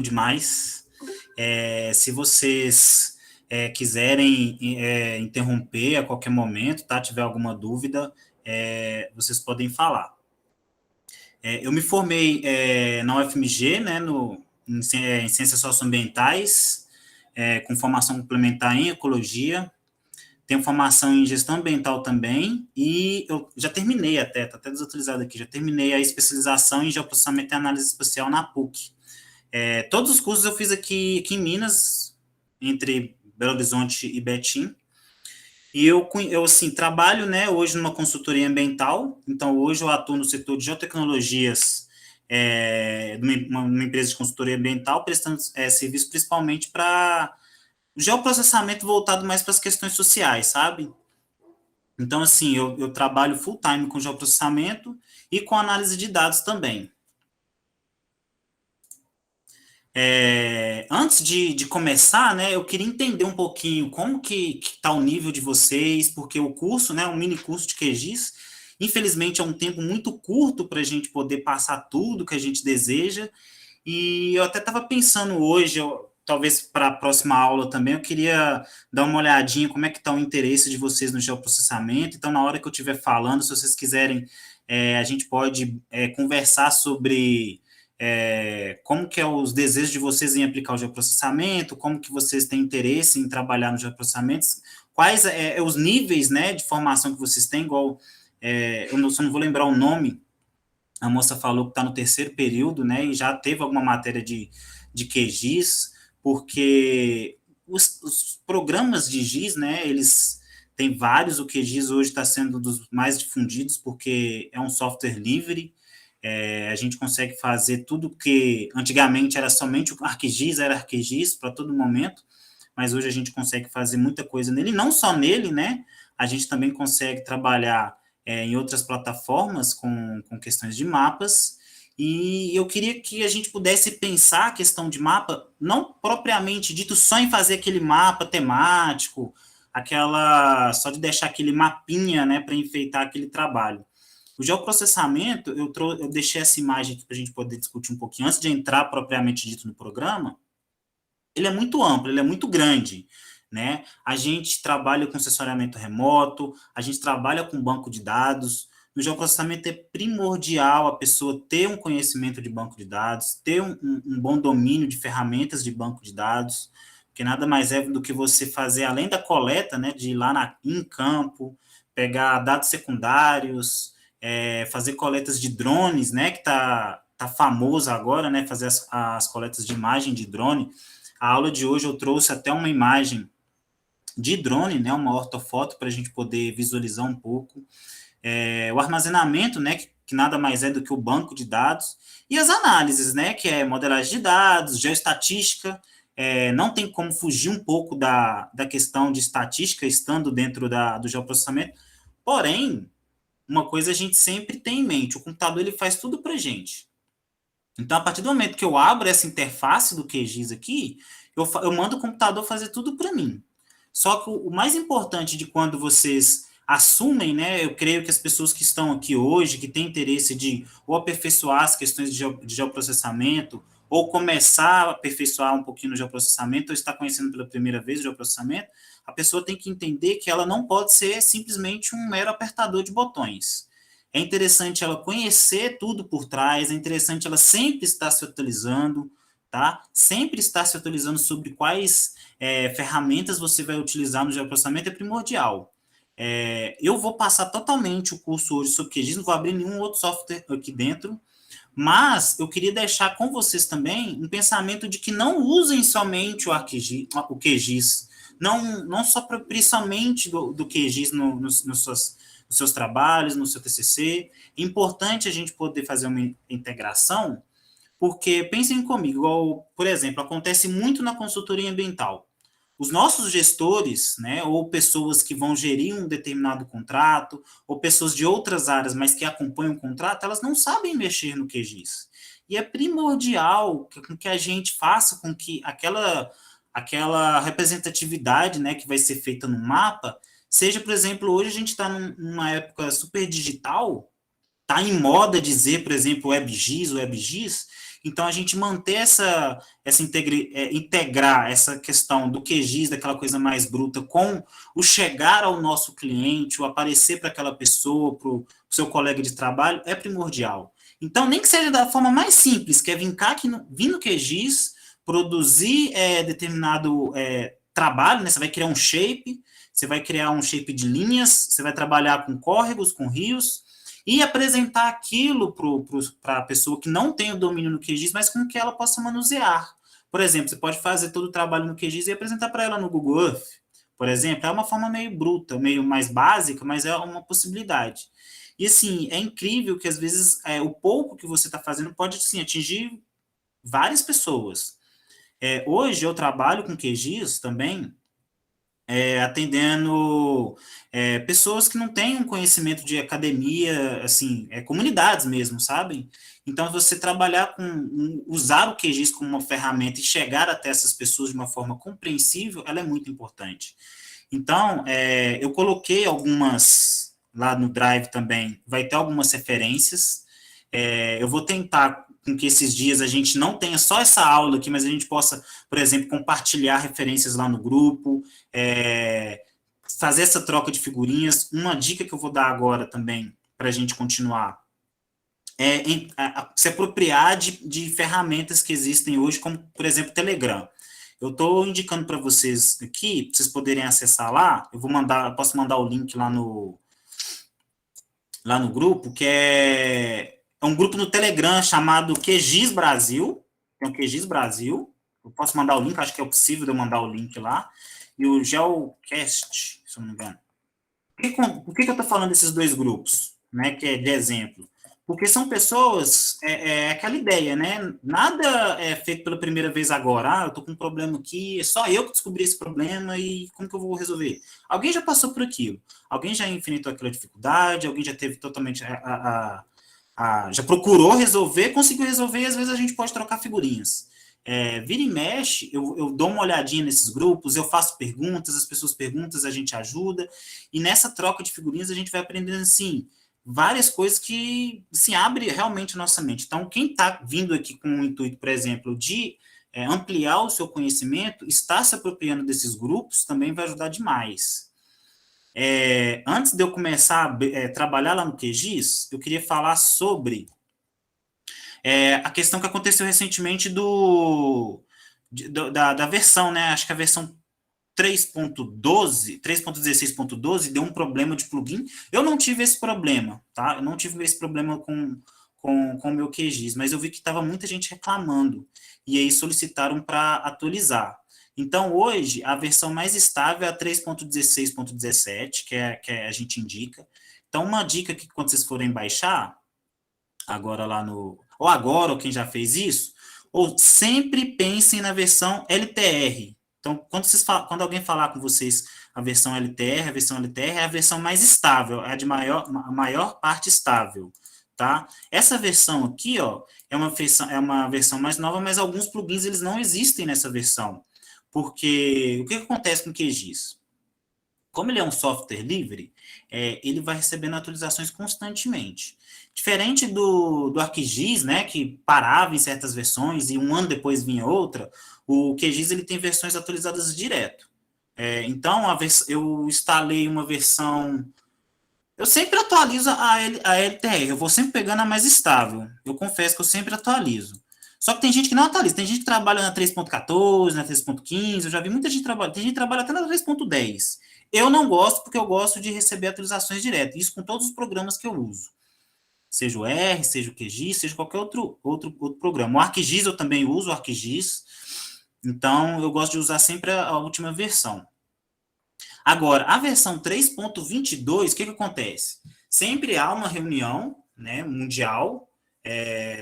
demais. Se vocês quiserem interromper a qualquer momento, tá? Tiver alguma dúvida, vocês podem falar. Eu me formei na UFMG, né, em Ciências Socioambientais, com formação complementar em Ecologia, tenho formação em Gestão Ambiental também, e eu já terminei está até desatualizado aqui, já terminei a especialização em Geoprocessamento e Análise Espacial na PUC. Todos os cursos eu fiz aqui em Minas, entre Belo Horizonte e Betim, e eu assim, trabalho, né, hoje numa consultoria ambiental, então hoje eu atuo no setor de geotecnologias, numa empresa de consultoria ambiental, prestando serviço principalmente para o geoprocessamento voltado mais para as questões sociais, sabe? Então, assim, eu trabalho full time com geoprocessamento e com análise de dados também. Antes de começar, né, eu queria entender um pouquinho como que está o nível de vocês, porque o curso, né, um mini curso de QGIS, infelizmente é um tempo muito curto para a gente poder passar tudo que a gente deseja, e eu até estava pensando hoje, talvez para a próxima aula também, eu queria dar uma olhadinha como é que está o interesse de vocês no geoprocessamento, então na hora que eu estiver falando, se vocês quiserem, a gente pode conversar sobre como que é os desejos de vocês em aplicar o geoprocessamento, como que vocês têm interesse em trabalhar no geoprocessamento, quais os níveis, né, de formação que vocês têm, igual, eu só não vou lembrar o nome, a moça falou que está no terceiro período, né, e já teve alguma matéria de QGIS, porque os programas de GIS, né, eles têm vários, o QGIS hoje está sendo um dos mais difundidos, porque é um software livre, a gente consegue fazer tudo que antigamente era somente o ArcGIS, era ArcGIS para todo momento, mas hoje a gente consegue fazer muita coisa nele, não só nele, né, a gente também consegue trabalhar em outras plataformas com questões de mapas, e eu queria que a gente pudesse pensar a questão de mapa, não propriamente dito só em fazer aquele mapa temático, só de deixar aquele mapinha, né, para enfeitar aquele trabalho. O geoprocessamento, eu deixei essa imagem aqui para a gente poder discutir um pouquinho, antes de entrar propriamente dito no programa, ele é muito amplo, ele é muito grande, né? A gente trabalha com sensoriamento remoto, a gente trabalha com banco de dados. No geoprocessamento é primordial a pessoa ter um conhecimento de banco de dados, ter um bom domínio de ferramentas de banco de dados, porque nada mais é do que você fazer, além da coleta, né, de ir lá em campo, pegar dados secundários, fazer coletas de drones, né, que tá famoso agora, né, fazer as coletas de imagem de drone. A aula de hoje eu trouxe até uma imagem de drone, né, uma ortofoto para a gente poder visualizar um pouco. O armazenamento, né, que nada mais é do que o banco de dados, e as análises, né, que é modelagem de dados, geoestatística, não tem como fugir um pouco da questão de estatística estando dentro do geoprocessamento, porém, uma coisa a gente sempre tem em mente, o computador ele faz tudo para a gente. Então, a partir do momento que eu abro essa interface do QGIS aqui, eu mando o computador fazer tudo para mim. Só que o mais importante de quando vocês assumem, né, eu creio que as pessoas que estão aqui hoje, que têm interesse de ou aperfeiçoar as questões de geoprocessamento, ou começar a aperfeiçoar um pouquinho no geoprocessamento, ou está conhecendo pela primeira vez o geoprocessamento, a pessoa tem que entender que ela não pode ser simplesmente um mero apertador de botões. É interessante ela conhecer tudo por trás, é interessante ela sempre estar se atualizando, tá? Sempre estar se atualizando sobre quais ferramentas você vai utilizar no geoprocessamento é primordial. Eu vou passar totalmente o curso hoje sobre QGIS, não vou abrir nenhum outro software aqui dentro, mas eu queria deixar com vocês também um pensamento de que não usem somente o QGIS, não só principalmente do QGIS nos seus trabalhos, no seu TCC. É importante a gente poder fazer uma integração, porque pensem comigo, igual, por exemplo, acontece muito na consultoria ambiental. Os nossos gestores, né, ou pessoas que vão gerir um determinado contrato, ou pessoas de outras áreas, mas que acompanham o contrato, elas não sabem mexer no QGIS. E é primordial que a gente faça com que aquela representatividade, né, que vai ser feita no mapa, seja, por exemplo, hoje a gente está numa época super digital, está em moda dizer, por exemplo, WebGIS, Então, a gente manter integrar essa questão do QGIS, daquela coisa mais bruta, com o chegar ao nosso cliente, o aparecer para aquela pessoa, para o seu colega de trabalho, é primordial. Então, nem que seja da forma mais simples, que é vir no QGIS, produzir determinado trabalho, né? Você vai criar um shape, você vai criar um shape de linhas, você vai trabalhar com córregos, com rios, e apresentar aquilo para a pessoa que não tem o domínio no QGIS, mas com que ela possa manusear. Por exemplo, você pode fazer todo o trabalho no QGIS e apresentar para ela no Google Earth, por exemplo. É uma forma meio bruta, meio mais básica, mas é uma possibilidade. E, assim, é incrível que, às vezes, o pouco que você está fazendo pode, assim, atingir várias pessoas. Hoje, eu trabalho com QGIS também, atendendo pessoas que não têm um conhecimento de academia, assim, comunidades mesmo, sabe? Então, você trabalhar usar o QGIS como uma ferramenta e chegar até essas pessoas de uma forma compreensível, ela é muito importante. Então, eu coloquei algumas, lá no Drive também, vai ter algumas referências, eu vou tentar com que esses dias a gente não tenha só essa aula aqui, mas a gente possa, por exemplo, compartilhar referências lá no grupo, fazer essa troca de figurinhas. Uma dica que eu vou dar agora também, para a gente continuar, se apropriar de ferramentas que existem hoje, como, por exemplo, Telegram. Eu estou indicando para vocês aqui, para vocês poderem acessar lá, posso mandar o link lá no grupo, que é um grupo no Telegram chamado QGIS Brasil, tem o QGIS Brasil, eu posso mandar o link, acho que é possível de eu mandar o link lá, e o Geocast, se eu não me engano. Por que eu estou falando desses dois grupos, né, que é de exemplo? Porque são pessoas, aquela ideia, né? Nada é feito pela primeira vez agora. Eu estou com um problema aqui, é só eu que descobri esse problema e como que eu vou resolver? Alguém já passou por aquilo. Alguém já enfrentou aquela dificuldade, alguém já teve totalmente já procurou resolver, conseguiu resolver, e às vezes a gente pode trocar figurinhas. Vira e mexe, eu dou uma olhadinha nesses grupos, eu faço perguntas, as pessoas perguntam, a gente ajuda, e nessa troca de figurinhas a gente vai aprendendo, assim, várias coisas que, assim, abre realmente a nossa mente. Então, quem está vindo aqui com o intuito, por exemplo, de ampliar o seu conhecimento, está se apropriando desses grupos, também vai ajudar demais. Antes de eu começar a trabalhar lá no QGIS, eu queria falar sobre a questão que aconteceu recentemente da versão, né? Acho que a versão 3.16.12 deu um problema de plugin. Eu não tive esse problema, tá? Eu não tive esse problema com o meu QGIS, mas eu vi que estava muita gente reclamando, e aí solicitaram para atualizar. Então, hoje, a versão mais estável é a 3.16.17, que a gente indica. Então, uma dica que quando vocês forem baixar, agora lá ou quem já fez isso, ou sempre pensem na versão LTR. Então, quando alguém falar com vocês a versão LTR é a versão mais estável, é a maior parte estável, tá? Essa versão aqui, ó, é uma versão mais nova, mas alguns plugins eles não existem nessa versão. Porque o que acontece com o QGIS? Como ele é um software livre, ele vai recebendo atualizações constantemente. Diferente do ArcGIS, né, que parava em certas versões e um ano depois vinha outra, o QGIS ele tem versões atualizadas direto. Então, eu instalei uma versão... Eu sempre atualizo a LTR, eu vou sempre pegando a mais estável. Eu confesso que eu sempre atualizo. Só que tem gente que não atualiza, tem gente que trabalha na 3.14, na 3.15, eu já vi muita gente trabalhando, tem gente que trabalha até na 3.10. Eu não gosto porque eu gosto de receber atualizações direto, isso com todos os programas que eu uso. Seja o R, seja o QGIS, seja qualquer outro programa. O ArcGIS eu também uso, o ArcGIS, então eu gosto de usar sempre a última versão. Agora, a versão 3.22, o que acontece? Sempre há uma reunião, né, mundial,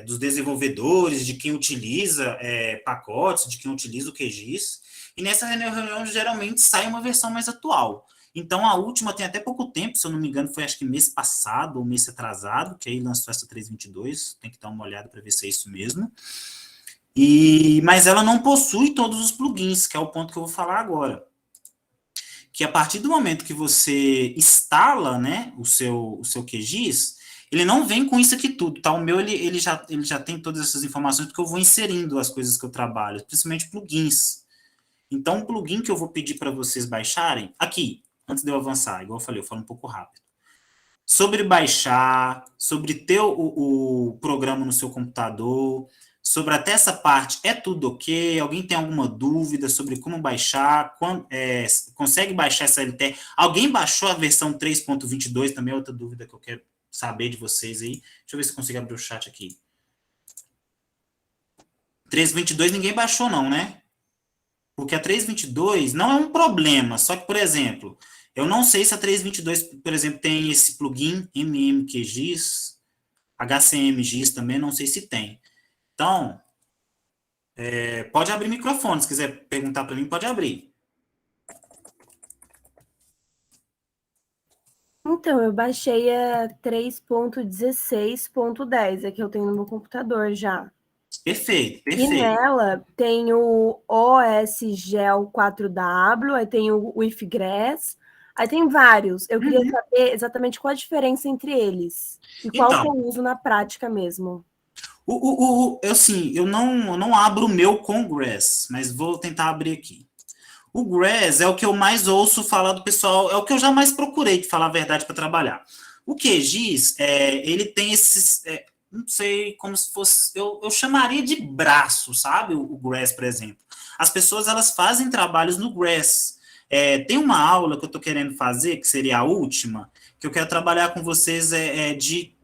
dos desenvolvedores, de quem utiliza pacotes, de quem utiliza o QGIS, e nessa reunião geralmente sai uma versão mais atual. Então, a última tem até pouco tempo, se eu não me engano, foi acho que mês passado ou mês atrasado, que aí lançou essa 3.22, tem que dar uma olhada para ver se é isso mesmo. Mas ela não possui todos os plugins, que é o ponto que eu vou falar agora. Que a partir do momento que você instala, né, o seu QGIS, Ele não vem com isso aqui tudo, tá? O meu, ele já tem todas essas informações, porque eu vou inserindo as coisas que eu trabalho, principalmente plugins. Então, um plugin que eu vou pedir para vocês baixarem, aqui, antes de eu avançar, igual eu falei, eu falo um pouco rápido. Sobre baixar, sobre ter o programa no seu computador, sobre até essa parte, é tudo ok? Alguém tem alguma dúvida sobre como baixar? Consegue baixar essa LTE? Alguém baixou a versão 3.22? Também é outra dúvida que eu quero saber de vocês aí. Deixa eu ver se eu consigo abrir o chat aqui. 3.22 ninguém baixou não, né? Porque a 3.22 não é um problema, só que, por exemplo, eu não sei se a 3.22, por exemplo, tem esse plugin MMQGIS, HCMGIS também, não sei se tem. Então, pode abrir microfone, se quiser perguntar para mim, pode abrir. Então, eu baixei a 3.16.10, é que eu tenho no meu computador já. Perfeito, E perfeito. nela tem o OSGel 4W, aí tem o Wifgress, aí tem vários. Eu queria Uhum. saber exatamente qual a diferença entre eles e qual que Então, eu uso na prática mesmo. eu não abro o meu com o Grass, mas vou tentar abrir aqui. O Grass é o que eu mais ouço falar do pessoal, é o que eu jamais procurei, de falar a verdade, para trabalhar. O QGIS, ele tem esses, não sei, como se fosse, eu chamaria de braço, sabe? O Grass, por exemplo. As pessoas, elas fazem trabalhos no Grass. Tem uma aula que eu estou querendo fazer, que seria a última, que eu quero trabalhar com vocês, de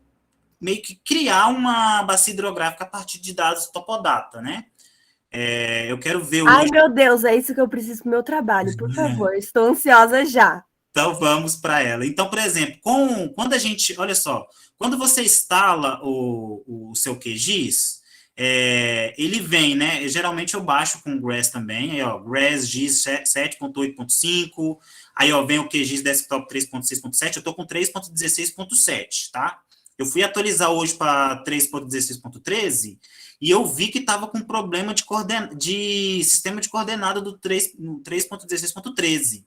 meio que criar uma bacia hidrográfica a partir de dados Topodata, né? Eu quero ver Ai, hoje. meu Deus, é isso que eu preciso pro meu trabalho, por favor. Estou ansiosa já. Então vamos para ela. Então, por exemplo, quando a gente, olha só, quando você instala o seu QGIS, ele vem, né? Geralmente eu baixo com o Grass também, aí ó, Grass GIS 7.8.5, aí ó, vem o QGIS Desktop 3.6.7, eu tô com 3.16.7, tá? Eu fui atualizar hoje para 3.16.13 e eu vi que estava com problema de sistema de coordenada do 3.16.13.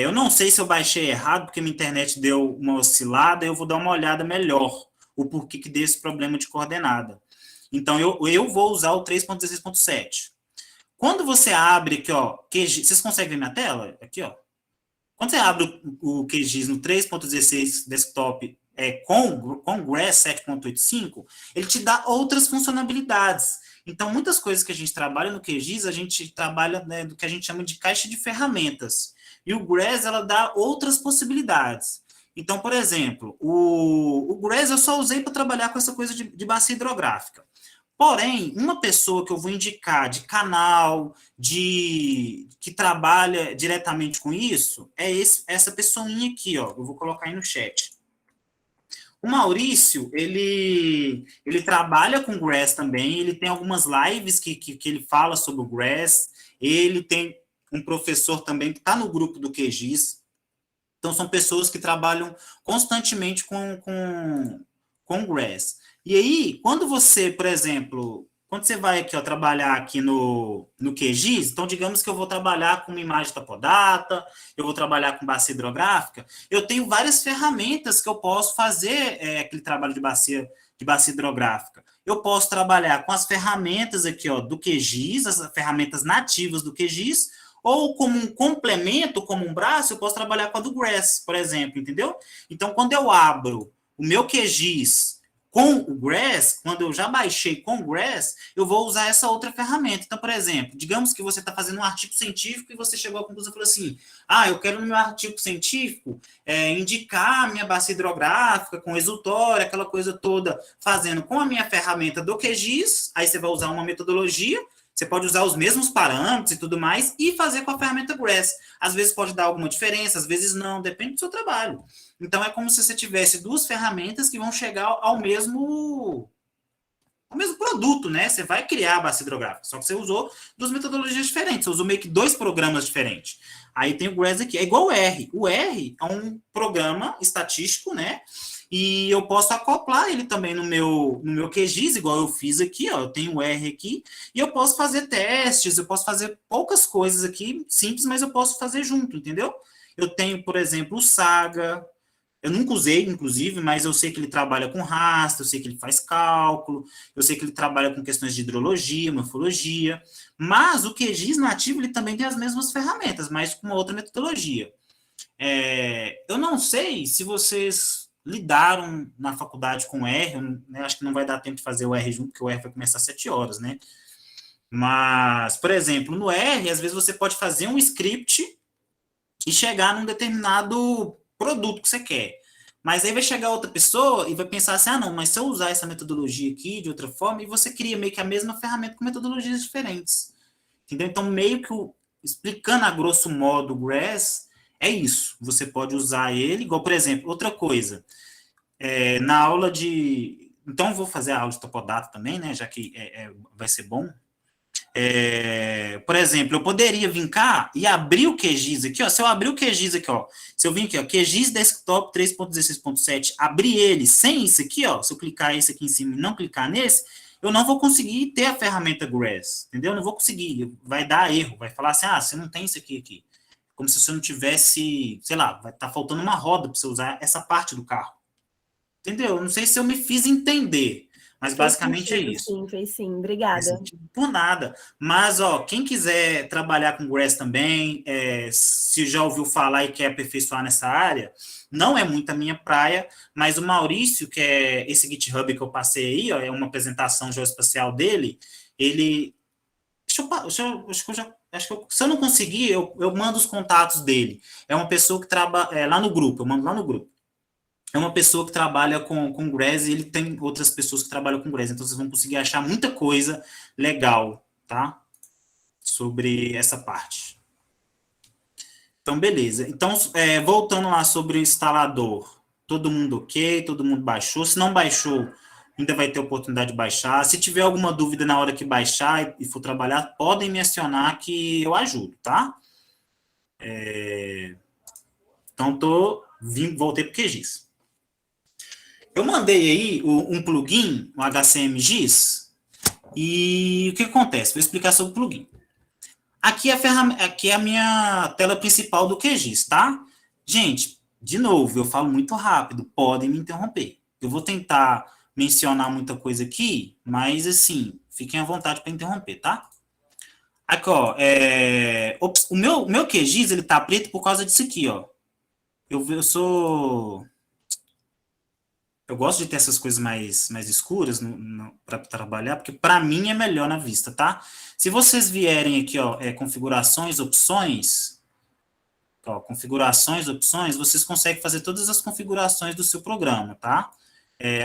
Eu não sei se eu baixei errado, porque minha internet deu uma oscilada, eu vou dar uma olhada melhor o porquê que deu esse problema de coordenada. Então, eu vou usar o 3.16.7. Quando você abre aqui, ó, QGIS, vocês conseguem ver minha tela? Aqui, ó. Quando você abre o QGIS no 3.16 desktop com Grass 7.85, ele te dá outras funcionalidades. Então, muitas coisas que a gente trabalha no QGIS, a gente trabalha, né, do que a gente chama de caixa de ferramentas. E o Grass, ela dá outras possibilidades. Então, por exemplo, o Grass eu só usei para trabalhar com essa coisa de bacia hidrográfica. Porém, uma pessoa que eu vou indicar de canal, que trabalha diretamente com isso, essa pessoinha aqui, ó. Eu vou colocar aí no chat. O Maurício, ele trabalha com Grass também, ele tem algumas lives que ele fala sobre o Grass, ele tem um professor também que está no grupo do QGIS, então são pessoas que trabalham constantemente com Grass. E aí, quando você, por exemplo, quando você vai aqui, ó, trabalhar aqui no QGIS, então digamos que eu vou trabalhar com uma imagem topodata, eu vou trabalhar com bacia hidrográfica, eu tenho várias ferramentas que eu posso fazer aquele trabalho de bacia hidrográfica. Eu posso trabalhar com as ferramentas aqui, ó, do QGIS, as ferramentas nativas do QGIS, ou como um complemento, como um braço, eu posso trabalhar com a do Grass, por exemplo, entendeu? Então, quando eu abro o meu QGIS com o Grass, quando eu já baixei com o Grass, eu vou usar essa outra ferramenta. Então, por exemplo, digamos que você está fazendo um artigo científico e você chegou à conclusão e falou assim, eu quero no meu artigo científico indicar a minha bacia hidrográfica com exultório, aquela coisa toda, fazendo com a minha ferramenta do QGIS, aí você vai usar uma metodologia, você pode usar os mesmos parâmetros e tudo mais e fazer com a ferramenta Grass. Às vezes pode dar alguma diferença, às vezes não, depende do seu trabalho. Então é como se você tivesse duas ferramentas que vão chegar ao mesmo produto, né? Você vai criar a bacia hidrográfica, só que você usou duas metodologias diferentes, você usou meio que dois programas diferentes. Aí tem o Grass aqui, é igual o R. O R é um programa estatístico, né? E eu posso acoplar ele também no meu QGIS, igual eu fiz aqui, ó. Eu tenho o R aqui, e eu posso fazer testes, eu posso fazer poucas coisas aqui, simples, mas eu posso fazer junto, entendeu? Eu tenho, por exemplo, o Saga, Eu nunca usei, inclusive, mas eu sei que ele trabalha com raster, eu sei que ele faz cálculo, eu sei que ele trabalha com questões de hidrologia, morfologia, mas o QGIS nativo ele também tem as mesmas ferramentas, mas com uma outra metodologia. Eu não sei se vocês lidaram na faculdade com R, né, acho que não vai dar tempo de fazer o R junto, porque o R vai começar às 7 horas, né? Mas, por exemplo, no R, às vezes você pode fazer um script e chegar num determinado produto que você quer. Mas aí vai chegar outra pessoa e vai pensar assim, não, mas se eu usar essa metodologia aqui de outra forma, e você cria meio que a mesma ferramenta com metodologias diferentes. Entendeu? Então, meio que explicando a grosso modo o GRASS, é isso. Você pode usar ele, igual, por exemplo, outra coisa, na aula de... Então, eu vou fazer a aula de Topodata também, né, já que vai ser bom. Por exemplo, eu poderia vir cá e abrir o QGIS aqui, ó. Se eu abrir o QGIS aqui, ó, se eu vir aqui, ó, QGIS Desktop 3.16.7, abrir ele sem isso aqui, ó, se eu clicar esse aqui em cima e não clicar nesse, eu não vou conseguir ter a ferramenta GRASS, entendeu? Eu não vou conseguir, vai dar erro, vai falar assim, você não tem isso aqui. Como se você não tivesse, sei lá, vai estar faltando uma roda para você usar essa parte do carro. Entendeu? Eu não sei se eu me fiz entender, mas Fez basicamente é sentido, isso. sim, fez sim. Obrigada. Por nada. Mas, ó, quem quiser trabalhar com GRASS também, se já ouviu falar e quer aperfeiçoar nessa área, não é muito a minha praia, mas o Maurício, que é esse GitHub que eu passei aí, ó, é uma apresentação geoespacial dele, ele... se eu não conseguir, eu mando os contatos dele. É uma pessoa que trabalha lá no grupo, eu mando lá no grupo. É uma pessoa que trabalha com GRASS e ele tem outras pessoas que trabalham com GRASS, então vocês vão conseguir achar muita coisa legal, tá? Sobre essa parte. Então, beleza. Então, voltando lá sobre o instalador, todo mundo ok, todo mundo baixou. Se não baixou, ainda vai ter oportunidade de baixar. Se tiver alguma dúvida na hora que baixar e for trabalhar, podem me acionar que eu ajudo, tá? Então, voltei para o QGIS. Eu mandei aí um plugin, um HCMGIS, e o que acontece? Vou explicar sobre o plugin. Aqui é a minha tela principal do QGIS, tá? Gente, de novo, eu falo muito rápido, podem me interromper. Eu vou tentar mencionar muita coisa aqui, mas assim, fiquem à vontade para interromper, tá? Aqui, ó, o meu QGIS, ele tá preto por causa disso aqui, ó. Eu gosto de ter essas coisas mais escuras para trabalhar, porque para mim é melhor na vista, tá? Se vocês vierem aqui, ó, configurações, opções, opções, vocês conseguem fazer todas as configurações do seu programa, tá?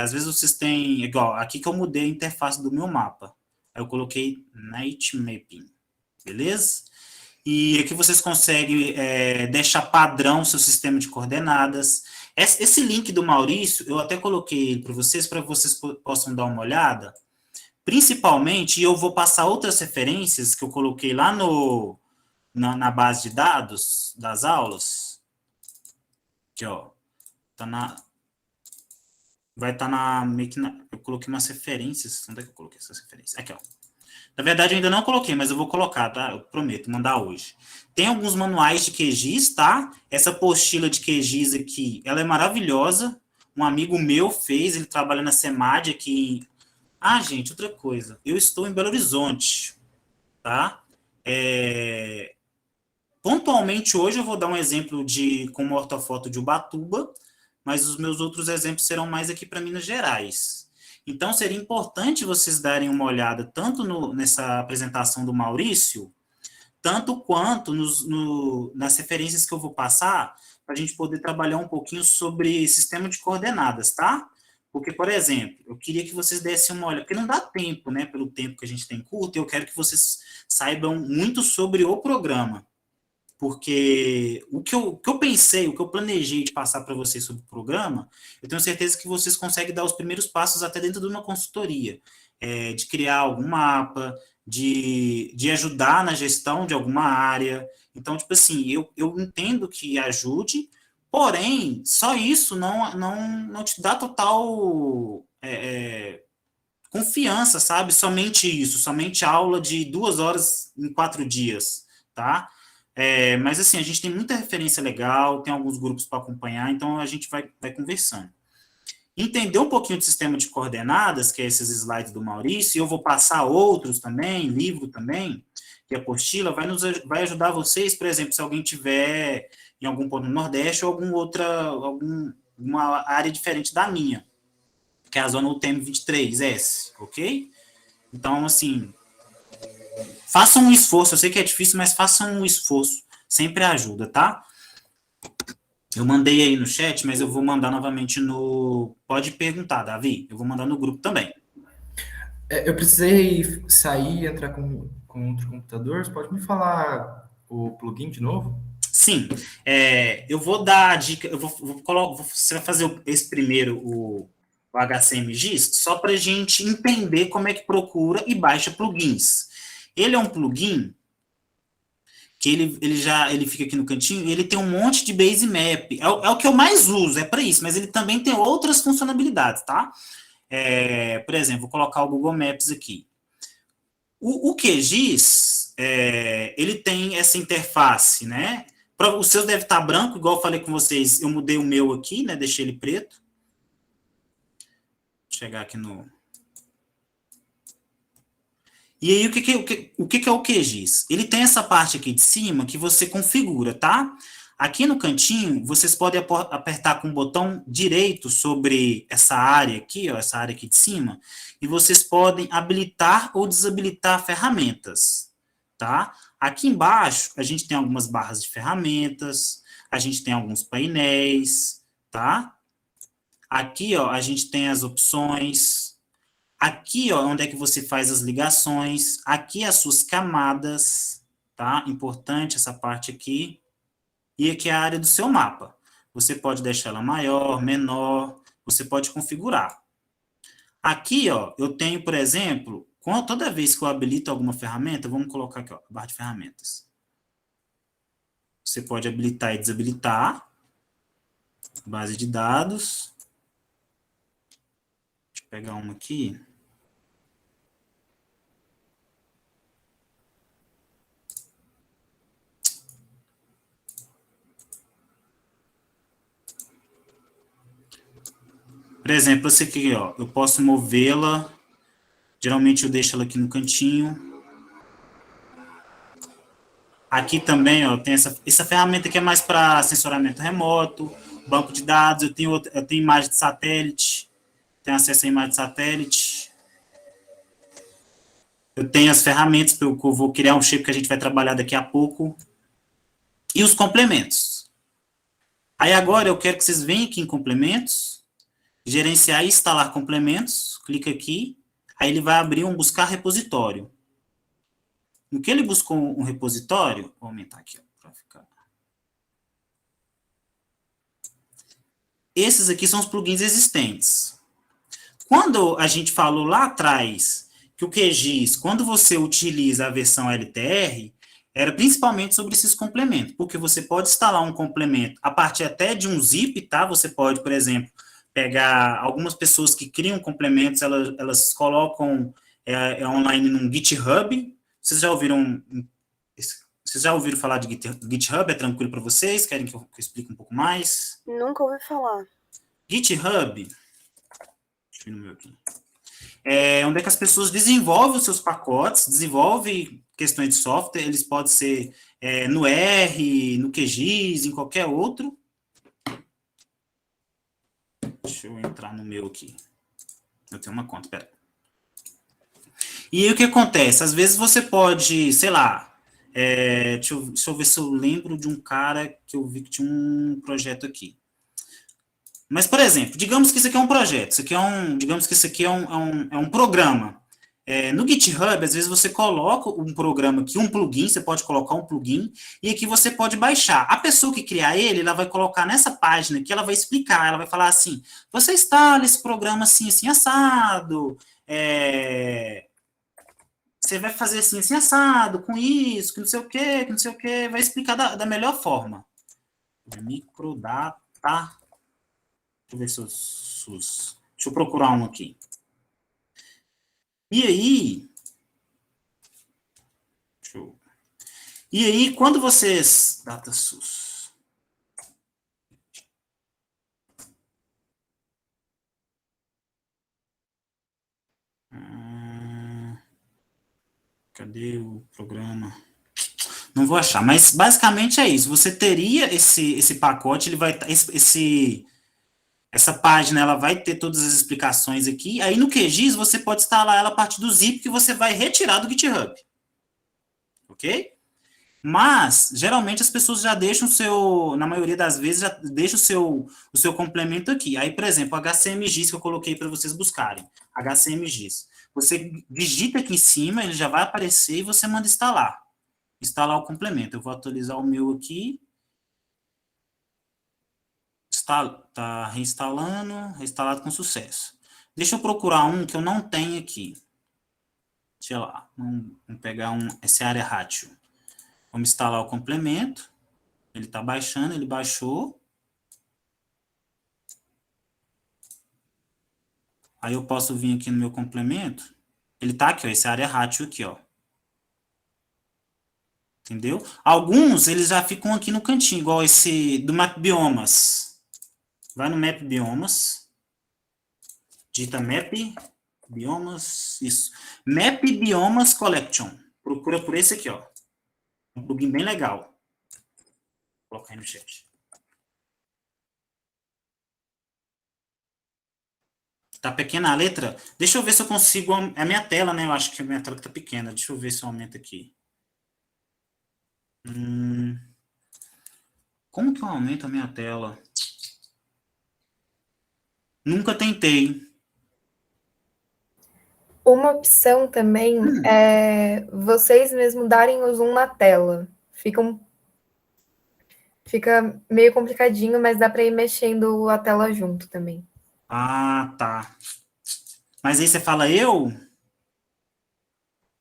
Às vezes vocês têm, igual, aqui que eu mudei a interface do meu mapa. Aí eu coloquei Night Mapping, beleza? E aqui vocês conseguem deixar padrão seu sistema de coordenadas. Esse link do Maurício, eu até coloquei para vocês possam dar uma olhada. Principalmente, e eu vou passar outras referências que eu coloquei lá na base de dados das aulas. Aqui, ó. Vai estar eu coloquei umas referências. Onde é que eu coloquei essas referências? Aqui, ó. Na verdade, eu ainda não coloquei, mas eu vou colocar, tá? Eu prometo, mandar hoje. Tem alguns manuais de QGIS, tá? Essa apostila de QGIS aqui, ela é maravilhosa. Um amigo meu fez, ele trabalha na SEMAD aqui. Gente, outra coisa. Eu estou em Belo Horizonte, tá? Pontualmente, hoje eu vou dar um exemplo como ortofoto de Ubatuba, mas os meus outros exemplos serão mais aqui para Minas Gerais. Então, seria importante vocês darem uma olhada tanto nessa apresentação do Maurício, tanto quanto nas referências que eu vou passar, para a gente poder trabalhar um pouquinho sobre sistema de coordenadas, tá? Porque, por exemplo, eu queria que vocês dessem uma olhada, porque não dá tempo, né, pelo tempo que a gente tem curto, e eu quero que vocês saibam muito sobre o programa. Porque o que eu pensei, o que eu planejei de passar para vocês sobre o programa, eu tenho certeza que vocês conseguem dar os primeiros passos até dentro de uma consultoria, de criar algum mapa, de ajudar na gestão de alguma área. Então, tipo assim, eu entendo que ajude, porém, só isso não te dá total confiança, sabe? Somente isso, somente aula de 2 horas em 4 dias, tá? Mas, assim, a gente tem muita referência legal, tem alguns grupos para acompanhar, então a gente vai conversando. Entender um pouquinho do sistema de coordenadas, que é esses slides do Maurício, e eu vou passar outros também, livro também, que é a apostila, vai ajudar vocês, por exemplo, se alguém tiver em algum ponto no Nordeste ou alguma área diferente da minha, que é a zona UTM-23S, ok? Então, assim, façam um esforço, eu sei que é difícil, mas façam um esforço, sempre ajuda, tá? Eu mandei aí no chat, mas eu vou mandar novamente no... Pode perguntar, Davi, eu vou mandar no grupo também. Eu precisei sair e entrar com outro computador. Você pode me falar o plugin de novo? Sim, eu vou dar a dica, você vai fazer esse primeiro, o HCMGIS, só para a gente entender como é que procura e baixa plugins. Ele é um plugin que ele fica aqui no cantinho, e ele tem um monte de base map. É o que eu mais uso, é para isso, mas ele também tem outras funcionalidades, tá? Por exemplo, vou colocar o Google Maps aqui. O QGIS, ele tem essa interface, né? O seu deve estar branco, igual eu falei com vocês, eu mudei o meu aqui, né? Deixei ele preto. Vou chegar aqui no... E aí, o que é o QGIS? Ele tem essa parte aqui de cima que você configura, tá? Aqui no cantinho, vocês podem apertar com o botão direito sobre essa área aqui, ó, essa área aqui de cima, e vocês podem habilitar ou desabilitar ferramentas, tá? Aqui embaixo, a gente tem algumas barras de ferramentas, a gente tem alguns painéis, tá? Aqui, ó, a gente tem as opções. Aqui, ó, onde é que você faz as ligações. Aqui as suas camadas, tá? Importante essa parte aqui. E aqui é a área do seu mapa. Você pode deixar ela maior, menor, você pode configurar. Aqui, ó, eu tenho, por exemplo, toda vez que eu habilito alguma ferramenta, vamos colocar aqui, ó, barra de ferramentas. Você pode habilitar e desabilitar. Base de dados. Deixa eu pegar uma aqui. Por exemplo, essa aqui, ó, eu posso movê-la. Geralmente eu deixo ela aqui no cantinho. Aqui também, ó, tem essa ferramenta que é mais para sensoramento remoto, banco de dados, eu tenho imagem de satélite, tenho acesso a imagem de satélite. Eu tenho as ferramentas que eu vou criar um shape que a gente vai trabalhar daqui a pouco. E os complementos. Aí agora eu quero que vocês venham aqui em complementos, gerenciar e instalar complementos, clica aqui, aí ele vai abrir um buscar repositório. No que ele buscou um repositório, vou aumentar aqui, para ficar. Esses aqui são os plugins existentes. Quando a gente falou lá atrás que o QGIS, quando você utiliza a versão LTR, era principalmente sobre esses complementos, porque você pode instalar um complemento a partir até de um zip, tá? Você pode, por exemplo, pegar algumas pessoas que criam complementos, elas colocam online num GitHub. Vocês já ouviram falar de GitHub? É tranquilo para vocês? Querem que eu explique um pouco mais? Nunca ouvi falar. GitHub, deixa eu ir no meu aqui, onde é que as pessoas desenvolvem os seus pacotes, desenvolvem questões de software, eles podem ser no R, no QGIS, em qualquer outro. Deixa eu entrar no meu aqui. Eu tenho uma conta, pera. E aí o que acontece? Às vezes você pode, sei lá, deixa eu ver se eu lembro de um cara que eu vi que tinha um projeto aqui. Mas, por exemplo, digamos que isso aqui é um projeto, digamos que isso aqui é um programa. No GitHub, às vezes você coloca um programa aqui, um plugin, você pode colocar um plugin, e aqui você pode baixar. A pessoa que criar ele, ela vai colocar nessa página aqui, ela vai explicar, ela vai falar assim, você instala esse programa assim, assim, assado, você vai fazer assim, assim, assado, com isso, que não sei o quê, que não sei o quê, vai explicar da melhor forma. Microdata... Deixa eu ver deixa eu procurar um aqui. E aí... E aí, quando vocês... DataSUS. Cadê o programa? Não vou achar, mas basicamente é isso. Você teria esse pacote, ele vai essa página, ela vai ter todas as explicações aqui. Aí no QGIS você pode instalar ela a partir do zip que você vai retirar do GitHub. Ok? Mas, geralmente, as pessoas já deixam na maioria das vezes, já deixam o seu complemento aqui. Aí, por exemplo, o HCMGIS que eu coloquei para vocês buscarem. HCMGIS. Você digita aqui em cima, ele já vai aparecer e você manda instalar. Instalar o complemento. Eu vou atualizar o meu aqui. Está reinstalado com sucesso. Deixa eu procurar um que eu não tenho aqui. Deixa lá. Vamos pegar esse área ratio. Vamos instalar o complemento. Ele está baixando, ele baixou. Aí eu posso vir aqui no meu complemento. Ele está aqui, ó, esse área ratio aqui, ó. Entendeu? Alguns, eles já ficam aqui no cantinho, igual esse do Map Biomas. Vai no Map Biomas. Digita Map Biomas, isso. Map Biomas Collection. Procura por esse aqui, ó. Um plugin bem legal. Vou colocar aí no chat. Tá pequena a letra? Deixa eu ver se eu consigo... É a minha tela, né? Eu acho que a minha tela tá pequena. Deixa eu ver se eu aumento aqui. Como que eu aumento a minha tela? Nunca tentei. Uma opção também é vocês mesmo darem o zoom na tela. Fica meio complicadinho, mas dá para ir mexendo a tela junto também. Ah, tá. Mas aí você fala eu?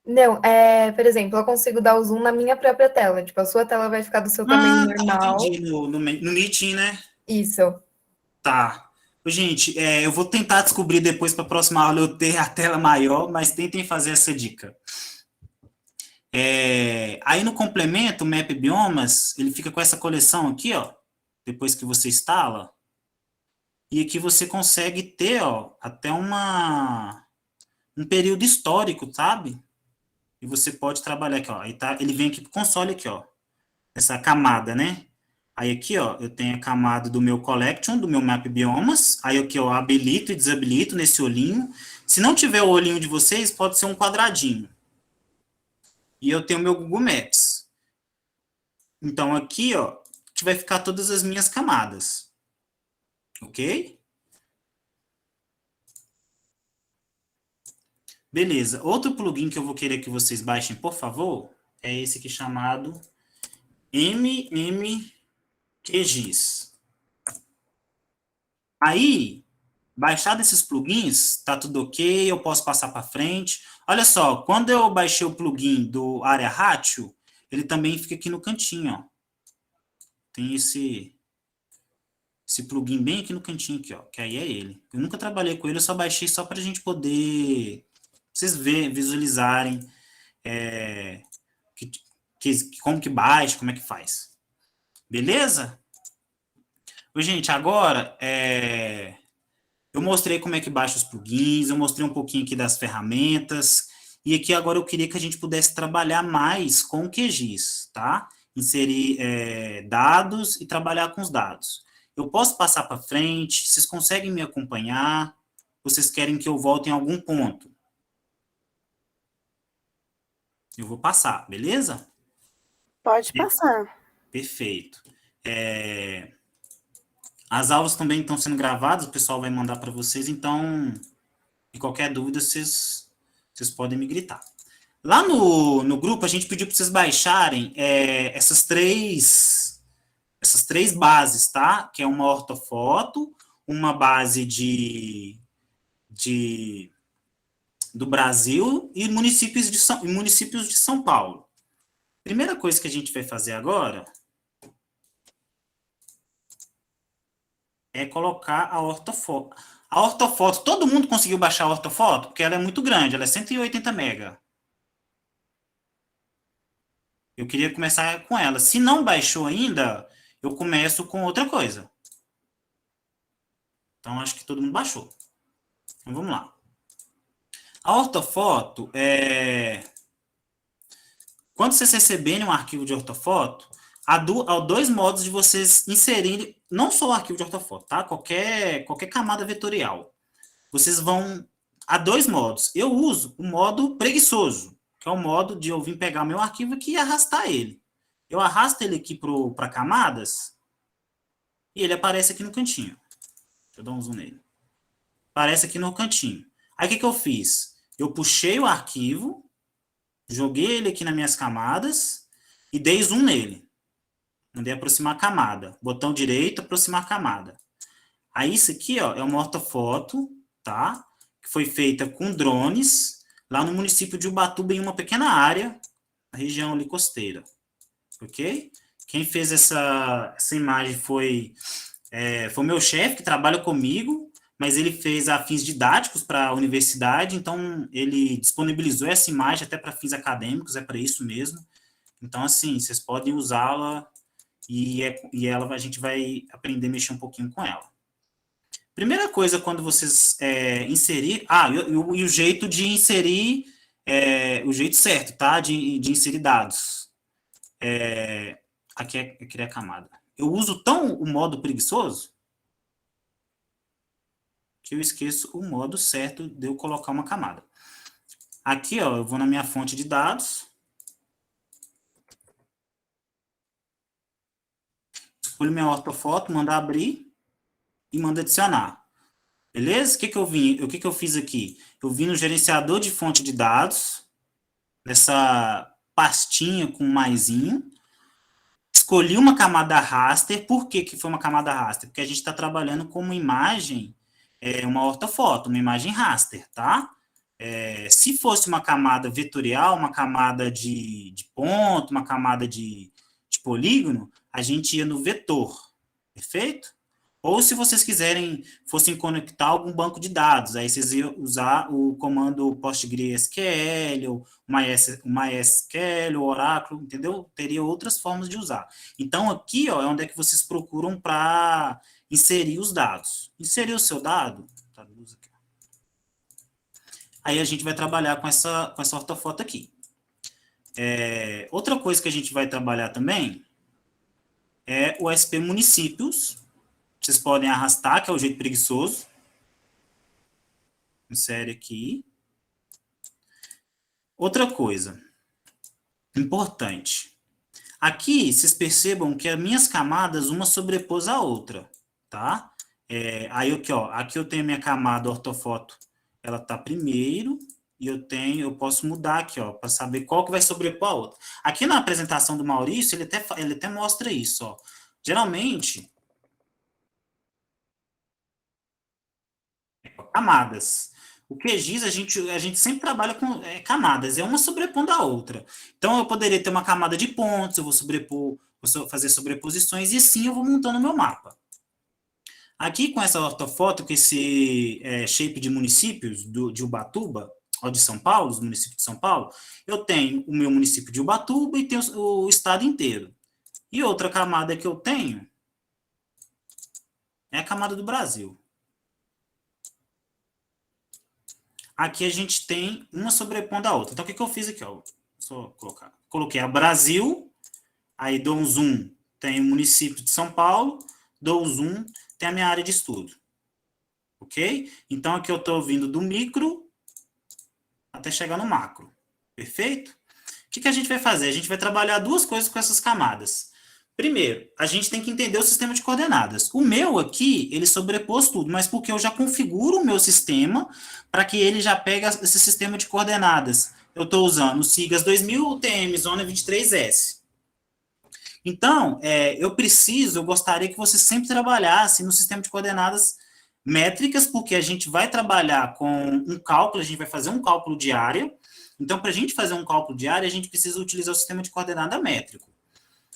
Não, por exemplo, eu consigo dar o zoom na minha própria tela. Tipo, a sua tela vai ficar do seu tamanho Tá, normal. entendi. No Meeting, né? Isso. Tá. Gente, eu vou tentar descobrir depois para a próxima aula eu ter a tela maior, mas tentem fazer essa dica. Aí no complemento, o Map Biomas, ele fica com essa coleção aqui, ó, depois que você instala, e aqui você consegue ter, ó, até um período histórico, sabe? E você pode trabalhar aqui, ó, aí tá, ele vem aqui pro console aqui, ó, essa camada, né? Aí aqui, ó, eu tenho a camada do meu collection, do meu map biomas, aí aqui eu habilito e desabilito nesse olhinho. Se não tiver o olhinho de vocês, pode ser um quadradinho. E eu tenho o meu Google Maps. Então aqui, ó, que vai ficar todas as minhas camadas. Ok? Beleza. Outro plugin que eu vou querer que vocês baixem, por favor, é esse aqui chamado MMQGIS. Aí, baixado esses plugins, tá tudo ok, eu posso passar para frente. Olha só, quando eu baixei o plugin do Área Ratio, ele também fica aqui no cantinho, ó. Tem esse plugin bem aqui no cantinho, aqui, ó, que aí é ele. Eu nunca trabalhei com ele, eu só baixei só para a gente poder, vocês visualizarem como que baixa, como é que faz. Beleza? Gente, agora, eu mostrei como é que baixa os plugins, eu mostrei um pouquinho aqui das ferramentas, e aqui agora eu queria que a gente pudesse trabalhar mais com o QGIS, tá? Inserir dados e trabalhar com os dados. Eu posso passar para frente? Vocês conseguem me acompanhar? Vocês querem que eu volte em algum ponto? Eu vou passar, beleza? Pode passar. Perfeito. As aulas também estão sendo gravadas, o pessoal vai mandar para vocês, então, em qualquer dúvida, vocês podem me gritar. Lá no grupo, a gente pediu para vocês baixarem essas três bases, tá? Que é uma ortofoto, uma base do Brasil e municípios de São Paulo. Primeira coisa que a gente vai fazer agora é colocar a ortofoto. A ortofoto, todo mundo conseguiu baixar a ortofoto? Porque ela é muito grande, ela é 180 MB. Eu queria começar com ela. Se não baixou ainda, eu começo com outra coisa. Então, acho que todo mundo baixou. Então, vamos lá. A ortofoto Quando vocês receberem um arquivo de ortofoto, há dois modos de vocês inserirem, não só o arquivo de ortofoto, tá? Qualquer camada vetorial. Vocês vão... Há dois modos. Eu uso o modo preguiçoso, que é o modo de eu vir pegar o meu arquivo aqui e arrastar ele. Eu arrasto ele aqui para camadas e ele aparece aqui no cantinho. Deixa eu dar um zoom nele. Aparece aqui no cantinho. Aí, o que eu fiz? Eu puxei o arquivo, joguei ele aqui nas minhas camadas e dei zoom nele. Mandei aproximar a camada. Botão direito, aproximar a camada. Aí, isso aqui, ó, é uma ortofoto, tá? Que foi feita com drones, lá no município de Ubatuba, em uma pequena área, na região ali costeira. Ok? Quem fez essa imagem foi o meu chefe, que trabalha comigo, mas ele fez a fins didáticos para a universidade, então ele disponibilizou essa imagem até para fins acadêmicos, é para isso mesmo. Então, assim, vocês podem usá-la e a gente vai aprender a mexer um pouquinho com ela. Primeira coisa, quando vocês inserir... e o jeito de inserir... o jeito certo, tá? De inserir dados. Aqui é criar camada. Eu uso tão o modo preguiçoso que eu esqueço o modo certo de eu colocar uma camada. Aqui, ó, eu vou na minha fonte de dados. Escolho minha ortofoto, mando abrir e mando adicionar. Beleza? O que eu fiz aqui? Eu vim no gerenciador de fonte de dados, nessa pastinha com maisinho, escolhi uma camada raster. Por que foi uma camada raster? Porque a gente está trabalhando com uma imagem, uma ortofoto, uma imagem raster, tá? Se fosse uma camada vetorial, uma camada de ponto, uma camada de polígono, a gente ia no vetor, perfeito? Ou se vocês fossem conectar algum banco de dados, aí vocês iam usar o comando PostgreSQL, ou MySQL, ou Oracle, entendeu? Teria outras formas de usar. Então, aqui, ó, é onde é que vocês procuram para inserir os dados. Inserir o seu dado, tá, luz aqui. Aí a gente vai trabalhar com essa ortofoto aqui. Outra coisa que a gente vai trabalhar também é o SP Municípios. Vocês podem arrastar, que é o jeito preguiçoso. Insere aqui. Outra coisa importante. Aqui, vocês percebam que as minhas camadas, uma sobrepôs a outra, tá? Aí, aqui eu tenho a minha camada ortofoto, ela tá primeiro, e eu posso mudar aqui, ó, para saber qual que vai sobrepor a outra. Aqui na apresentação do Maurício, ele até mostra isso, ó. Geralmente, camadas. O QGIS, a gente sempre trabalha com camadas, é uma sobrepondo a outra. Então, eu poderia ter uma camada de pontos, eu vou fazer sobreposições, e assim eu vou montando o meu mapa. Aqui, com essa ortofoto, com esse shape de municípios de Ubatuba, ou de São Paulo, os municípios de São Paulo, eu tenho o meu município de Ubatuba e tenho o estado inteiro. E outra camada que eu tenho é a camada do Brasil. Aqui a gente tem uma sobrepondo a outra. Então, o que eu fiz aqui? Ó, só colocar. Coloquei a Brasil, aí dou um zoom, tem o município de São Paulo, dou um zoom, tem a minha área de estudo. Ok? Então, aqui eu estou vindo do micro até chegar no macro. Perfeito? O que a gente vai fazer? A gente vai trabalhar duas coisas com essas camadas. Primeiro, a gente tem que entender o sistema de coordenadas. O meu aqui, ele sobrepôs tudo, mas porque eu já configuro o meu sistema para que ele já pegue esse sistema de coordenadas. Eu estou usando o SIGAS 2000 UTM Zona 23S. Então, eu gostaria que você sempre trabalhasse no sistema de coordenadas métricas, porque a gente vai trabalhar com um cálculo, a gente vai fazer um cálculo de área. Então, para a gente fazer um cálculo de área, a gente precisa utilizar o sistema de coordenada métrico.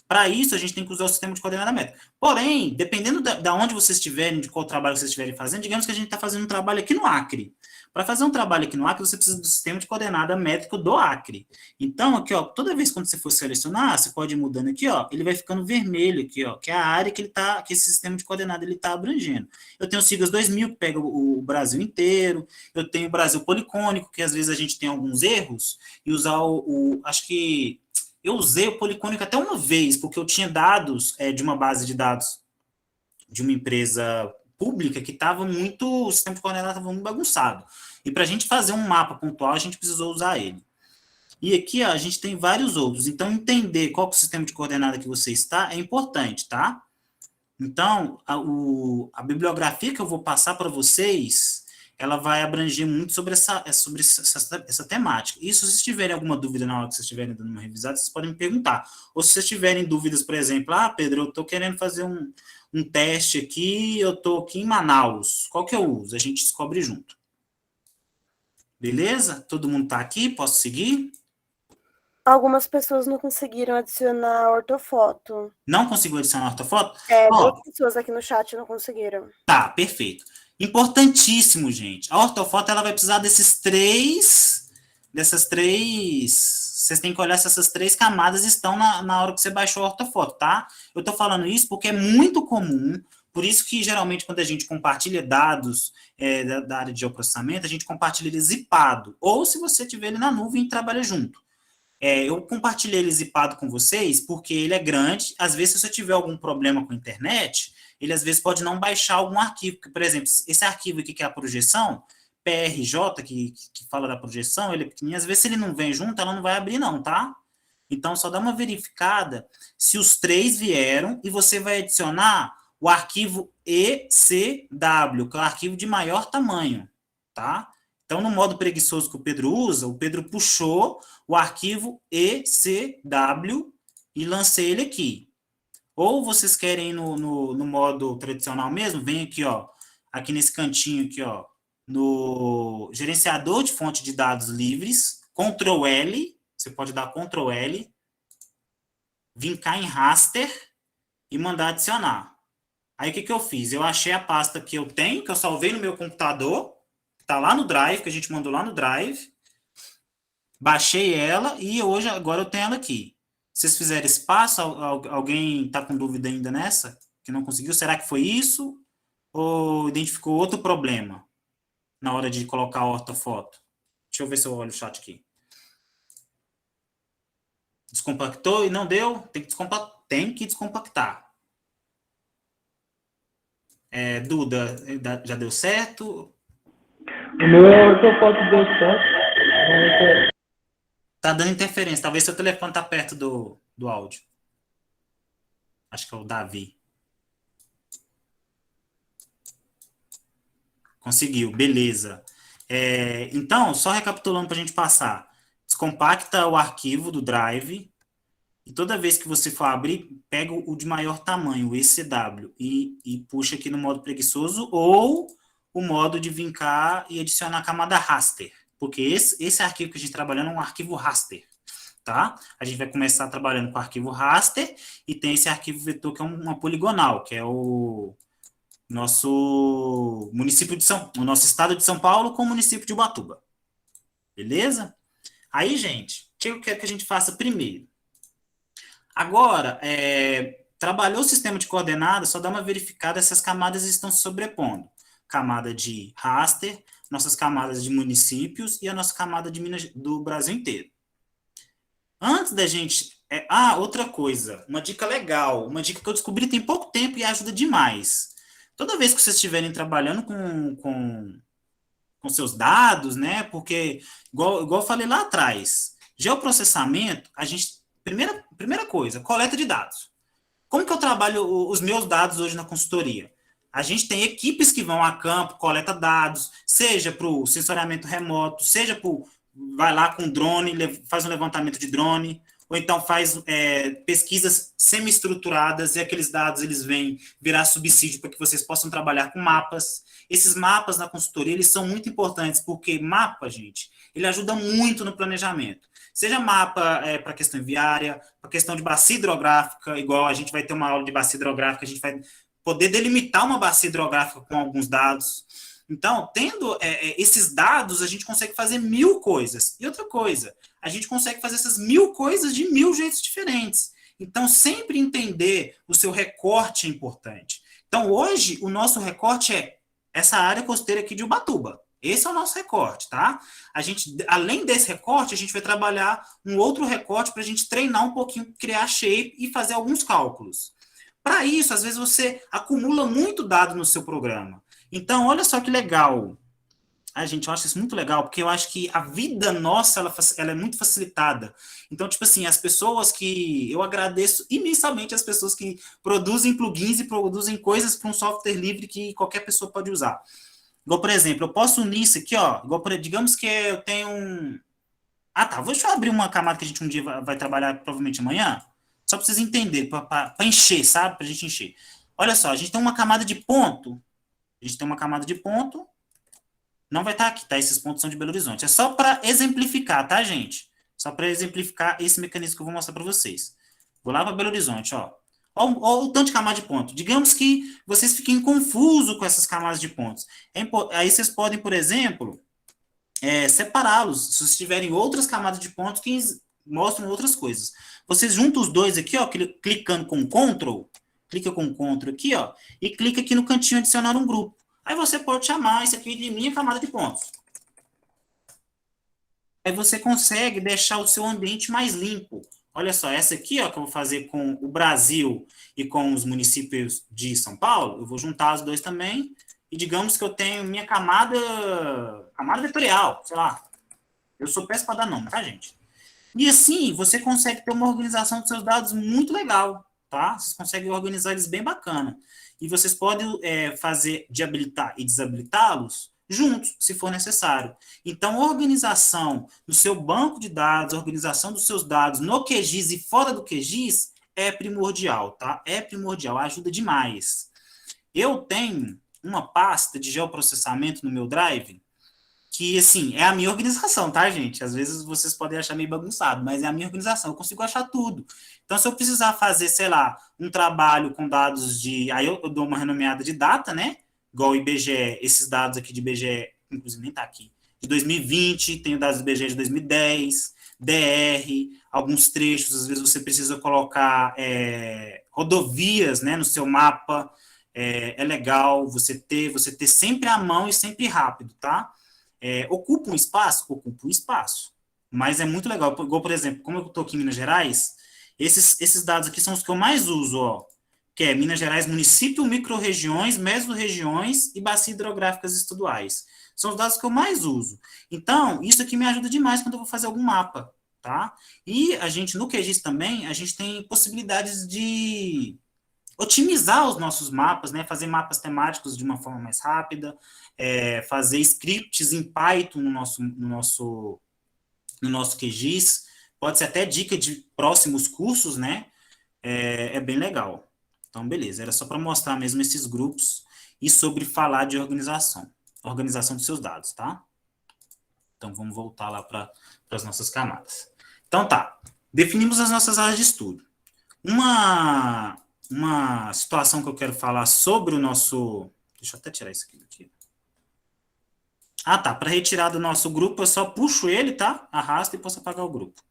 Para isso, a gente tem que usar o sistema de coordenada métrica. Porém, dependendo da onde vocês estiverem, de qual trabalho vocês estiverem fazendo, digamos que a gente está fazendo um trabalho aqui no Acre. Para fazer um trabalho aqui no Acre, você precisa do sistema de coordenada métrica do Acre. Então, aqui, ó, toda vez quando você for selecionar, você pode ir mudando aqui, ó, ele vai ficando vermelho aqui, ó, que é a área que que esse sistema de coordenada ele está abrangendo. Eu tenho o Siglas 2000, que pega o Brasil inteiro. Eu tenho o Brasil policônico, que às vezes a gente tem alguns erros, e usar acho que eu usei o policônico até uma vez, porque eu tinha dados de uma base de dados de uma empresa pública que estava o sistema de coordenada estava muito bagunçado. E para a gente fazer um mapa pontual, a gente precisou usar ele. E aqui, ó, a gente tem vários outros. Então, entender qual que é o sistema de coordenada que você está é importante, tá? Então, a bibliografia que eu vou passar para vocês, ela vai abranger muito sobre essa temática. E se vocês tiverem alguma dúvida na hora que vocês estiverem dando uma revisada, vocês podem me perguntar. Ou se vocês tiverem dúvidas, por exemplo, Pedro, eu estou querendo fazer um teste aqui, eu estou aqui em Manaus. Qual que eu uso? A gente descobre junto. Beleza? Todo mundo está aqui? Posso seguir? Algumas pessoas não conseguiram adicionar a ortofoto. Não conseguiu adicionar a ortofoto? Duas pessoas aqui no chat não conseguiram. Tá, perfeito. Importantíssimo, gente. A ortofoto, ela vai precisar dessas três... Vocês têm que olhar se essas 3 camadas estão na hora que você baixou a ortofoto, tá? Eu tô falando isso porque é muito comum, por isso que, geralmente, quando a gente compartilha dados da área de geoprocessamento, a gente compartilha ele zipado. Ou, se você tiver ele na nuvem e trabalha junto. Eu compartilhei ele zipado com vocês porque ele é grande. Às vezes, se você tiver algum problema com a internet, ele, às vezes, pode não baixar algum arquivo. Por exemplo, esse arquivo aqui, que é a projeção, PRJ, que fala da projeção, ele é pequenininho. Às vezes, se ele não vem junto, ela não vai abrir, não, tá? Então, só dá uma verificada se os 3 vieram e você vai adicionar o arquivo ECW, que é o arquivo de maior tamanho, tá? Então, no modo preguiçoso que o Pedro usa, o Pedro puxou o arquivo ECW e lancei ele aqui. Ou vocês querem ir no modo tradicional mesmo, vem aqui, ó, aqui nesse cantinho aqui, ó, no gerenciador de fonte de dados livres, Ctrl L, você pode dar Ctrl L, vincar em raster e mandar adicionar. Aí, o que eu fiz? Eu achei a pasta que eu tenho, que eu salvei no meu computador, tá lá no Drive, que a gente mandou lá no Drive, baixei ela e agora eu tenho ela aqui. Se vocês fizerem espaço, alguém está com dúvida ainda nessa? Que não conseguiu? Será que foi isso? Ou identificou outro problema na hora de colocar a ortofoto? Deixa eu ver se eu olho o chat aqui. Descompactou e não deu? Tem que descompactar. Duda, já deu certo? O meu ortofoto deu certo. Tá dando interferência. Talvez seu telefone tá perto do áudio. Acho que é o Davi. Conseguiu, beleza. Então, só recapitulando para a gente passar. Descompacta o arquivo do Drive e toda vez que você for abrir, pega o de maior tamanho, o ECW, e puxa aqui no modo preguiçoso ou o modo de vincar e adicionar a camada raster. Porque esse arquivo que a gente está trabalhando é um arquivo raster, tá? A gente vai começar trabalhando com o arquivo raster e tem esse arquivo vetor que é uma poligonal, que é o nosso o nosso estado de São Paulo com o município de Ubatuba. Beleza? Aí, gente, o que eu quero que a gente faça primeiro? Agora, trabalhou o sistema de coordenadas, só dá uma verificada se as camadas estão se sobrepondo. Camada de raster, nossas camadas de municípios e a nossa camada de Minas, do Brasil inteiro. Antes da gente... outra coisa, uma dica legal, uma dica que eu descobri tem pouco tempo e ajuda demais. Toda vez que vocês estiverem trabalhando com seus dados, né? Porque, igual eu falei lá atrás, geoprocessamento, a gente... Primeira coisa, coleta de dados. Como que eu trabalho os meus dados hoje na consultoria? A gente tem equipes que vão a campo, coleta dados, seja para o sensoriamento remoto, seja vai lá com drone, faz um levantamento de drone, ou então faz pesquisas semi-estruturadas e aqueles dados eles vêm virar subsídio para que vocês possam trabalhar com mapas. Esses mapas na consultoria, eles são muito importantes, porque mapa, gente, ele ajuda muito no planejamento. Seja mapa para questão viária, para questão de bacia hidrográfica, igual a gente vai ter uma aula de bacia hidrográfica, a gente vai poder delimitar uma bacia hidrográfica com alguns dados. Então, tendo esses dados, a gente consegue fazer 1000 coisas. E outra coisa, a gente consegue fazer essas 1000 coisas de 1000 jeitos diferentes. Então, sempre entender o seu recorte é importante. Então, hoje, o nosso recorte é essa área costeira aqui de Ubatuba. Esse é o nosso recorte, tá? A gente, além desse recorte, a gente vai trabalhar um outro recorte para a gente treinar um pouquinho, criar shape e fazer alguns cálculos. Para isso, às vezes você acumula muito dado no seu programa. Então, olha só que legal. Gente, eu acho isso muito legal, porque eu acho que a vida nossa, ela é muito facilitada. Então, tipo assim, as pessoas que... Eu agradeço imensamente as pessoas que produzem plugins e produzem coisas para um software livre que qualquer pessoa pode usar. Igual, por exemplo, eu posso unir isso aqui, ó. Igual, digamos que eu tenho um... deixa eu abrir uma camada que a gente um dia vai trabalhar, provavelmente amanhã, só para vocês entenderem, para encher, sabe? Para a gente encher. Olha só, a gente tem uma camada de ponto. A gente tem uma camada de ponto. Não vai estar aqui, tá? Esses pontos são de Belo Horizonte. É só para exemplificar, tá, gente? Só para exemplificar esse mecanismo que eu vou mostrar para vocês. Vou lá para Belo Horizonte, ó. Ó o tanto de camada de ponto. Digamos que vocês fiquem confusos com essas camadas de pontos. Aí vocês podem, por exemplo, separá-los. Se vocês tiverem outras camadas de pontos que mostram outras coisas. Vocês juntam os dois aqui, ó, clicando com Ctrl. Clica com Ctrl aqui, ó. E clica aqui no cantinho adicionar um grupo. Aí você pode chamar isso aqui de minha camada de pontos. Aí você consegue deixar o seu ambiente mais limpo. Olha só, essa aqui, ó, que eu vou fazer com o Brasil e com os municípios de São Paulo, eu vou juntar os dois também, e digamos que eu tenho minha camada vetorial, sei lá. Eu sou péssimo para dar nome, tá, gente? E assim, você consegue ter uma organização dos seus dados muito legal, tá? Vocês conseguem organizar eles bem bacana. E vocês podem fazer de habilitar e desabilitá-los juntos, se for necessário. Então, organização do seu banco de dados, organização dos seus dados no QGIS e fora do QGIS é primordial, tá? É primordial, ajuda demais. Eu tenho uma pasta de geoprocessamento no meu Drive que, assim, é a minha organização, tá, gente? Às vezes vocês podem achar meio bagunçado, mas é a minha organização, eu consigo achar tudo. Então, se eu precisar fazer, sei lá, um trabalho com dados de... Aí eu dou uma renomeada de data, né? Igual o IBGE, esses dados aqui de IBGE, inclusive nem tá aqui, de 2020, tenho dados do IBGE de 2010, DR, alguns trechos, às vezes você precisa colocar rodovias, né, no seu mapa, é legal você ter sempre à mão e sempre rápido, tá? Ocupa um espaço? Ocupa um espaço, mas é muito legal, igual, por exemplo, como eu estou aqui em Minas Gerais, esses dados aqui são os que eu mais uso, ó, que é Minas Gerais, município, micro-regiões, mesorregiões e bacias hidrográficas estaduais. São os dados que eu mais uso. Então, isso aqui me ajuda demais quando eu vou fazer algum mapa, tá? E a gente, no QGIS também, a gente tem possibilidades de otimizar os nossos mapas, né? Fazer mapas temáticos de uma forma mais rápida, fazer scripts em Python no nosso QGIS. Pode ser até dica de próximos cursos, né? É bem legal. Então, beleza, era só para mostrar mesmo esses grupos e sobre falar de organização dos seus dados, tá? Então, vamos voltar lá para as nossas camadas. Então, tá, definimos as nossas áreas de estudo. Uma situação que eu quero falar sobre o nosso... Deixa eu até tirar isso aqui. Tá, para retirar do nosso grupo, eu só puxo ele, tá? Arrasto e posso apagar o grupo.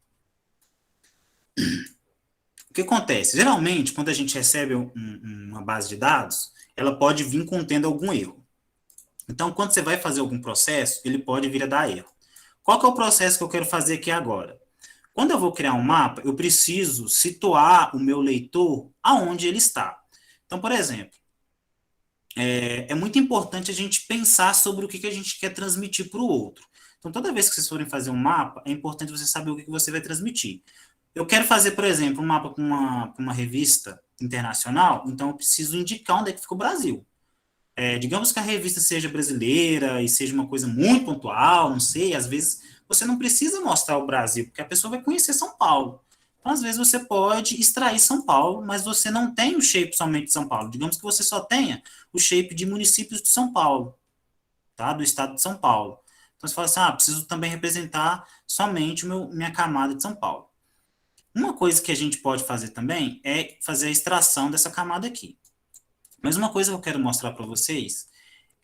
O que acontece? Geralmente, quando a gente recebe uma base de dados, ela pode vir contendo algum erro. Então, quando você vai fazer algum processo, ele pode vir a dar erro. Qual que é o processo que eu quero fazer aqui agora? Quando eu vou criar um mapa, eu preciso situar o meu leitor aonde ele está. Então, por exemplo, é muito importante a gente pensar sobre o que a gente quer transmitir para o outro. Então, toda vez que vocês forem fazer um mapa, é importante você saber o que você vai transmitir. Eu quero fazer, por exemplo, um mapa com uma revista internacional, então eu preciso indicar onde é que fica o Brasil. Digamos que a revista seja brasileira e seja uma coisa muito pontual, não sei, às vezes você não precisa mostrar o Brasil, porque a pessoa vai conhecer São Paulo. Então, às vezes você pode extrair São Paulo, mas você não tem o shape somente de São Paulo. Digamos que você só tenha o shape de municípios de São Paulo, tá? Do estado de São Paulo. Então, você fala assim, preciso também representar somente minha camada de São Paulo. Uma coisa que a gente pode fazer também é fazer a extração dessa camada aqui. Mas uma coisa que eu quero mostrar para vocês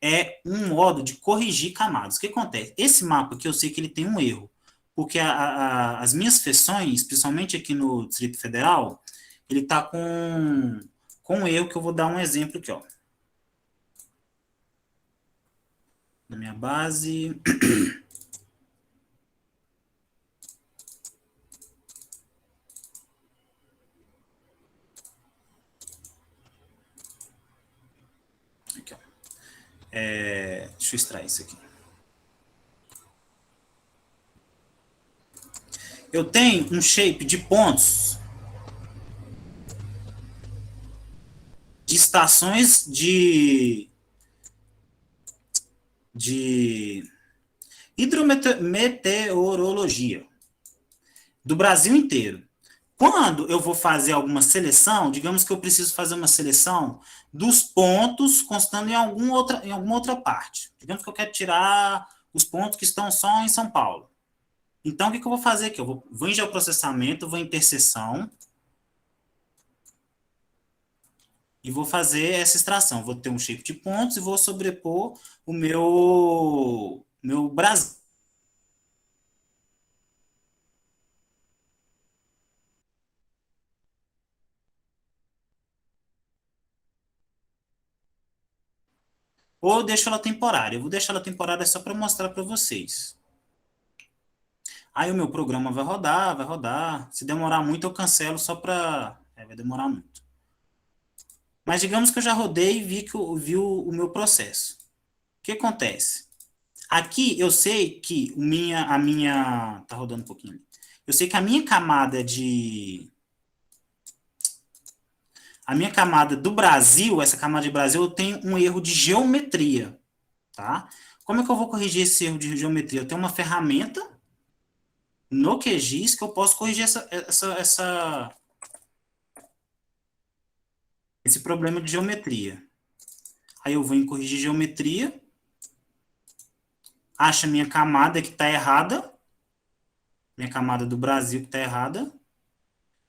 é um modo de corrigir camadas. O que acontece? Esse mapa aqui eu sei que ele tem um erro, porque as minhas feições, principalmente aqui no Distrito Federal, ele está com um erro que eu vou dar um exemplo aqui, ó. Na minha base. Aqui, ó. Deixa eu extrair isso aqui. Eu tenho um shape de pontos de estações de hidrometeorologia do Brasil inteiro. Quando eu vou fazer alguma seleção, digamos que eu preciso fazer uma seleção dos pontos constando em alguma outra parte. Digamos que eu quero tirar os pontos que estão só em São Paulo. Então, o que eu vou fazer aqui? Eu vou em geoprocessamento, vou em interseção e vou fazer essa extração. Vou ter um shape de pontos e vou sobrepor o meu Brasil. Ou eu deixo ela temporária. Eu vou deixar ela temporária só para mostrar para vocês. Aí o meu programa vai rodar. Se demorar muito, eu cancelo só para... vai demorar muito. Mas digamos que eu já rodei e vi o meu processo. O que acontece? Aqui eu sei que a minha... Tá rodando um pouquinho ali. Eu sei que a minha camada do Brasil, essa camada de Brasil, eu tenho um erro de geometria, tá? Como é que eu vou corrigir esse erro de geometria? Eu tenho uma ferramenta no QGIS que eu posso corrigir esse problema de geometria. Aí eu vou em corrigir geometria, acho a minha camada que está errada, minha camada do Brasil que está errada,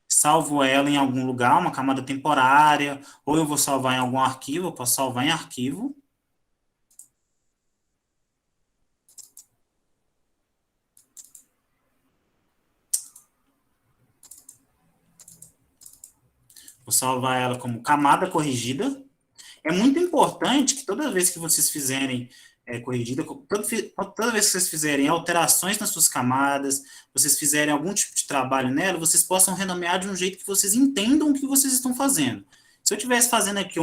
salvo ela em algum lugar, uma camada temporária, ou eu vou salvar em algum arquivo, eu posso salvar em arquivo. Vou salvar ela como camada corrigida. É muito importante que toda vez que vocês fizerem corrigida, toda vez que vocês fizerem alterações nas suas camadas, vocês fizerem algum tipo de trabalho nela, vocês possam renomear de um jeito que vocês entendam o que vocês estão fazendo. Se eu estivesse fazendo aqui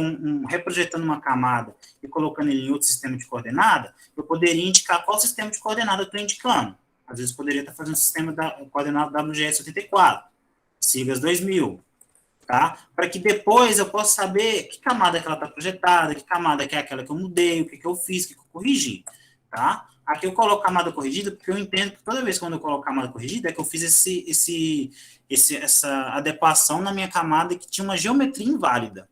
reprojetando uma camada e colocando ele em outro sistema de coordenada, eu poderia indicar qual sistema de coordenada eu estou indicando. Às vezes eu poderia estar fazendo um sistema da coordenada WGS84, sigas 2000. Tá? Para que depois eu possa saber que camada que ela está projetada, que camada que é aquela que eu mudei, o que eu fiz, o que eu corrigi. Tá? Aqui eu coloco camada corrigida porque eu entendo que toda vez que eu coloco camada corrigida é que eu fiz essa adequação na minha camada que tinha uma geometria inválida.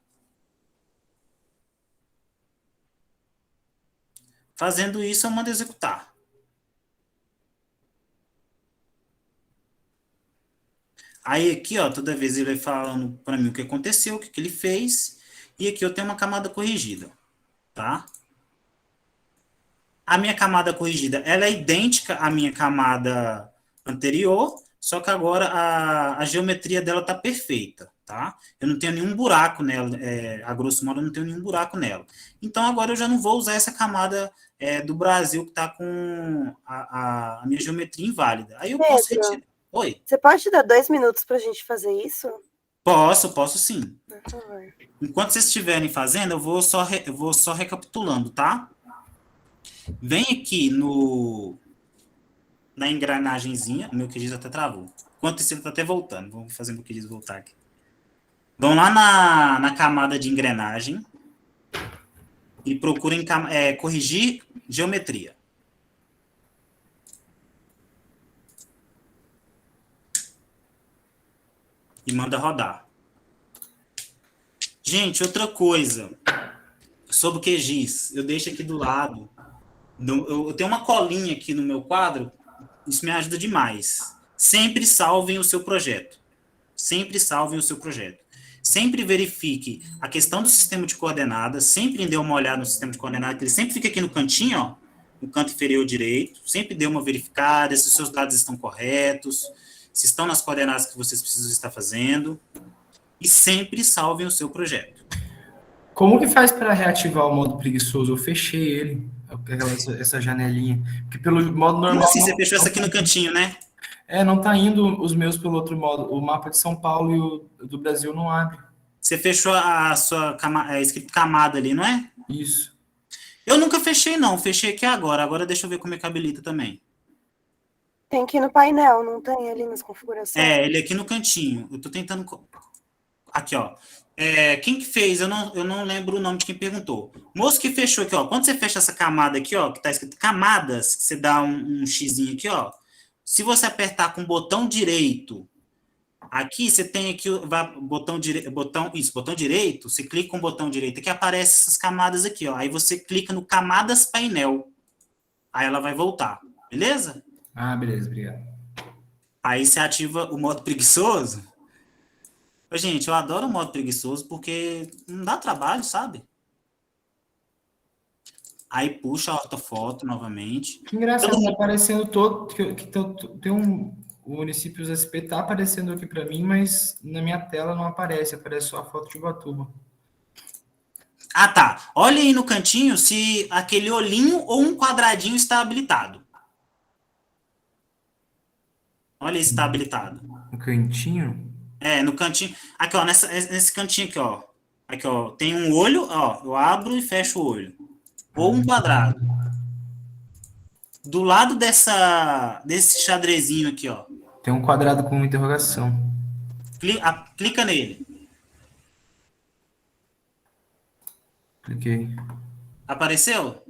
Fazendo isso, eu mando executar. Aí aqui, ó, toda vez ele vai falando para mim o que aconteceu, o que ele fez, e aqui eu tenho uma camada corrigida, tá? A minha camada corrigida, ela é idêntica à minha camada anterior, só que agora a geometria dela tá perfeita, tá? Eu não tenho nenhum buraco nela, a grosso modo eu não tenho nenhum buraco nela. Então agora eu já não vou usar essa camada do Brasil que tá com a minha geometria inválida. Aí eu posso retirar. Oi? Você pode dar 2 minutos para a gente fazer isso? Posso sim. Por favor. Enquanto vocês estiverem fazendo, eu vou só recapitulando, tá? Vem aqui na engrenagemzinha, o meu QGIS até travou. Enquanto isso, ele está até voltando. Vamos fazer meu QGIS voltar aqui. Vão lá na camada de engrenagem e procurem corrigir geometria. E manda rodar. Gente, outra coisa sobre o QGIS, eu deixo aqui do lado Eu tenho uma colinha aqui no meu quadro, isso me ajuda demais. Sempre salvem o seu projeto. Sempre salvem o seu projeto. Sempre verifique a questão do sistema de coordenadas, sempre dê uma olhada no sistema de coordenadas, que ele sempre fica aqui no cantinho, ó, no canto inferior direito, sempre dê uma verificada se os seus dados estão corretos, se estão nas coordenadas que vocês precisam estar fazendo, e sempre salvem o seu projeto. Como que faz para reativar o modo preguiçoso? Eu fechei ele, essa janelinha. Porque pelo modo Como normal. assim? Você fechou essa aqui no cantinho, né? Não tá indo os meus pelo outro modo. O mapa de São Paulo e o do Brasil não abre. Você fechou a sua escrito camada ali, não é? Isso. Eu nunca fechei, não. Fechei aqui agora. Agora deixa eu ver como é que habilita também. Tem que ir no painel, não tem ali nas configurações? Ele aqui no cantinho. Eu tô tentando... Aqui, ó. Quem que fez? Eu não lembro o nome de quem perguntou. Moço que fechou aqui, ó. Quando você fecha essa camada aqui, ó, que tá escrito camadas, você dá um xizinho aqui, ó. Se você apertar com o botão direito, aqui você tem aqui botão direito, você clica com o botão direito aqui, aparece essas camadas aqui, ó. Aí você clica no camadas painel. Aí ela vai voltar, beleza? Beleza, obrigado. Aí você ativa o modo preguiçoso. Gente, eu adoro o modo preguiçoso porque não dá trabalho, sabe? Aí puxa a ortofoto novamente. Que engraçado, tá aparecendo todo. Tem o Municípios SP tá aparecendo aqui para mim, mas na minha tela não aparece, aparece só a foto de Ubatuba. Tá. Olha aí no cantinho se aquele olhinho ou um quadradinho está habilitado. Olha se está habilitado. No cantinho? No cantinho. Aqui, ó, nesse cantinho aqui, ó. Aqui, ó, tem um olho, ó. Eu abro e fecho o olho. Ou um quadrado. Do lado desse xadrezinho aqui, ó. Tem um quadrado com uma interrogação. Clica nele. Cliquei. Apareceu?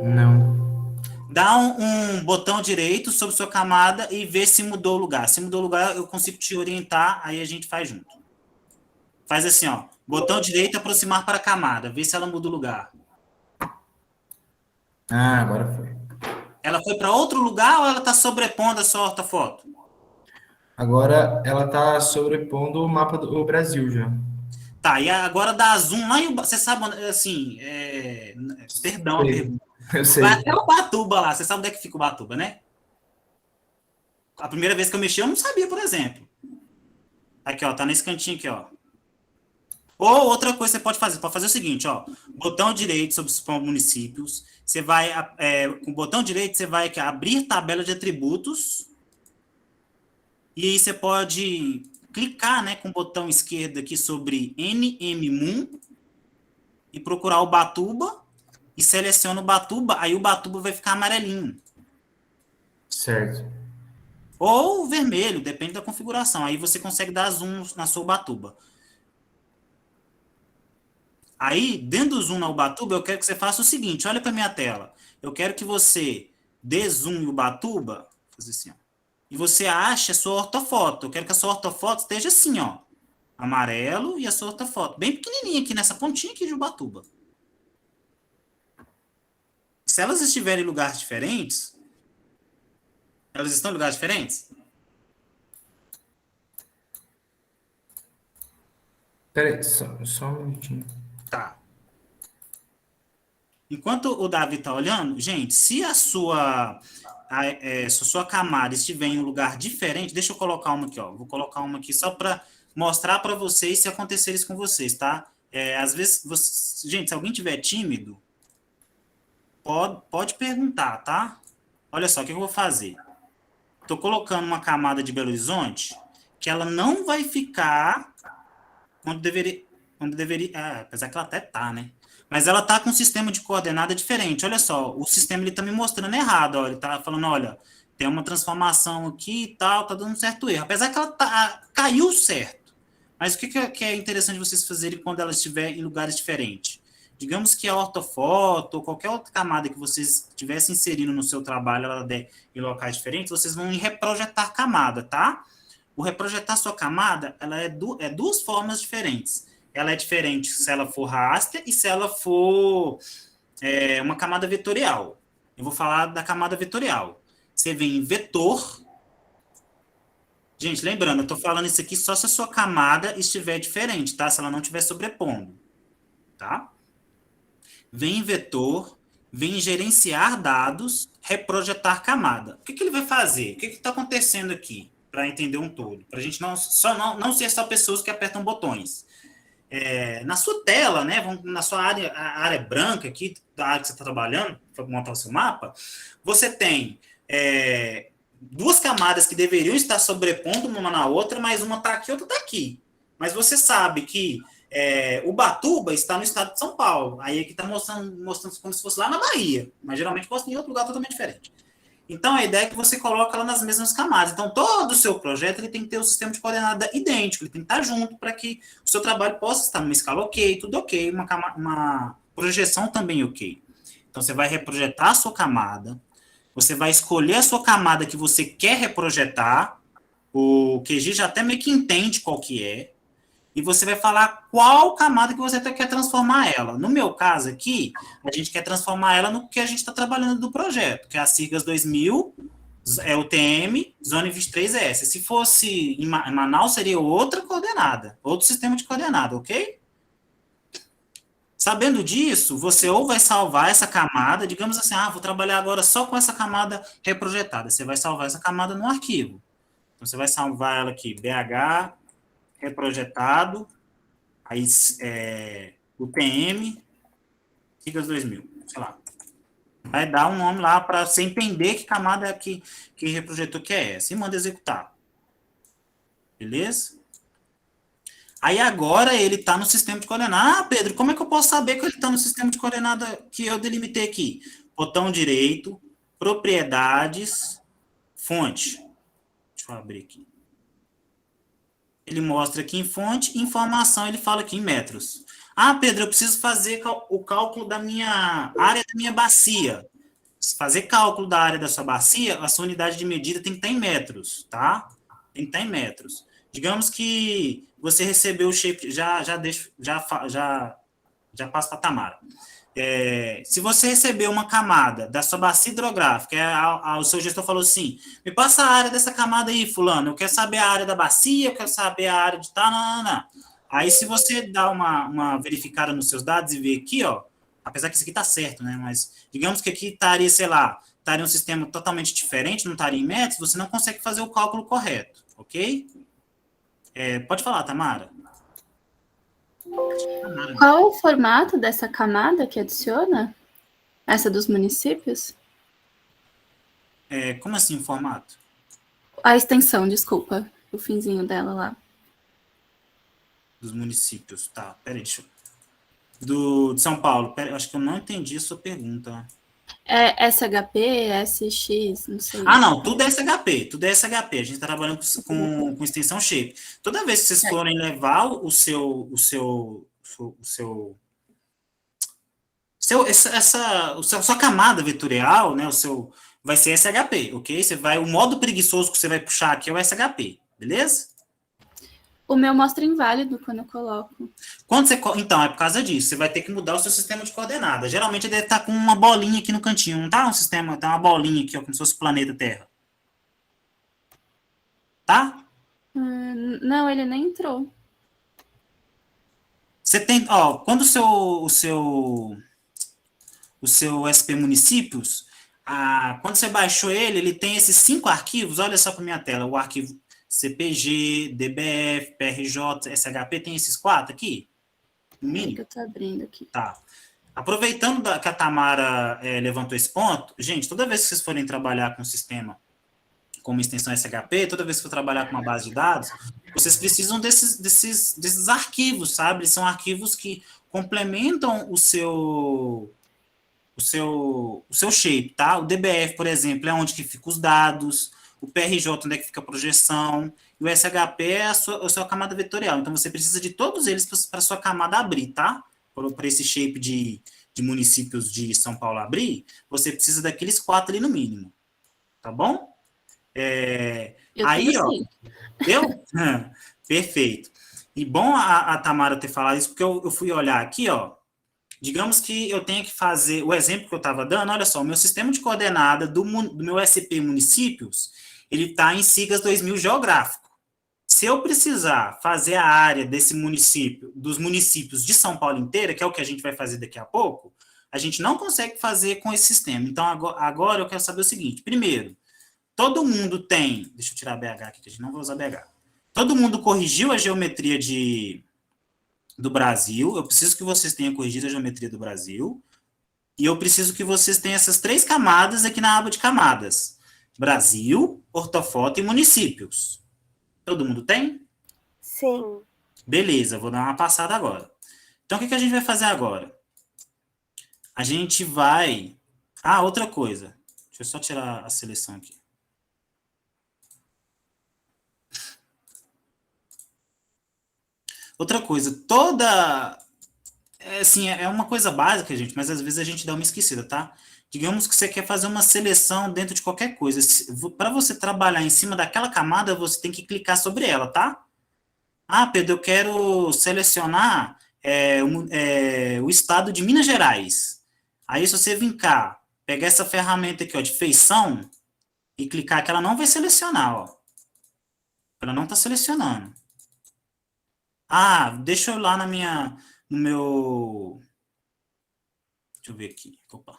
Não. Dá um botão direito sobre sua camada e vê se mudou o lugar. Se mudou o lugar, eu consigo te orientar, aí a gente faz junto. Faz assim, ó. Botão direito, aproximar para a camada. Vê se ela muda o lugar. Agora foi. Ela foi para outro lugar ou ela está sobrepondo a sua ortofoto? Agora ela está sobrepondo o mapa do Brasil já. Tá, e agora dá zoom lá em... Você sabe, assim... Perdão, eu sei. Vai até o Ubatuba lá. Você sabe onde é que fica o Ubatuba, né? A primeira vez que eu mexi, eu não sabia, por exemplo. Aqui, ó. Tá nesse cantinho aqui, ó. Ou outra coisa que você pode fazer o seguinte, ó. Botão direito sobre os municípios. Você vai... com o botão direito, você vai aqui, abrir tabela de atributos. E aí você pode clicar, né, com o botão esquerdo aqui sobre NMMoon e procurar o Ubatuba e seleciona o Ubatuba, aí o Ubatuba vai ficar amarelinho. Certo. Ou vermelho, depende da configuração. Aí você consegue dar zoom na sua Ubatuba. Aí, dentro do zoom na Ubatuba, eu quero que você faça o seguinte, olha para minha tela. Eu quero que você dê zoom em Ubatuba, vou fazer assim, ó. E você acha a sua ortofoto. Eu quero que a sua ortofoto esteja assim, ó. Amarelo e a sua ortofoto. Bem pequenininha aqui, nessa pontinha aqui de Ubatuba. Se elas estiverem em lugares diferentes... Elas estão em lugares diferentes? Peraí, só um minutinho. Tá. Enquanto o Davi tá olhando, gente, se a sua... se a sua camada estiver em um lugar diferente, deixa eu colocar uma aqui, ó. Vou colocar uma aqui só para mostrar para vocês se acontecer isso com vocês, tá? Às vezes, gente, se alguém tiver tímido, pode perguntar, tá? Olha só, o que eu vou fazer? Estou colocando uma camada de Belo Horizonte que ela não vai ficar onde deveria, apesar que ela até tá, né? Mas ela tá com um sistema de coordenada diferente. Olha só, o sistema ele tá me mostrando errado, ó. Ele tá falando, olha, tem uma transformação aqui e tal, tá dando um certo erro. Apesar que ela caiu certo. Mas o que é interessante vocês fazerem quando ela estiver em lugares diferentes? Digamos que a ortofoto ou qualquer outra camada que vocês estivessem inserindo no seu trabalho, ela der em locais diferentes, vocês vão em reprojetar camada, tá? O reprojetar sua camada, ela é duas formas diferentes. Ela é diferente se ela for raster e se ela for uma camada vetorial. Eu vou falar da camada vetorial. Você vem em vetor. Gente, lembrando, eu estou falando isso aqui só se a sua camada estiver diferente, tá? Se ela não estiver sobrepondo, tá? Vem em vetor, vem em gerenciar dados, reprojetar camada. O que ele vai fazer? O que está acontecendo aqui? Para entender um todo. Para a gente não ser só pessoas que apertam botões. Na sua tela, né, na sua área, a área branca aqui, da área que você está trabalhando, para montar o seu mapa, você tem duas camadas que deveriam estar sobrepondo uma na outra, mas uma está aqui e outra está aqui. Mas você sabe que Ubatuba está no estado de São Paulo. Aí aqui está mostrando como se fosse lá na Bahia, mas geralmente mostra em outro lugar totalmente diferente. Então, a ideia é que você coloca ela nas mesmas camadas. Então, todo o seu projeto ele tem que ter um sistema de coordenada idêntico, ele tem que estar junto para que o seu trabalho possa estar numa escala ok, tudo ok, uma projeção também ok. Então, você vai reprojetar a sua camada, você vai escolher a sua camada que você quer reprojetar, o QGIS já até meio que entende qual que é, e você vai falar qual camada que você quer transformar ela. No meu caso aqui, a gente quer transformar ela no que a gente está trabalhando do projeto, que é a SIGAS 2000, UTM, Zone 23S. Se fosse em Manaus, seria outra coordenada, outro sistema de coordenada, ok? Sabendo disso, você ou vai salvar essa camada, digamos assim, vou trabalhar agora só com essa camada reprojetada. Você vai salvar essa camada no arquivo. Então, você vai salvar ela aqui, BH, reprojetado, aí UTM, SIGAS 2000, sei lá. Vai dar um nome lá para você entender que camada que reprojetou que é essa. E manda executar. Beleza? Aí agora ele está no sistema de coordenada. Pedro, como é que eu posso saber que ele está no sistema de coordenada que eu delimitei aqui? Botão direito, propriedades, fonte. Deixa eu abrir aqui. Ele mostra aqui em fonte, informação, ele fala aqui em metros. Pedro, eu preciso fazer o cálculo da minha área da minha bacia. Fazer cálculo da área da sua bacia, a sua unidade de medida tem que estar em metros, tá? Tem que estar em metros. Digamos que você recebeu o shape, já passo para a Tamara. Se você receber uma camada da sua bacia hidrográfica, o seu gestor falou assim, me passa a área dessa camada aí, fulano, eu quero saber a área da bacia, eu quero saber a área de tal, não. Aí, se você dá uma verificada nos seus dados e ver aqui, ó, apesar que isso aqui tá certo, né, mas digamos que aqui estaria, sei lá, estaria um sistema totalmente diferente, não estaria em metros, você não consegue fazer o cálculo correto, ok? Pode falar, Tamara. Qual o formato dessa camada que adiciona? Essa dos municípios? Como assim o formato? A extensão, desculpa. O finzinho dela lá. Dos municípios, tá. Peraí, deixa eu... de São Paulo. Peraí, acho que eu não entendi a sua pergunta. É SHP, SX, não sei. Não, tudo é SHP, A gente está trabalhando com extensão shape. Toda vez que vocês forem levar a sua camada vetorial, né, vai ser SHP, ok? O modo preguiçoso que você vai puxar aqui é o SHP, beleza? O meu mostra inválido quando eu coloco. Então, é por causa disso. Você vai ter que mudar o seu sistema de coordenada. Geralmente ele deve estar com uma bolinha aqui no cantinho. Não tá um sistema, tá uma bolinha aqui, ó, como se fosse o planeta Terra. Tá? Não, ele nem entrou. Você tem, ó, quando o seu SP Municípios, quando você baixou ele tem esses 5 arquivos, olha só para minha tela, o arquivo CPG, DBF, PRJ, SHP, tem esses 4 aqui? No mínimo. Que eu tô abrindo aqui. Tá. Aproveitando que a Tamara levantou esse ponto, gente, toda vez que vocês forem trabalhar com um sistema como extensão SHP, toda vez que for trabalhar com uma base de dados, vocês precisam desses arquivos, sabe? Eles são arquivos que complementam o seu shape, tá? O DBF, por exemplo, é onde que ficam os dados, o PRJ, onde é que fica a projeção, e o SHP é a sua camada vetorial. Então, você precisa de todos eles para a sua camada abrir, tá? Para esse shape de municípios de São Paulo abrir, você precisa daqueles 4 ali no mínimo. Tá bom? Aí, ó, deu? Perfeito. E bom a Tamara ter falado isso, porque eu fui olhar aqui, ó, Digamos que eu tenha que fazer, o exemplo que eu estava dando, olha só, o meu sistema de coordenada do meu SP Municípios, ele está em siglas 2000 geográfico. Se eu precisar fazer a área desse município, dos municípios de São Paulo inteira, que é o que a gente vai fazer daqui a pouco, a gente não consegue fazer com esse sistema. Então, agora eu quero saber o seguinte. Primeiro, todo mundo tem... Deixa eu tirar a BH aqui, que a gente não vai usar BH. Todo mundo corrigiu a geometria do Brasil. Eu preciso que vocês tenham corrigido a geometria do Brasil. E eu preciso que vocês tenham essas 3 camadas aqui na aba de camadas. Brasil, ortofoto e municípios. Todo mundo tem? Sim. Beleza, vou dar uma passada agora. Então, o que a gente vai fazer agora? A gente vai... Ah, outra coisa. Deixa eu só tirar a seleção aqui. Outra coisa, assim, é uma coisa básica, gente, mas às vezes a gente dá uma esquecida, tá? Digamos que você quer fazer uma seleção dentro de qualquer coisa. Para você trabalhar em cima daquela camada, você tem que clicar sobre ela, tá? Ah, Pedro, eu quero selecionar o estado de Minas Gerais. Aí, se você vir cá, pegar essa ferramenta aqui, ó, de feição, e clicar que ela não vai selecionar, ó. Ela não está selecionando. Ah, deixa eu ir lá no meu... Deixa eu ver aqui. Opa.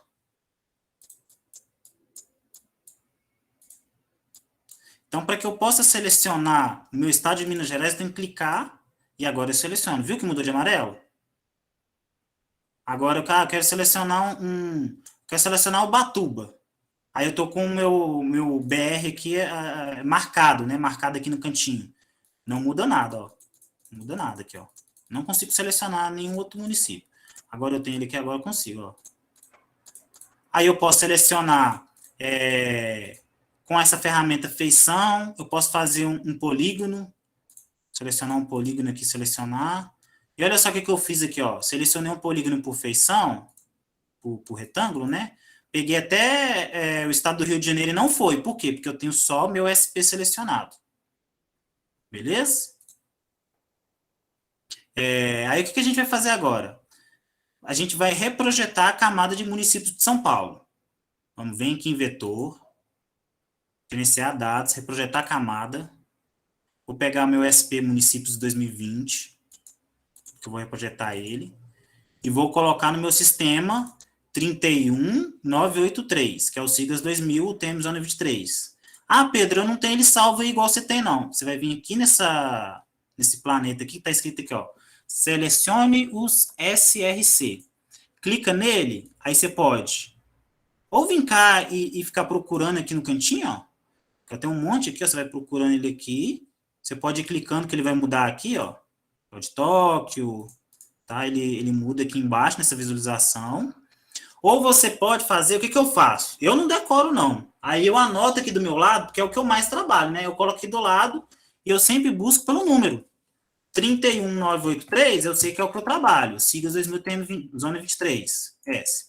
Então, para que eu possa selecionar o meu estado de Minas Gerais, eu tenho que clicar e agora eu seleciono. Viu que mudou de amarelo? Agora eu quero selecionar quero selecionar o Ubatuba. Aí eu estou com o meu BR aqui marcado, né? Marcado aqui no cantinho. Não muda nada, ó. Não muda nada aqui, ó. Não consigo selecionar nenhum outro município. Agora eu tenho ele aqui, agora eu consigo, ó. Aí eu posso selecionar com essa ferramenta feição, eu posso fazer um polígono, selecionar um polígono aqui, selecionar. E olha só o que eu fiz aqui, ó. Selecionei um polígono por feição, por retângulo, né? Peguei até o estado do Rio de Janeiro e não foi. Por quê? Porque eu tenho só o meu SP selecionado. Beleza? Aí o que a gente vai fazer agora? A gente vai reprojetar a camada de municípios de São Paulo. Vamos vir aqui em vetor, gerenciar dados, reprojetar a camada. Vou pegar meu SP Municípios 2020, que eu vou reprojetar ele, e vou colocar no meu sistema 31983, que é o siglas 2000, o TM Zona 23. Ah, Pedro, eu não tenho ele salvo aí igual você tem, não. Você vai vir aqui nesse planeta aqui, está escrito aqui, ó. Selecione os SRC. Clica nele, aí você pode ou vir cá e ficar procurando aqui no cantinho, ó. Tem um monte aqui, ó, você vai procurando ele aqui. Você pode ir clicando que ele vai mudar aqui, ó. De Tóquio, tá? Ele muda aqui embaixo nessa visualização. Ou você pode fazer, o que eu faço? Eu não decoro, não. Aí eu anoto aqui do meu lado, porque é o que eu mais trabalho, né? Eu coloco aqui do lado e eu sempre busco pelo número. 31983, eu sei que é o que eu trabalho. Siglas 2000 TM Zona 23, S.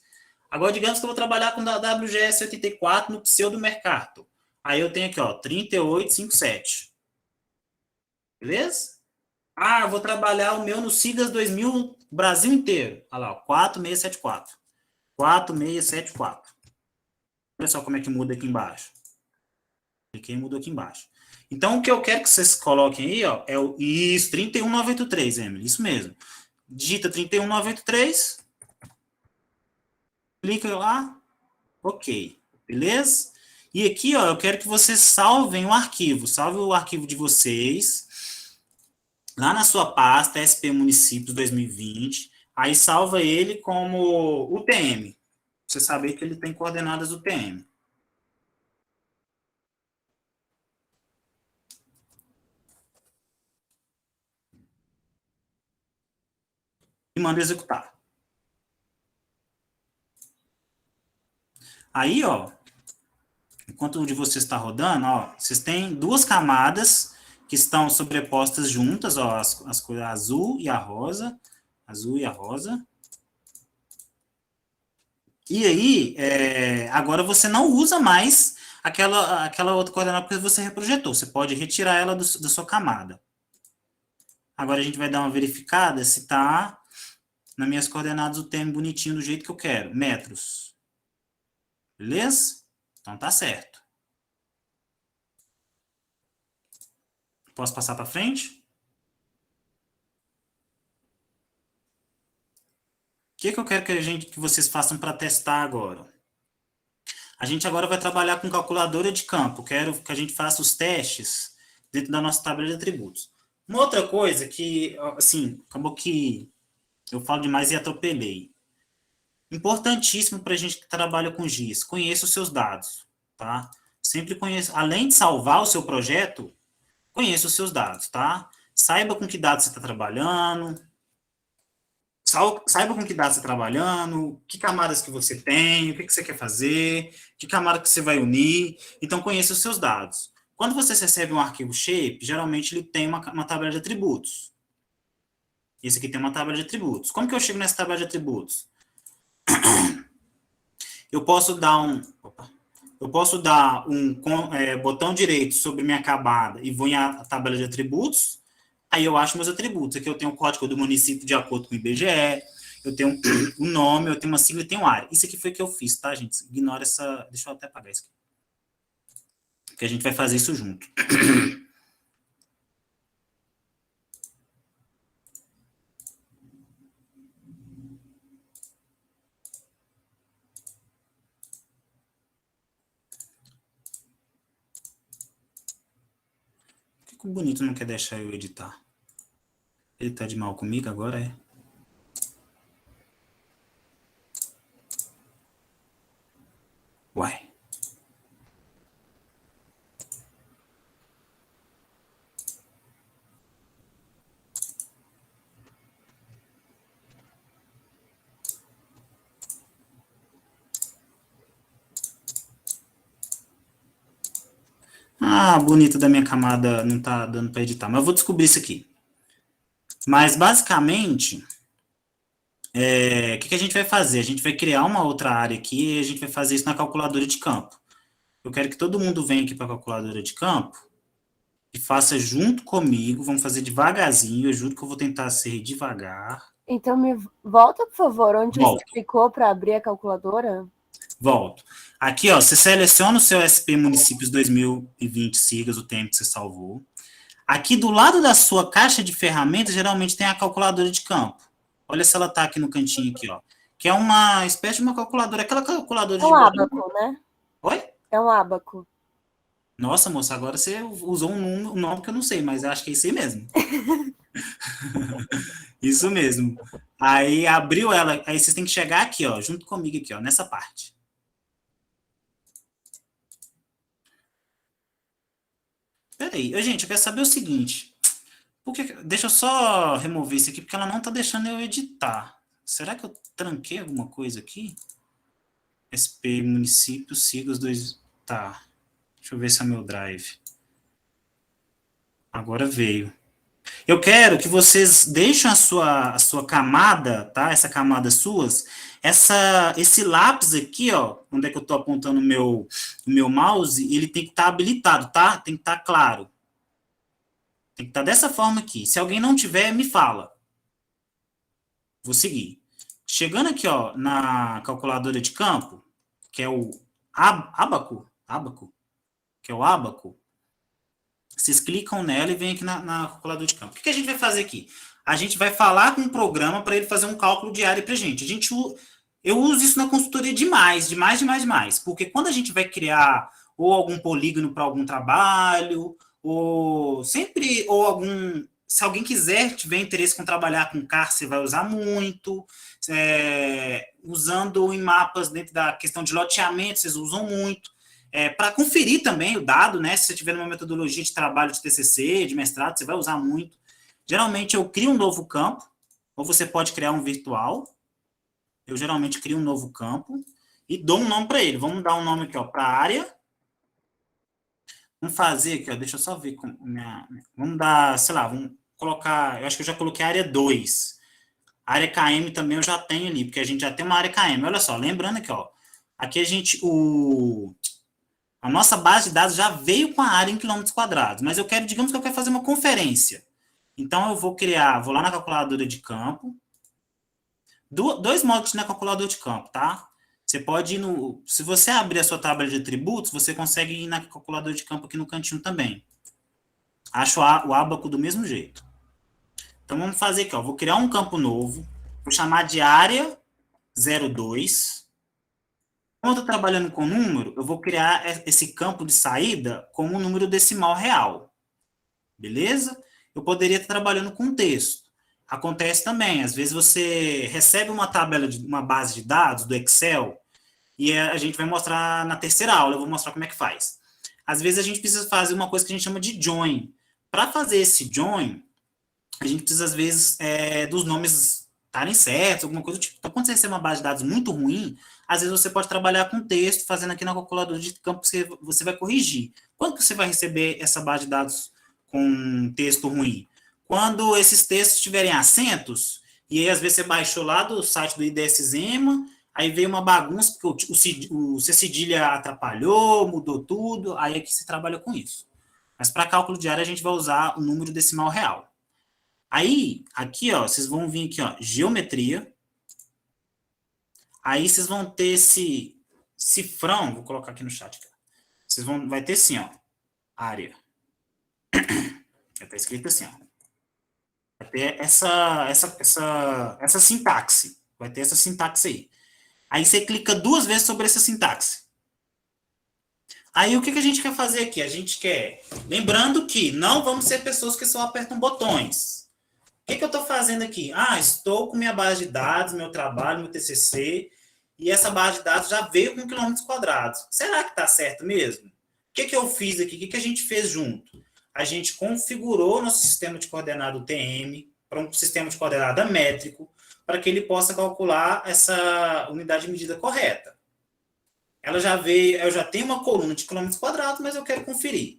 Agora, digamos que eu vou trabalhar com WGS 84 no pseudo-mercado. Aí eu tenho aqui, ó, 3857. Beleza? Ah, eu vou trabalhar o meu no siglas 2000 Brasil inteiro. Olha lá, ó, 4674. 4674. Olha só como é que muda aqui embaixo. Cliquei e mudou aqui embaixo. Então, o que eu quero que vocês coloquem aí, ó, é o 31983, Emily, isso mesmo. Digita 31983. Clica lá. Ok. Beleza? E aqui, ó, eu quero que vocês salvem o arquivo. Salve o arquivo de vocês lá na sua pasta SP Municípios 2020. Aí salva ele como UTM. Você saber que ele tem coordenadas UTM. E manda executar. Aí, ó, enquanto o de vocês está rodando, ó, vocês têm 2 camadas que estão sobrepostas juntas, ó, as cores azul e a rosa. Azul e a rosa. E aí, agora você não usa mais aquela outra coordenada porque você reprojetou. Você pode retirar ela da sua camada. Agora a gente vai dar uma verificada se está nas minhas coordenadas o termo bonitinho do jeito que eu quero, metros. Beleza? Então tá certo. Posso passar para frente? O que eu quero que vocês façam para testar agora? A gente agora vai trabalhar com calculadora de campo. Quero que a gente faça os testes dentro da nossa tabela de atributos. Uma outra coisa que, assim, acabou que eu falo demais e atropelei. Importantíssimo para a gente que trabalha com GIS, conheça os seus dados, tá? Sempre conheça, além de salvar o seu projeto, conheça os seus dados, tá? Saiba com que dados você está trabalhando, saiba com que dados você está trabalhando, que camadas que você tem, o que você quer fazer, que camada que você vai unir. Então, conheça os seus dados. Quando você recebe um arquivo shape, geralmente ele tem uma tabela de atributos. Esse aqui tem uma tabela de atributos. Como que eu chego nessa tabela de atributos? Eu posso dar um botão direito sobre minha camada e vou em a tabela de atributos. Aí eu acho meus atributos. Aqui eu tenho o código do município de acordo com o IBGE, eu tenho o nome, eu tenho uma sigla e tenho área. Isso aqui foi o que eu fiz, tá, gente? Ignora essa... Deixa eu até apagar isso aqui. Porque a gente vai fazer isso junto. Por que o Bonito não quer deixar eu editar? Ele tá de mal comigo agora, é? Uai. Ah, bonito da minha camada não tá dando para editar, mas eu vou descobrir isso aqui. Mas, basicamente, o que a gente vai fazer? A gente vai criar uma outra área aqui e a gente vai fazer isso na calculadora de campo. Eu quero que todo mundo venha aqui para a calculadora de campo e faça junto comigo. Vamos fazer devagarzinho, eu juro que eu vou tentar ser devagar. Então, me volta, por favor, onde Volto. você clicou para abrir a calculadora? Volto. Aqui, ó, você seleciona o seu SP Municípios 2020 siglas, o tempo que você salvou. Aqui do lado da sua caixa de ferramentas, geralmente tem a calculadora de campo. Olha se ela está aqui no cantinho aqui, ó. Que é uma espécie de uma calculadora, aquela calculadora É um ábaco, né? Oi? É um ábaco. Nossa, moça, agora você usou um nome que eu não sei, mas eu acho que é isso aí mesmo. Isso mesmo. Aí abriu ela, aí vocês têm que chegar aqui, ó, junto comigo aqui, ó, nessa parte. Peraí, gente, eu quero saber o seguinte. Deixa eu só remover isso aqui, porque ela não tá deixando eu editar. Será que eu tranquei alguma coisa aqui? SP município, siglas 2... Tá. Deixa eu ver se é meu drive. Agora veio. Eu quero que vocês deixem a sua camada, tá? Essa camada suas, esse lápis aqui, ó, onde é que eu tô apontando o meu mouse, ele tem que estar habilitado, tá? Tem que estar claro. Tem que estar dessa forma aqui. Se alguém não tiver, me fala. Vou seguir. Chegando aqui, ó, na calculadora de campo, que é o ábaco, que é o ábaco, vocês clicam nela e vem aqui na calculadora de campo. O que a gente vai fazer aqui? A gente vai falar com um programa para ele fazer um cálculo de área para a gente. Eu uso isso na consultoria demais, porque quando a gente vai criar ou algum polígono para algum trabalho, se alguém tiver interesse com trabalhar com CAR, você vai usar muito, usando em mapas dentro da questão de loteamento, vocês usam muito. Para conferir também o dado, né? Se você tiver uma metodologia de trabalho de TCC, de mestrado, você vai usar muito. Geralmente eu crio um novo campo, ou você pode criar um virtual. Eu geralmente crio um novo campo e dou um nome para ele. Vamos dar um nome aqui, ó, para a área. Vamos fazer aqui, ó, deixa eu só ver. Vamos dar, sei lá, vamos colocar, eu acho que eu já coloquei a área 2. A área KM também eu já tenho ali, porque a gente já tem uma área KM. Olha só, lembrando aqui, ó, aqui a nossa base de dados já veio com a área em quilômetros quadrados, mas digamos que eu quero fazer uma conferência. Então, eu vou lá na calculadora de campo, dois modos na calculadora de campo, tá? Você pode ir no... Se você abrir a sua tabela de atributos, você consegue ir na calculadora de campo aqui no cantinho também. Acho o ábaco do mesmo jeito. Então, vamos fazer aqui, ó. Vou criar um campo novo. Vou chamar de área 02. Quando eu estou trabalhando com número, eu vou criar esse campo de saída como um número decimal real. Beleza? Eu poderia estar trabalhando com texto. Acontece também, às vezes você recebe uma tabela, uma base de dados do Excel, e a gente vai mostrar na terceira aula, eu vou mostrar como é que faz. Às vezes a gente precisa fazer uma coisa que a gente chama de join. Para fazer esse join, a gente precisa, às vezes, dos nomes estarem certos, alguma coisa do tipo. Então, quando você recebe uma base de dados muito ruim, às vezes você pode trabalhar com texto, fazendo aqui na calculadora de campo, você vai corrigir. Quando que você vai receber essa base de dados com texto ruim? Quando esses textos tiverem acentos, e aí às vezes você baixou lá do site do IDSema, aí veio uma bagunça, porque o C cedilha atrapalhou, mudou tudo, aí é que você trabalha com isso. Mas para cálculo de área a gente vai usar o número decimal real. Aí, aqui, ó, vocês vão vir aqui, ó, geometria. Aí vocês vão ter esse cifrão, vou colocar aqui no chat. Vai ter assim, ó, área. Está escrito assim, ó. Vai ter essa sintaxe. Vai ter essa sintaxe aí. Aí você clica 2 vezes sobre essa sintaxe. Aí o que a gente quer fazer aqui? A gente quer... Lembrando que não vamos ser pessoas que só apertam botões. O que eu estou fazendo aqui? Estou com minha base de dados, meu trabalho, meu TCC, e essa base de dados já veio com quilômetros quadrados. Será que está certo mesmo? O que eu fiz aqui? O que a gente fez junto? A gente configurou nosso sistema de coordenada TM para um sistema de coordenada métrico, para que ele possa calcular essa unidade de medida correta. Ela já veio, eu já tenho uma coluna de quilômetros quadrados, mas eu quero conferir.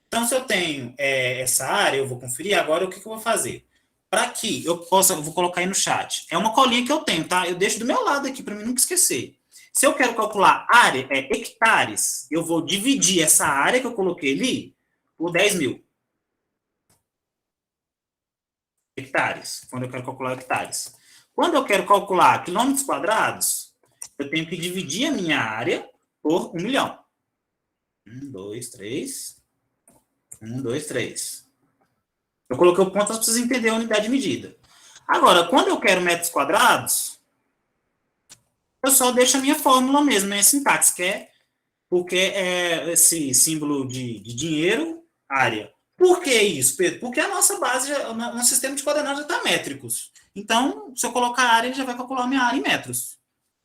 Então, se eu tenho essa área, eu vou conferir. Agora, o que eu vou fazer? Para que eu vou colocar aí no chat. É uma colinha que eu tenho, tá? Eu deixo do meu lado aqui, para mim nunca esquecer. Se eu quero calcular área, hectares, eu vou dividir essa área que eu coloquei ali por 10.000 hectares, quando eu quero calcular hectares. Quando eu quero calcular quilômetros quadrados, eu tenho que dividir a minha área por 1 milhão. 1, 2, 3. 1, 2, 3. Eu coloquei o ponto para vocês entenderem a unidade de medida. Agora, quando eu quero metros quadrados, eu só deixo a minha fórmula mesmo, minha sintaxe, que é porque é esse símbolo de dinheiro, área. Por que isso, Pedro? Porque a nossa base, o nosso sistema de coordenadas já está métricos. Então, se eu colocar área, ele já vai calcular a minha área em metros.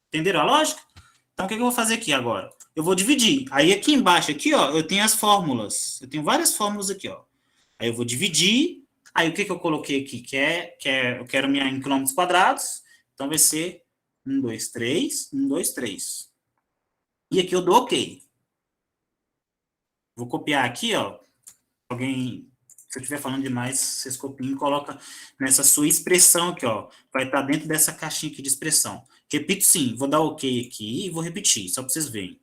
Entenderam a lógica? Então, o que eu vou fazer aqui agora? Eu vou dividir. Aí, aqui embaixo, aqui, ó, eu tenho as fórmulas. Eu tenho várias fórmulas aqui, ó. Aí, eu vou dividir. Aí, o que eu coloquei aqui? Eu quero minha em quilômetros quadrados. Então, vai ser 1, 2, 3, 1, 2, 3. E aqui eu dou OK. Vou copiar aqui, ó. Alguém, se eu estiver falando demais, vocês copiem e colocam nessa sua expressão aqui, ó. Vai estar dentro dessa caixinha aqui de expressão. Repito sim, vou dar OK aqui e vou repetir, só para vocês verem.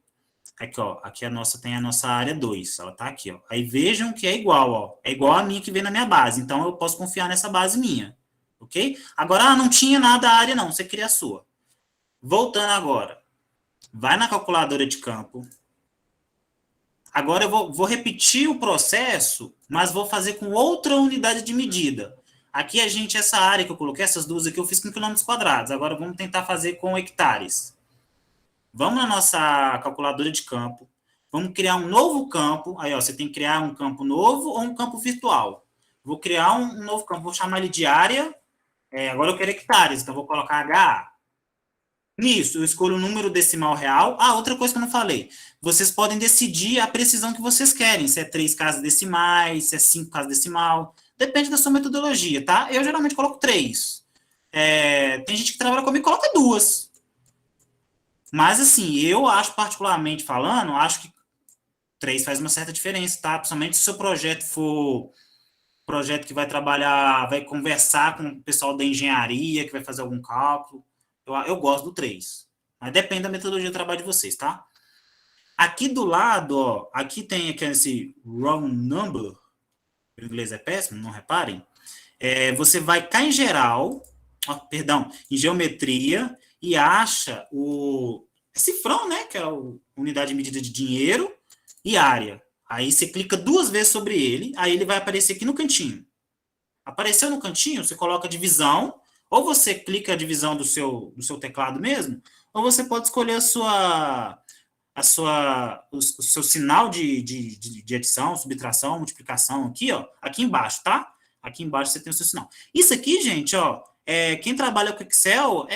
Aqui, ó, aqui tem a nossa área 2, ela tá aqui, ó. Aí vejam que é igual, ó. É igual a minha que vem na minha base, então eu posso confiar nessa base minha, ok? Agora, não tinha nada a área não, você cria a sua. Voltando agora, vai na calculadora de campo. Agora eu vou repetir o processo, mas vou fazer com outra unidade de medida. Aqui essa área que eu coloquei, essas duas aqui, eu fiz com quilômetros quadrados. Agora vamos tentar fazer com hectares. Vamos na nossa calculadora de campo. Vamos criar um novo campo. Aí, ó, você tem que criar um campo novo ou um campo virtual. Vou criar um novo campo, vou chamar ele de área. Agora eu quero hectares, então vou colocar HA. Nisso, eu escolho o número decimal real. Outra coisa que eu não falei. Vocês podem decidir a precisão que vocês querem. Se é 3 casas decimais, se é 5 casas decimal. Depende da sua metodologia, tá? Eu geralmente coloco 3. Tem gente que trabalha comigo e coloca 2. Mas, assim, eu acho, particularmente falando, acho que 3 faz uma certa diferença, tá? Principalmente se o seu projeto for projeto que vai trabalhar, vai conversar com o pessoal da engenharia, que vai fazer algum cálculo. Eu gosto do 3. Mas depende da metodologia de trabalho de vocês, tá? Aqui do lado, ó, aqui tem esse round number. O inglês é péssimo, não reparem. Você vai cá em geral. perdão, em geometria e acha o cifrão, né, que é a unidade de medida de dinheiro e área. Aí você clica 2 vezes sobre ele, aí ele vai aparecer aqui no cantinho. Apareceu no cantinho, você coloca a divisão, ou você clica a divisão do seu teclado mesmo, ou você pode escolher o seu sinal de adição, subtração, multiplicação aqui, ó, aqui embaixo, tá? Aqui embaixo você tem o seu sinal. Isso aqui, gente, ó, quem trabalha com Excel,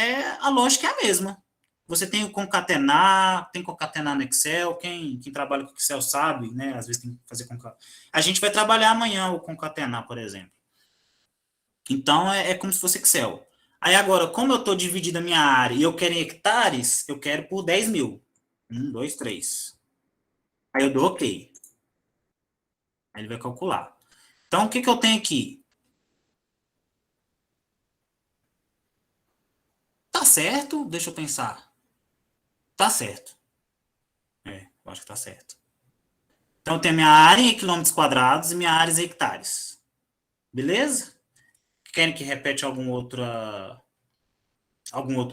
a lógica é a mesma. Você tem o concatenar, tem concatenar no Excel, quem trabalha com Excel sabe, né, às vezes tem que fazer concatenar. A gente vai trabalhar amanhã o concatenar, por exemplo. Então, é como se fosse Excel. Aí agora, como eu estou dividindo a minha área e eu quero em hectares, eu quero por 10 mil. 1, 2, 3. Aí eu dou OK. Aí ele vai calcular. Então, o que eu tenho aqui? Tá certo? Deixa eu pensar. Tá certo. Eu acho que tá certo. Então, eu tenho minha área em quilômetros quadrados e minha área em hectares. Beleza? Querem que repete algum outro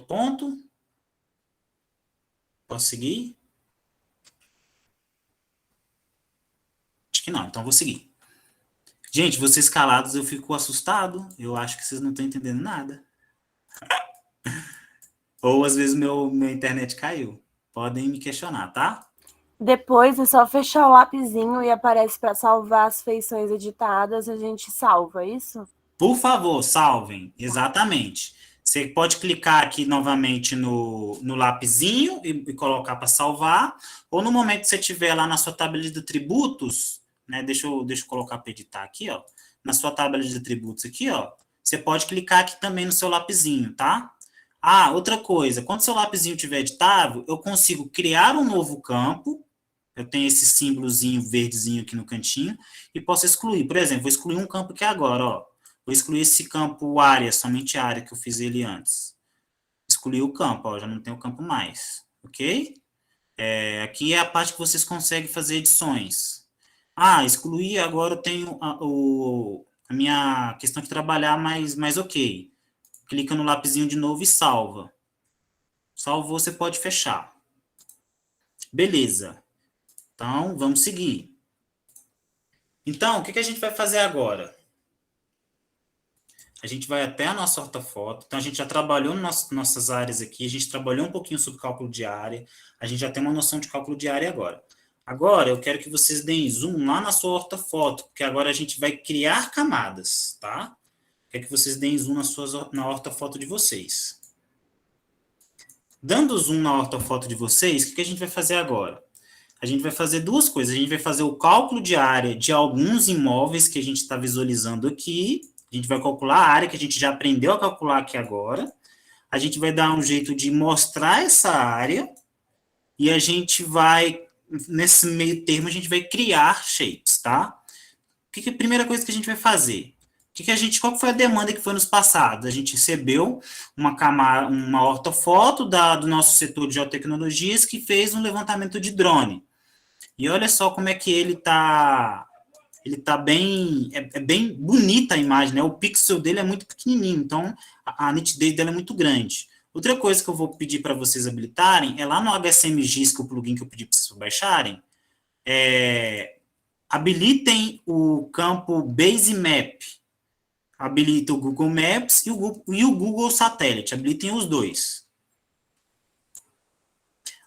ponto? Posso seguir? Acho que não, então vou seguir. Gente, vocês calados, eu fico assustado. Eu acho que vocês não estão entendendo nada. Ou às vezes minha internet caiu. Podem me questionar, tá? Depois é só fechar o lapisinho e aparece para salvar as feições editadas, a gente salva, isso? Por favor, salvem. Exatamente. Você pode clicar aqui novamente no lapisinho e colocar para salvar, ou no momento que você estiver lá na sua tabela de tributos, né? Deixa eu colocar para editar aqui, ó. Na sua tabela de tributos aqui, ó. Você pode clicar aqui também no seu lapisinho, tá? Ah, outra coisa. Quando o seu lapisinho estiver editável, eu consigo criar um novo campo. Eu tenho esse símbolozinho verdezinho aqui no cantinho e posso excluir. Por exemplo, vou excluir um campo aqui agora, ó. Vou excluir esse campo área, somente área, que eu fiz ele antes. Excluí o campo, ó, já não tem o campo mais, ok? Aqui é a parte que vocês conseguem fazer edições. Ah, excluir, agora eu tenho a minha questão de trabalhar mais ok. Clica no lapisinho de novo e salva. Salvou, você pode fechar. Beleza. Então, vamos seguir. Então, o que a gente vai fazer agora? A gente vai até a nossa ortofoto. Então, a gente já trabalhou nas nossas áreas aqui, a gente trabalhou um pouquinho sobre cálculo de área, a gente já tem uma noção de cálculo de área agora. Agora, eu quero que vocês deem zoom lá na sua ortofoto, porque agora a gente vai criar camadas, tá? Quero que vocês deem zoom na ortofoto de vocês. Dando zoom na ortofoto de vocês, o que a gente vai fazer agora? A gente vai fazer 2 coisas. A gente vai fazer o cálculo de área de alguns imóveis que a gente está visualizando aqui. A gente vai calcular a área que a gente já aprendeu a calcular aqui agora. A gente vai dar um jeito de mostrar essa área. E a gente vai, nesse meio termo, a gente vai criar shapes, tá? A primeira coisa que a gente vai fazer? Qual foi a demanda que foi nos passados? A gente recebeu uma ortofoto do nosso setor de geotecnologias que fez um levantamento de drone. E olha só como é que ele tá bem, bem bonita a imagem, né? O pixel dele é muito pequenininho, então a nitidez dela é muito grande. Outra coisa que eu vou pedir para vocês habilitarem é lá no HSMGIS, que é o plugin que eu pedi para vocês baixarem, habilitem o campo Base Map. Habilita o Google Maps e o Google Satélite. Habilitem os dois.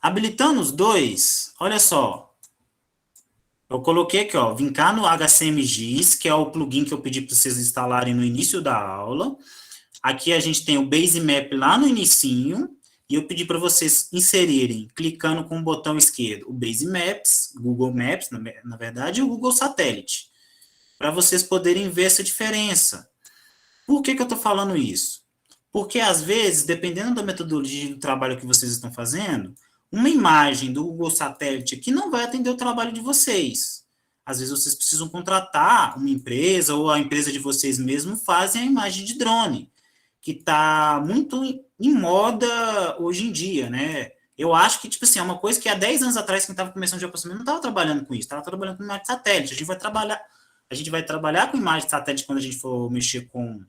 Habilitando os dois, olha só. Eu coloquei aqui, ó, vincar no HCMGIS, que é o plugin que eu pedi para vocês instalarem no início da aula. Aqui a gente tem o Base Map lá no inicinho, e eu pedi para vocês inserirem, clicando com o botão esquerdo, o Base Maps, Google Maps, na verdade, e o Google Satélite, para vocês poderem ver essa diferença. Por que eu estou falando isso? Porque, às vezes, dependendo da metodologia do trabalho que vocês estão fazendo, uma imagem do Google Satélite aqui não vai atender o trabalho de vocês. Às vezes, vocês precisam contratar uma empresa, ou a empresa de vocês mesmo fazem a imagem de drone, que está muito em moda hoje em dia, né? Eu acho que, tipo assim, é uma coisa que há 10 anos atrás, quem estava começando de aproximamento não estava trabalhando com isso, estava trabalhando com imagem de satélite. A gente vai trabalhar com imagem de satélite quando a gente for mexer com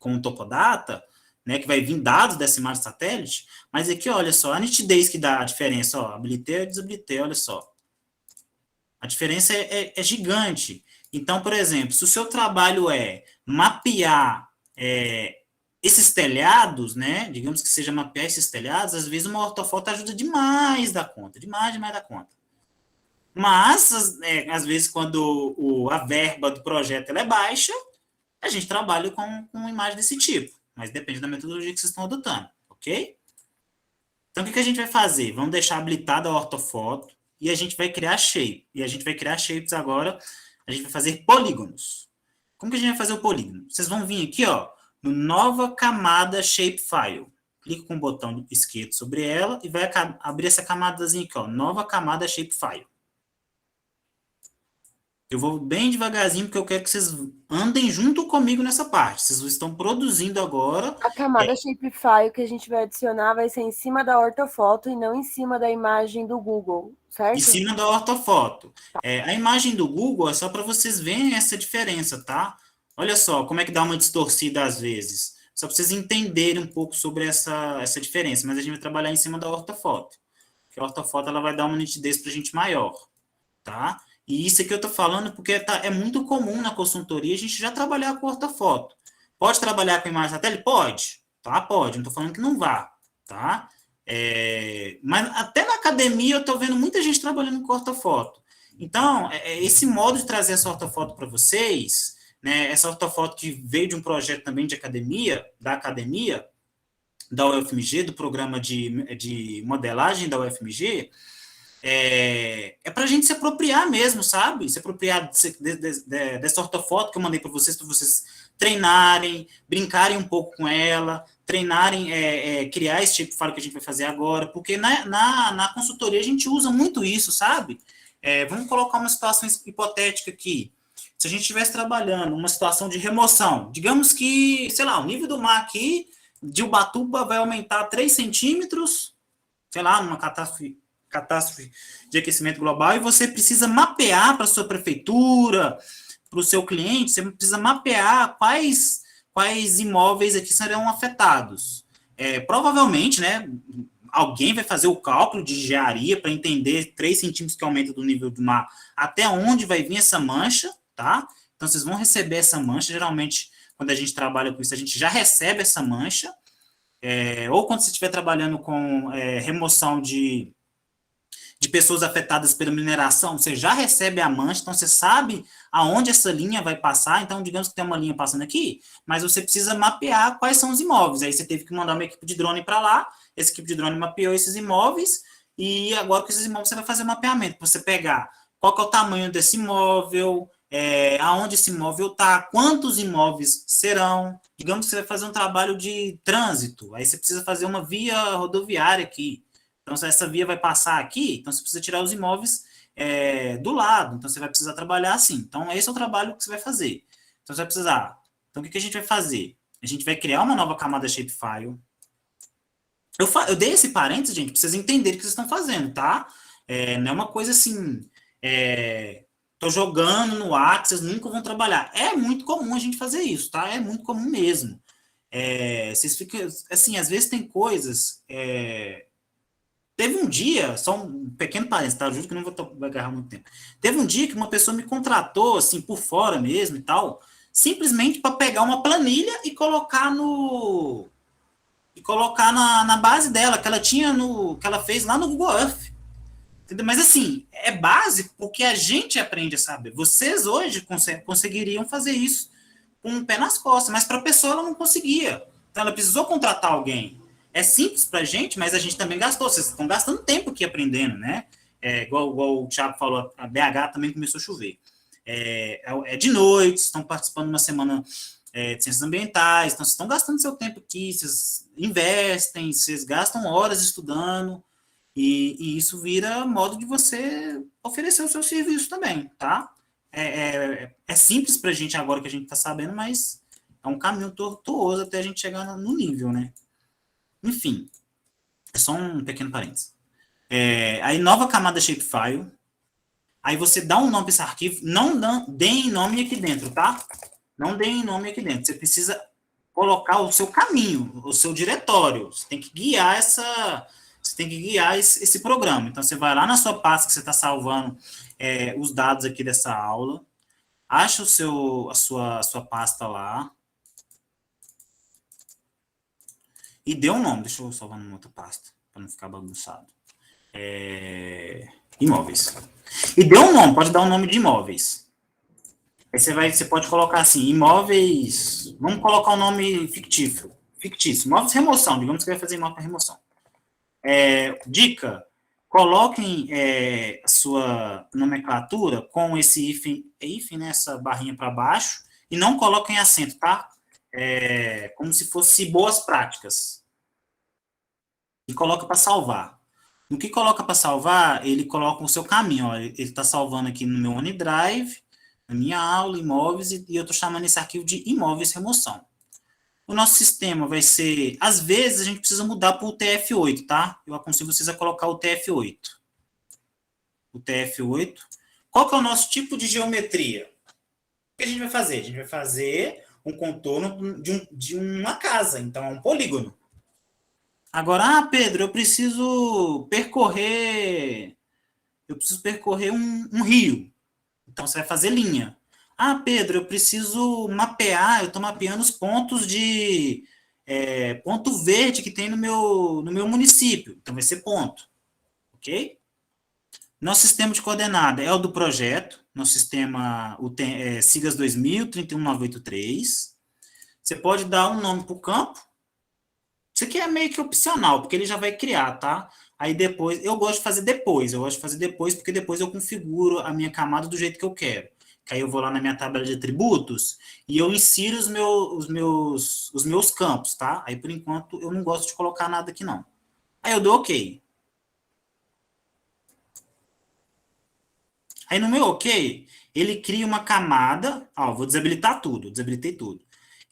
o Topodata, né, que vai vir dados dessa imagem satélite, mas aqui, olha só, a nitidez que dá a diferença, ó, habilitei e desabilitei, olha só. A diferença é gigante. Então, por exemplo, se o seu trabalho é mapear esses telhados, né, digamos que seja mapear esses telhados, às vezes uma ortofoto ajuda demais da conta, demais da conta. Mas, às vezes, quando a verba do projeto ela é baixa, a gente trabalha com uma imagem desse tipo, mas depende da metodologia que vocês estão adotando, ok? Então, o que a gente vai fazer? Vamos deixar habilitada a ortofoto e a gente vai criar shape. E a gente vai criar shapes agora, a gente vai fazer polígonos. Como que a gente vai fazer o polígono? Vocês vão vir aqui, ó, no nova camada shapefile. Clica com o botão esquerdo sobre ela e vai abrir essa camadazinha aqui, ó, nova camada shapefile. Eu vou bem devagarzinho, porque eu quero que vocês andem junto comigo nessa parte. Vocês estão produzindo agora. A camada shapefile que a gente vai adicionar vai ser em cima da ortofoto e não em cima da imagem do Google, certo? Em cima da ortofoto. A imagem do Google é só para vocês verem essa diferença, tá? Olha só como é que dá uma distorcida às vezes. Só para vocês entenderem um pouco sobre essa diferença. Mas a gente vai trabalhar em cima da ortofoto. Porque a ortofoto ela vai dar uma nitidez para a gente maior, tá? E isso aqui eu estou falando porque é muito comum na consultoria a gente já trabalhar com ortofoto. Pode trabalhar com imagem satélite? Pode, tá? Pode, não estou falando que não vá, tá? Mas até na academia eu estou vendo muita gente trabalhando com ortofoto. Então, esse modo de trazer essa ortofoto para vocês, né, essa ortofoto que veio de um projeto também de academia, da UFMG, do programa de modelagem da UFMG, para a gente se apropriar mesmo, sabe? Se apropriar dessa ortofoto que eu mandei para vocês treinarem, brincarem um pouco com ela, treinarem, criar esse tipo de fala que a gente vai fazer agora, porque na consultoria a gente usa muito isso, sabe? Vamos colocar uma situação hipotética aqui. Se a gente estivesse trabalhando uma situação de remoção, digamos que, sei lá, o nível do mar aqui de Ubatuba vai aumentar 3 centímetros, sei lá, numa catástrofe de aquecimento global, e você precisa mapear para a sua prefeitura, para o seu cliente, você precisa mapear quais imóveis aqui serão afetados. Provavelmente, né, alguém vai fazer o cálculo de engenharia para entender 3 centímetros que aumenta do nível do mar, até onde vai vir essa mancha, tá? Então, vocês vão receber essa mancha, geralmente, quando a gente trabalha com isso, a gente já recebe essa mancha, ou quando você estiver trabalhando com remoção de pessoas afetadas pela mineração, você já recebe a mancha, então você sabe aonde essa linha vai passar, então digamos que tem uma linha passando aqui, mas você precisa mapear quais são os imóveis, aí você teve que mandar uma equipe de drone para lá, essa equipe de drone mapeou esses imóveis, e agora com esses imóveis você vai fazer o mapeamento, para você pegar qual que é o tamanho desse imóvel, aonde esse imóvel está, quantos imóveis serão, digamos que você vai fazer um trabalho de trânsito, aí você precisa fazer uma via rodoviária aqui, então, se essa via vai passar aqui, então você precisa tirar os imóveis do lado. Então, você vai precisar trabalhar assim. Então, esse é o trabalho que você vai fazer. Então, você vai precisar. Então, o que a gente vai fazer? A gente vai criar uma nova camada shapefile. Eu dei esse parênteses, gente, para vocês entenderem o que vocês estão fazendo, tá? Não é uma coisa assim... Tô jogando no ar, que vocês nunca vão trabalhar. É muito comum a gente fazer isso, tá? É muito comum mesmo. Vocês ficam... Assim, às vezes tem coisas... Teve um dia, só um pequeno parênteses, tá? Eu juro que não vai agarrar muito tempo. Teve um dia que uma pessoa me contratou, assim, por fora mesmo e tal, simplesmente para pegar uma planilha e colocar na base dela, que ela tinha que ela fez lá no Google Earth. Entendeu? Mas, assim, é básico porque a gente aprende a saber. Vocês hoje conseguiriam fazer isso com um pé nas costas, mas para a pessoa ela não conseguia. Então, ela precisou contratar alguém. É simples para a gente, mas a gente também gastou. Vocês estão gastando tempo aqui aprendendo, né? Igual o Thiago falou, a BH também começou a chover. De noite, estão participando de uma semana de ciências ambientais, então vocês estão gastando seu tempo aqui, vocês investem, vocês gastam horas estudando, e isso vira modo de você oferecer o seu serviço também, tá? É simples para a gente agora que a gente está sabendo, mas é um caminho tortuoso até a gente chegar no nível, né? Enfim, é só um pequeno parênteses. Aí, nova camada shapefile. Aí você dá um nome para esse arquivo. Não deem nome aqui dentro, tá? Não deem nome aqui dentro. Você precisa colocar o seu caminho, o seu diretório. Você tem que guiar esse programa. Então, você vai lá na sua pasta que você está salvando os dados aqui dessa aula, acha a sua pasta lá, e dê um nome. Deixa eu salvar numa outra pasta, para não ficar bagunçado. Imóveis. E dê um nome, pode dar um nome de imóveis. Aí você pode colocar assim, imóveis, vamos colocar um nome fictício, imóveis remoção, digamos que vai fazer imóvel para remoção. Dica, coloquem a sua nomenclatura com esse hífen, né, essa barrinha para baixo, e não coloquem acento, tá? Como se fosse boas práticas. E coloca para salvar. No que coloca para salvar, ele coloca o seu caminho. Ó, ele está salvando aqui no meu OneDrive, na minha aula, imóveis, e eu estou chamando esse arquivo de imóveis remoção. O nosso sistema vai ser, às vezes, a gente precisa mudar para o TF8, tá? Eu aconselho vocês a colocar o TF8. O TF8. Qual que é o nosso tipo de geometria? O que a gente vai fazer? A gente vai fazer um contorno de uma casa, então é um polígono. Agora, Pedro, eu preciso percorrer um rio. Então, você vai fazer linha. Pedro, eu preciso mapear, eu estou mapeando os pontos de ponto verde que tem no meu município. Então, vai ser ponto. Ok? Nosso sistema de coordenada é o do projeto. Nosso sistema SIGAS 2000, 31983. Você pode dar um nome para o campo. Isso aqui é meio que opcional, porque ele já vai criar, tá? Aí depois, eu gosto de fazer depois, porque depois eu configuro a minha camada do jeito que eu quero. Que aí eu vou lá na minha tabela de atributos e eu insiro os meus campos, tá? Aí, por enquanto, eu não gosto de colocar nada aqui, não. Aí eu dou OK. Aí no meu OK, ele cria uma camada, vou desabilitar tudo, desabilitei tudo.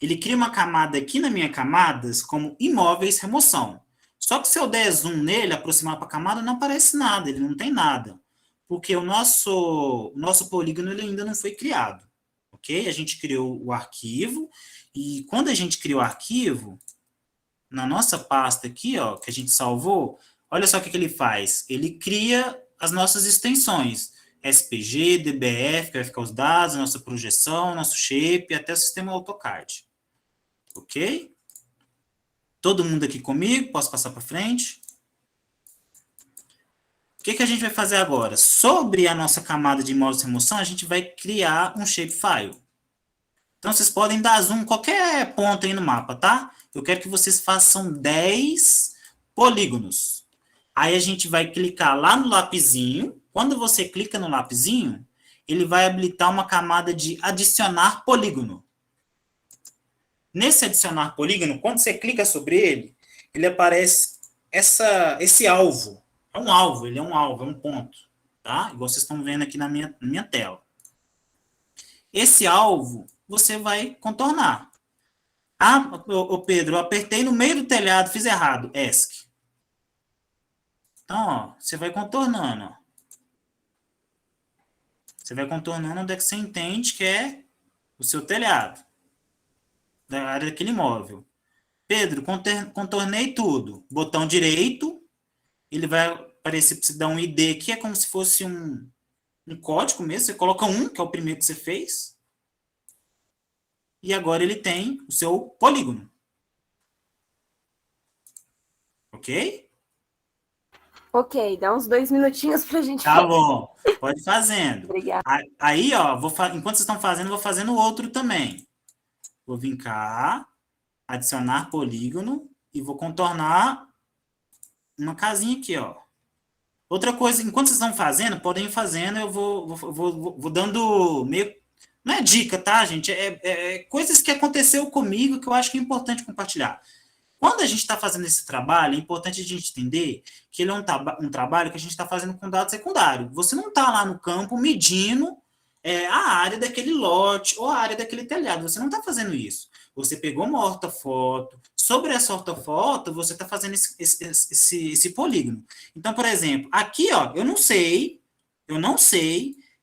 Ele cria uma camada aqui na minha camadas como imóveis remoção. Só que se eu der zoom nele, aproximar para a camada, não aparece nada, ele não tem nada. Porque o nosso polígono ele ainda não foi criado. Ok? A gente criou o arquivo, e quando a gente criou o arquivo, na nossa pasta aqui, que a gente salvou, olha só o que ele faz. Ele cria as nossas extensões. SPG, DBF, que vai ficar os dados, a nossa projeção, nosso shape, até o sistema AutoCAD. Ok? Todo mundo aqui comigo? Posso passar para frente? O que a gente vai fazer agora? Sobre a nossa camada de imóveis de remoção, a gente vai criar um shapefile. Então, vocês podem dar zoom em qualquer ponto aí no mapa, tá? Eu quero que vocês façam 10 polígonos. Aí a gente vai clicar lá no lapisinho. Quando você clica no lapisinho, ele vai habilitar uma camada de adicionar polígono. Nesse adicionar polígono, quando você clica sobre ele aparece esse alvo. É um alvo, ele é um ponto. Tá? Igual vocês estão vendo aqui na minha tela. Esse alvo, você vai contornar. Pedro, eu apertei no meio do telhado, fiz errado. ESC. Então, você vai contornando. Você vai contornando onde é que você entende que é o seu telhado. Da área daquele imóvel. Pedro, contornei tudo. Botão direito, ele vai aparecer para você dar um ID aqui, é como se fosse um código mesmo. Você coloca 1, que é o primeiro que você fez. E agora ele tem o seu polígono. Ok? Ok, dá uns 2 minutinhos para a gente Tá bom, pode ir fazendo. Obrigada. Aí, enquanto vocês estão fazendo, eu vou fazendo o outro também. Vou vir cá, adicionar polígono e vou contornar uma casinha aqui, Outra coisa, enquanto vocês estão fazendo, podem ir fazendo, eu vou dando meio... Não é dica, tá, gente? É coisas que aconteceu comigo que eu acho que é importante compartilhar. Quando a gente está fazendo esse trabalho, é importante a gente entender que ele é um trabalho que a gente está fazendo com dado secundário. Você não está lá no campo medindo a área daquele lote ou a área daquele telhado. Você não está fazendo isso. Você pegou uma ortofoto. Sobre essa ortofoto, você está fazendo esse polígono. Então, por exemplo, aqui, eu não sei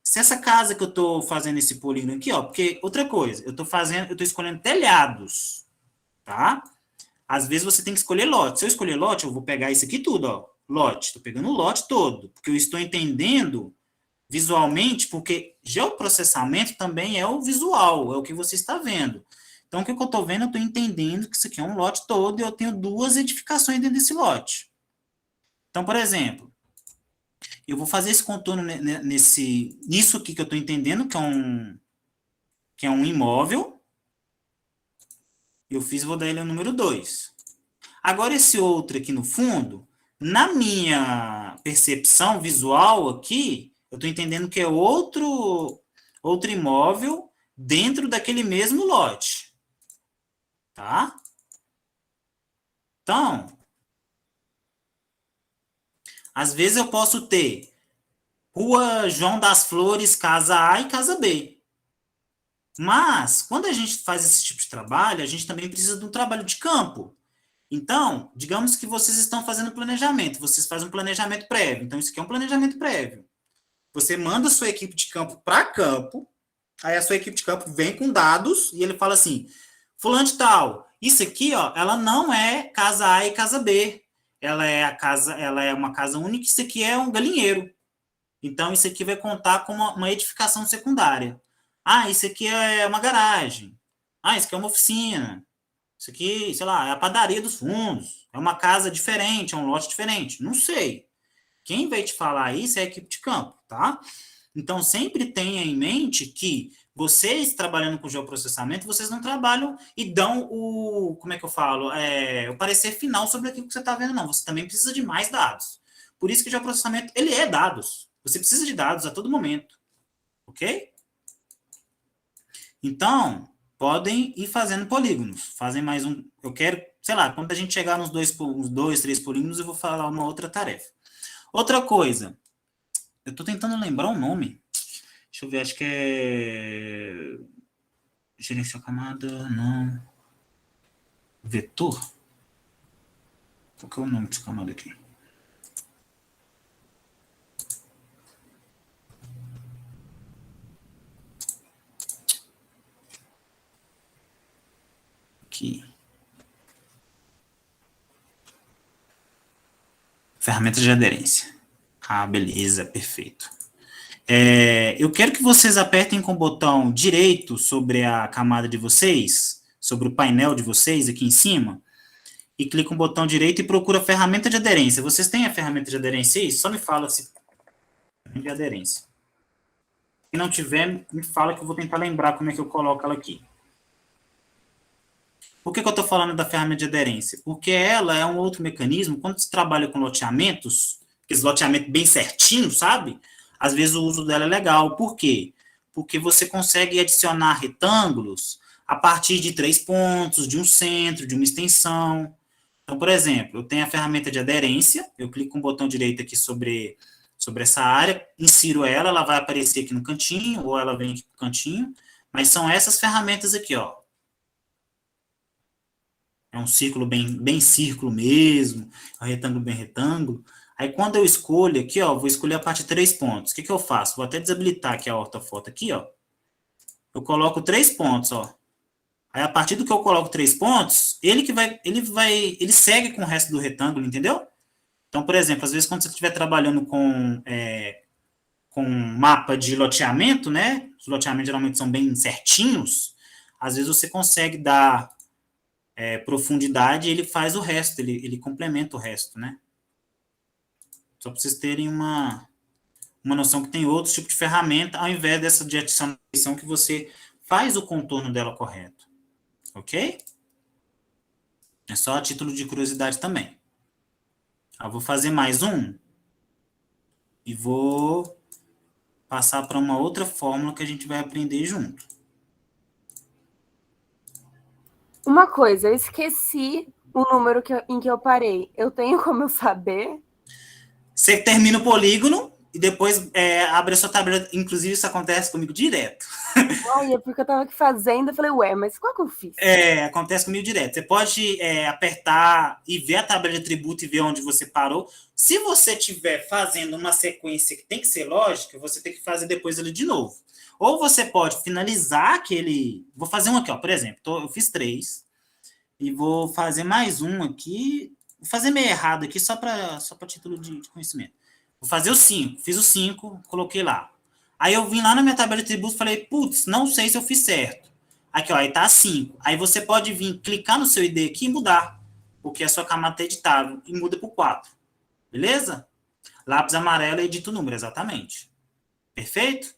se essa casa que eu estou fazendo esse polígono aqui, porque outra coisa, eu estou escolhendo telhados. tá? Às vezes você tem que escolher lote. Se eu escolher lote, eu vou pegar isso aqui tudo, ó. Lote. Estou pegando o lote todo, porque eu estou entendendo visualmente, porque geoprocessamento também é o visual, é o que você está vendo. Então, o que eu estou vendo, eu estou entendendo que isso aqui é um lote todo e eu tenho 2 edificações dentro desse lote. Então, por exemplo, eu vou fazer esse contorno nisso aqui que eu estou entendendo, que é um imóvel. Eu vou dar ele o número 2. Agora, esse outro aqui no fundo, na minha percepção visual aqui, eu estou entendendo que é outro imóvel dentro daquele mesmo lote. Tá? Então, às vezes eu posso ter Rua João das Flores, casa A e casa B. Mas, quando a gente faz esse tipo de trabalho, a gente também precisa de um trabalho de campo. Então, digamos que vocês estão fazendo planejamento, vocês fazem um planejamento prévio. Então, isso aqui é um planejamento prévio. Você manda a sua equipe de campo para campo, aí a sua equipe de campo vem com dados e ele fala assim, fulano de tal, isso aqui, ó, ela não é casa A e casa B. Ela é uma casa única, isso aqui é um galinheiro. Então, isso aqui vai contar como uma edificação secundária. Ah, isso aqui é uma garagem. Ah, isso aqui é uma oficina. Isso aqui, sei lá, é a padaria dos fundos. É uma casa diferente, é um lote diferente. Não sei. Quem vai te falar isso é a equipe de campo, tá? Então, sempre tenha em mente que vocês, trabalhando com geoprocessamento, vocês não trabalham e dão como é que eu falo? O parecer final sobre aquilo que você está vendo, não. Você também precisa de mais dados. Por isso que o geoprocessamento, ele é dados. Você precisa de dados a todo momento. Ok? Então, podem ir fazendo polígonos. Fazem mais um... Eu quero, sei lá, quando a gente chegar nos 2, 3 polígonos, eu vou falar uma outra tarefa. Outra coisa. Eu estou tentando lembrar o nome. Deixa eu ver, acho que é... Gerenciar camada, não... Vetor? Qual que é o nome dessa camada aqui? Aqui. Ferramentas de aderência. Ah, beleza, perfeito. Eu quero que vocês apertem com o botão direito sobre a camada de vocês, sobre o painel de vocês aqui em cima, e clica no botão direito e procura a ferramenta de aderência. Vocês têm a ferramenta de aderência aí? Só me fala se tem de aderência. Se não tiver, me fala que eu vou tentar lembrar como é que eu coloco ela aqui. Por que eu estou falando da ferramenta de aderência? Porque ela é um outro mecanismo, quando você trabalha com loteamentos, aqueles loteamentos bem certinhos, sabe? Às vezes o uso dela é legal. Por quê? Porque você consegue adicionar retângulos a partir de 3 pontos, de um centro, de uma extensão. Então, por exemplo, eu tenho a ferramenta de aderência, eu clico com o botão direito aqui sobre essa área, insiro ela, ela vai aparecer aqui no cantinho, ou ela vem aqui no cantinho, mas são essas ferramentas aqui, ó. É um círculo bem círculo mesmo, é um retângulo bem retângulo. Aí, quando eu escolho aqui, ó, vou escolher a parte de 3 pontos. O que eu faço? Vou até desabilitar aqui a ortofoto aqui, ó. Eu coloco 3 pontos, ó. Aí, a partir do que eu coloco 3 pontos, ele segue com o resto do retângulo, entendeu? Então, por exemplo, às vezes, quando você estiver trabalhando com mapa de loteamento, né? Os loteamentos geralmente são bem certinhos. Às vezes, você consegue dar profundidade e ele faz o resto, ele complementa o resto, né? Só para vocês terem uma noção que tem outros tipos de ferramenta, ao invés dessa de adição que você faz o contorno dela correto. Ok? É só a título de curiosidade também. Eu vou fazer mais um e vou passar para uma outra fórmula que a gente vai aprender junto. Uma coisa, eu esqueci o número em que eu parei. Eu tenho como eu saber? Você termina o polígono e depois abre a sua tabela. Inclusive, isso acontece comigo direto. Olha, porque eu estava aqui fazendo, eu falei, ué, mas qual que eu fiz? Acontece comigo direto. Você pode apertar e ver a tabela de atributo e ver onde você parou. Se você estiver fazendo uma sequência que tem que ser lógica, você tem que fazer depois ele de novo. Ou você pode finalizar aquele... Vou fazer um aqui, ó, por exemplo. Eu fiz 3. E vou fazer mais um aqui. Vou fazer meio errado aqui, só para título de conhecimento. Vou fazer o 5. Fiz o 5, coloquei lá. Aí eu vim lá na minha tabela de tributos e falei, putz, não sei se eu fiz certo. Aqui, ó, aí tá 5. Aí você pode vir, clicar no seu ID aqui e mudar, porque a sua camada tá editável, e muda para o 4. Beleza? Lápis amarelo, edita o número, exatamente. Perfeito?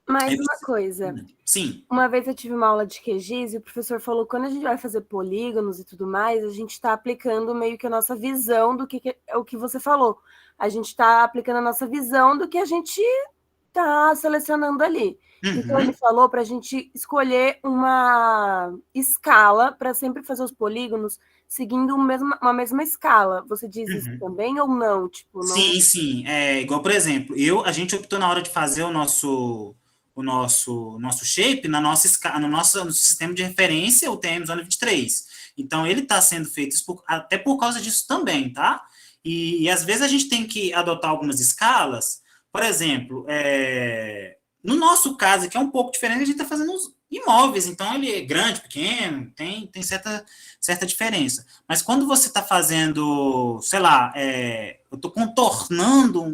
Mais Aí uma você- coisa. Sim. Uma vez eu tive uma aula de QGIS e o professor falou que quando a gente vai fazer polígonos e tudo mais, a gente está aplicando meio que a nossa visão do que é o que você falou. A gente está aplicando a nossa visão do que a gente está selecionando ali. Então, ele falou para a gente escolher uma escala para sempre fazer os polígonos seguindo uma mesma escala. Você diz isso também ou não? Tipo, não... Sim, sim. É igual, por exemplo, a gente optou na hora de fazer o nosso shape no nosso sistema de referência, o TM Zona 23. Então, ele está sendo feito até por causa disso também, tá? E às vezes a gente tem que adotar algumas escalas. Por exemplo, no nosso caso, que é um pouco diferente, a gente está fazendo os imóveis, então ele é grande, pequeno, tem certa diferença. Mas quando você está fazendo, sei lá, eu estou contornando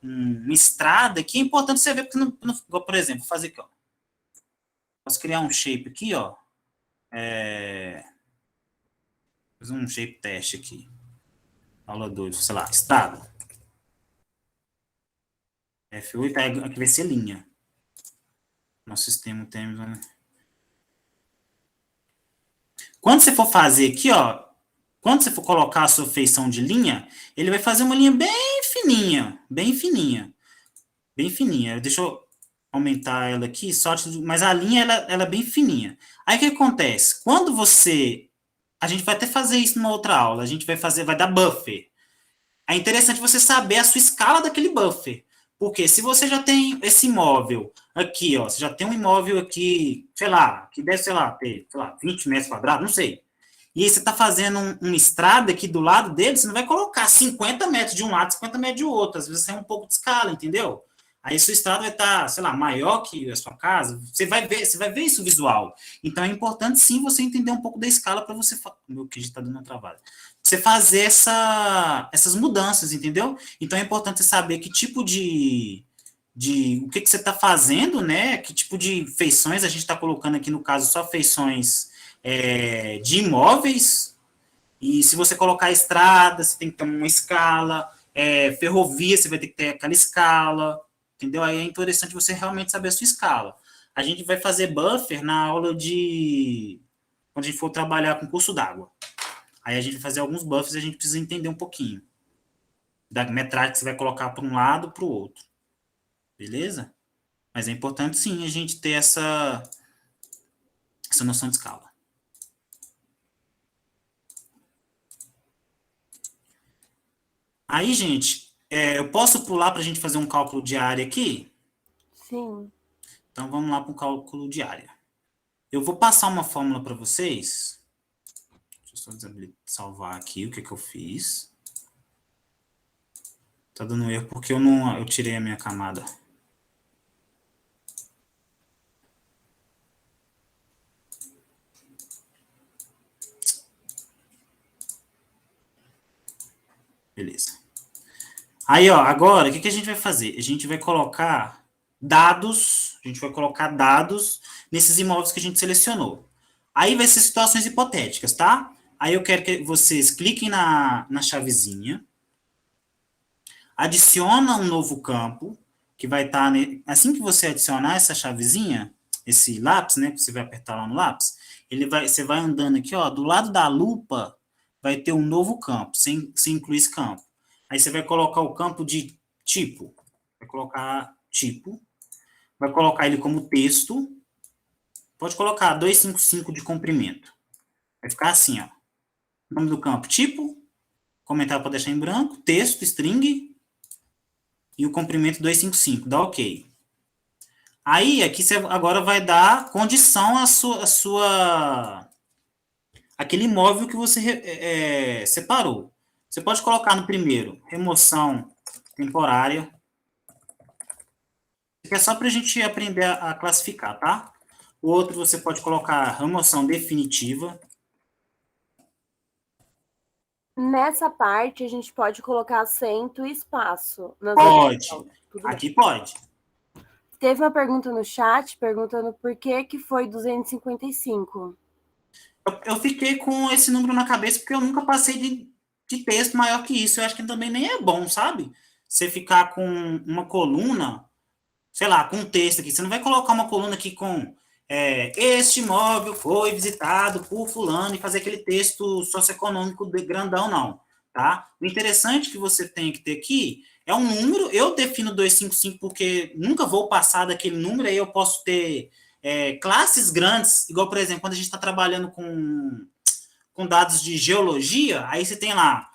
uma estrada aqui, é importante você ver, porque, por exemplo, vou fazer aqui, ó. Posso criar um shape aqui, ó. Fazer um shape teste aqui. Aula 2, sei lá, estrada. F8, aí aqui vai ser linha. Nosso sistema tem... Quando você for fazer aqui, ó, quando você for colocar a sua feição de linha, ele vai fazer uma linha bem fininha, bem fininha. Bem fininha. Deixa eu aumentar ela aqui, mas a linha, ela é bem fininha. Aí, o que acontece? Quando a gente vai até fazer isso numa outra aula, a gente vai dar buffer. É interessante você saber a sua escala daquele buffer. Porque se você já tem esse imóvel aqui, ó, você já tem um imóvel aqui, sei lá, que deve, ter, 20 metros quadrados, não sei. E aí você está fazendo uma estrada aqui do lado dele, você não vai colocar 50 metros de um lado, 50 metros de outro. Às vezes é um pouco de escala, entendeu? Aí sua estrada vai estar, sei lá, maior que a sua casa. Você vai ver isso visual. Então é importante sim você entender um pouco da escala para você... Meu, que a gente está dando uma travada. Você fazer essas mudanças, entendeu? Então é importante você saber que tipo o que você está fazendo, né? Que tipo de feições a gente está colocando aqui, no caso, só feições de imóveis. E se você colocar estrada, você tem que ter uma escala. Ferrovia, você vai ter que ter aquela escala. Entendeu? Aí é interessante você realmente saber a sua escala. A gente vai fazer buffer na aula quando a gente for trabalhar com curso d'água. Aí a gente vai fazer alguns buffers e a gente precisa entender um pouquinho da metragem que você vai colocar para um lado para o outro. Beleza? Mas é importante, sim, a gente ter essa noção de escala. Aí, gente, eu posso pular para a gente fazer um cálculo de área aqui? Sim. Então, vamos lá para o cálculo de área. Eu vou passar uma fórmula para vocês. Deixa eu só salvar aqui o que eu fiz. Tá dando erro porque eu tirei a minha camada. Beleza. Aí, ó, agora, o que a gente vai fazer? A gente vai colocar dados, nesses imóveis que a gente selecionou. Aí vai ser situações hipotéticas, tá? Aí eu quero que vocês cliquem na chavezinha, adiciona um novo campo, que vai estar, assim que você adicionar essa chavezinha, esse lápis, né, que você vai apertar lá no lápis, você vai andando aqui, ó, do lado da lupa, vai ter um novo campo, sem incluir esse campo. Aí você vai colocar o campo de tipo, vai colocar tipo, vai colocar ele como texto, pode colocar 255 de comprimento. Vai ficar assim, ó. Nome do campo, tipo, comentário para deixar em branco, texto, string, e o comprimento 255, dá ok. Aí, aqui você agora vai dar condição à sua aquele imóvel que você separou. Você pode colocar no primeiro, remoção temporária. Isso é só para a gente aprender a classificar, tá? O outro você pode colocar remoção definitiva. Nessa parte, a gente pode colocar acento e espaço. Pode. Tudo bem. Aqui pode. Teve uma pergunta no chat perguntando por que foi 255. Eu fiquei com esse número na cabeça porque eu nunca passei de texto maior que isso. Eu acho que também nem é bom, sabe? Você ficar com uma coluna, sei lá, com um texto aqui. Você não vai colocar uma coluna aqui com este imóvel foi visitado por fulano e fazer aquele texto socioeconômico grandão, não. Tá? O interessante que você tem que ter aqui é um número. Eu defino 255 porque nunca vou passar daquele número, aí eu posso ter classes grandes, igual, por exemplo, quando a gente está trabalhando com dados de geologia, aí você tem lá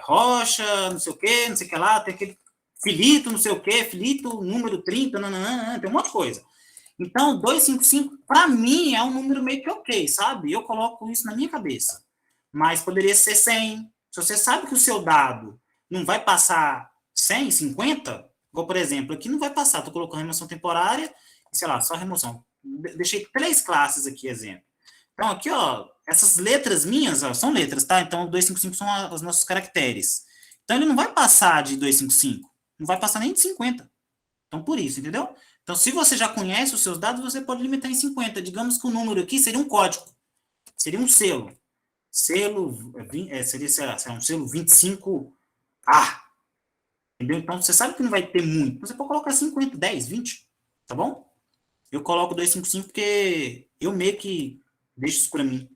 rocha, não sei o que lá, tem aquele filito, não sei o que, filito número 30, nananana, tem um monte de coisa. Então, 255, para mim, é um número meio que ok, sabe? Eu coloco isso na minha cabeça. Mas poderia ser 100. Se você sabe que o seu dado não vai passar 100, 50, igual, por exemplo, aqui não vai passar, estou colocando remoção temporária, sei lá, só remoção. Deixei 3 classes aqui, exemplo. Então, aqui, ó, essas letras minhas, ó, são letras, tá? Então, 255 são os nossos caracteres. Então, ele não vai passar de 255. Não vai passar nem de 50. Então, por isso, entendeu? Então, se você já conhece os seus dados, você pode limitar em 50. Digamos que o número aqui seria um código. Seria um selo. Seria, sei lá, um selo 25A. Entendeu? Então, você sabe que não vai ter muito. Você pode colocar 50, 10, 20. Tá bom? Eu coloco 255 porque eu meio que deixo isso para mim.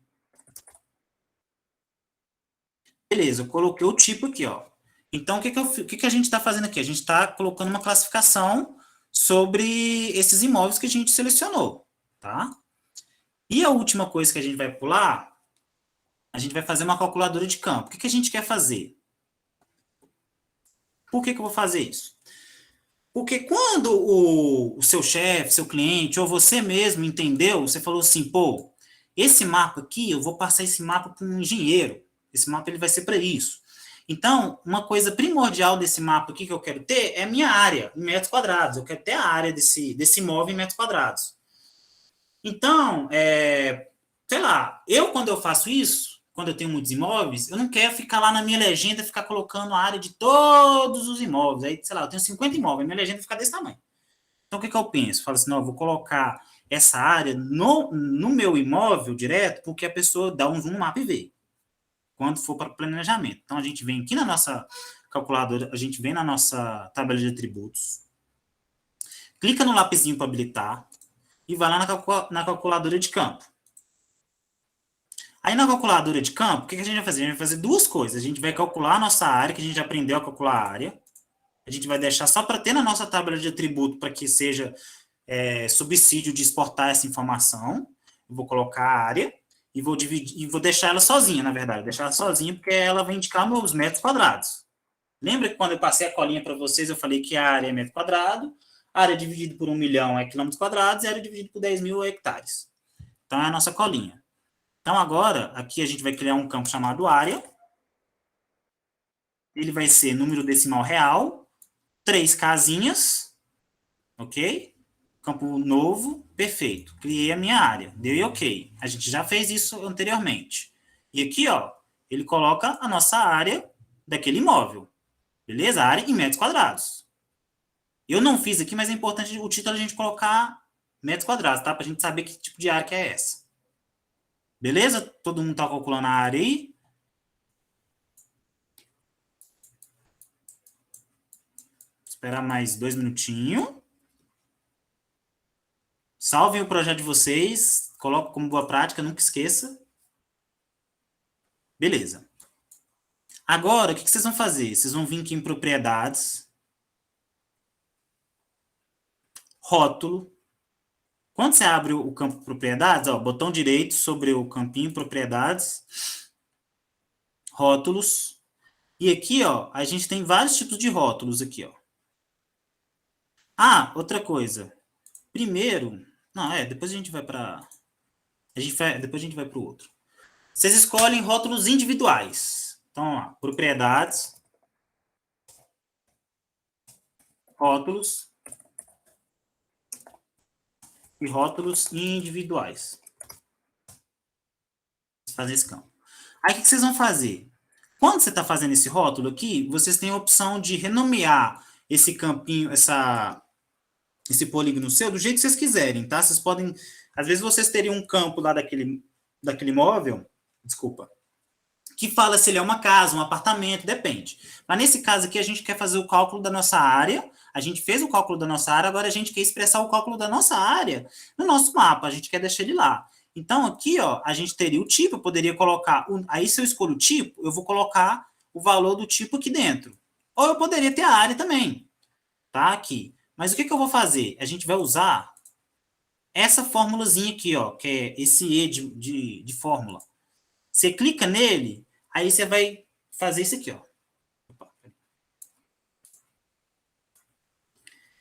Beleza, eu coloquei o tipo aqui, ó. Então, o que a gente está fazendo aqui? A gente está colocando uma classificação sobre esses imóveis que a gente selecionou, tá? E a última coisa que a gente vai pular, a gente vai fazer uma calculadora de campo. O que a gente quer fazer? Por que eu vou fazer isso? Porque quando o seu chefe, seu cliente, ou você mesmo entendeu, você falou assim, pô, esse mapa aqui, eu vou passar esse mapa para um engenheiro. Esse mapa ele vai ser para isso. Então, uma coisa primordial desse mapa aqui que eu quero ter é a minha área, em metros quadrados. Eu quero ter a área desse imóvel em metros quadrados. Então, sei lá, quando eu faço isso, quando eu tenho muitos imóveis, eu não quero ficar lá na minha legenda, ficar colocando a área de todos os imóveis. Aí, sei lá, eu tenho 50 imóveis, minha legenda fica desse tamanho. Então, o que eu penso? Eu falo assim, não, eu vou colocar essa área no meu imóvel direto, porque a pessoa dá um zoom no mapa e vê, quando for para o planejamento. Então, a gente vem aqui na nossa calculadora, a gente vem na nossa tabela de atributos, clica no lapisinho para habilitar e vai lá na calculadora de campo. Aí, na calculadora de campo, o que a gente vai fazer? A gente vai fazer 2 coisas. A gente vai calcular a nossa área, que a gente aprendeu a calcular a área. A gente vai deixar só para ter na nossa tabela de atributo, para que seja subsídio de exportar essa informação. Eu vou colocar a área e vou dividir, e vou deixar ela sozinha, na verdade. Deixar ela sozinha, porque ela vai indicar meus metros quadrados. Lembra que quando eu passei a colinha para vocês, eu falei que a área é metro quadrado, a área dividida por 1 milhão é quilômetros quadrados, e a área dividida por 10 mil é hectares. Então, é a nossa colinha. Então, agora, aqui a gente vai criar um campo chamado área. Ele vai ser número decimal real, 3 casinhas, ok? Campo novo, perfeito. Criei a minha área, deu ok. A gente já fez isso anteriormente. E aqui, ó, ele coloca a nossa área daquele imóvel. Beleza? A área em metros quadrados. Eu não fiz aqui, mas é importante o título a gente colocar metros quadrados, tá? Pra gente saber que tipo de área que é essa. Beleza? Todo mundo tá calculando a área aí? Esperar mais 2 minutinhos. Salvem o projeto de vocês. Coloquem como boa prática, nunca esqueça. Beleza. Agora, o que vocês vão fazer? Vocês vão vir aqui em propriedades. Rótulo. Quando você abre o campo propriedades, ó, botão direito sobre o campinho propriedades. Rótulos. E aqui, ó, a gente tem vários tipos de rótulos aqui, ó. Ah, outra coisa. Primeiro, não, depois a gente vai para depois a gente vai para o outro. Vocês escolhem rótulos individuais. Então, ó, propriedades, rótulos. e rótulos individuais. Fazer esse campo. Aí, o que vocês vão fazer? Quando você está fazendo esse rótulo aqui, vocês têm a opção de renomear esse campinho, esse polígono seu, do jeito que vocês quiserem, tá? Vocês podem... Às vezes, vocês teriam um campo lá daquele móvel, desculpa, que fala se ele é uma casa, um apartamento, depende. Mas nesse caso aqui, a gente quer fazer o cálculo da nossa área, a gente fez o cálculo da nossa área, agora a gente quer expressar o cálculo da nossa área no nosso mapa, a gente quer deixar ele lá. Então, aqui, ó, a gente teria o tipo, eu poderia colocar... Aí, se eu escolho o tipo, eu vou colocar o valor do tipo aqui dentro. Ou eu poderia ter a área também, tá? Aqui. Mas o que eu vou fazer? A gente vai usar essa formulazinha aqui, ó, que é esse E de fórmula. Você clica nele, aí você vai fazer isso aqui, ó.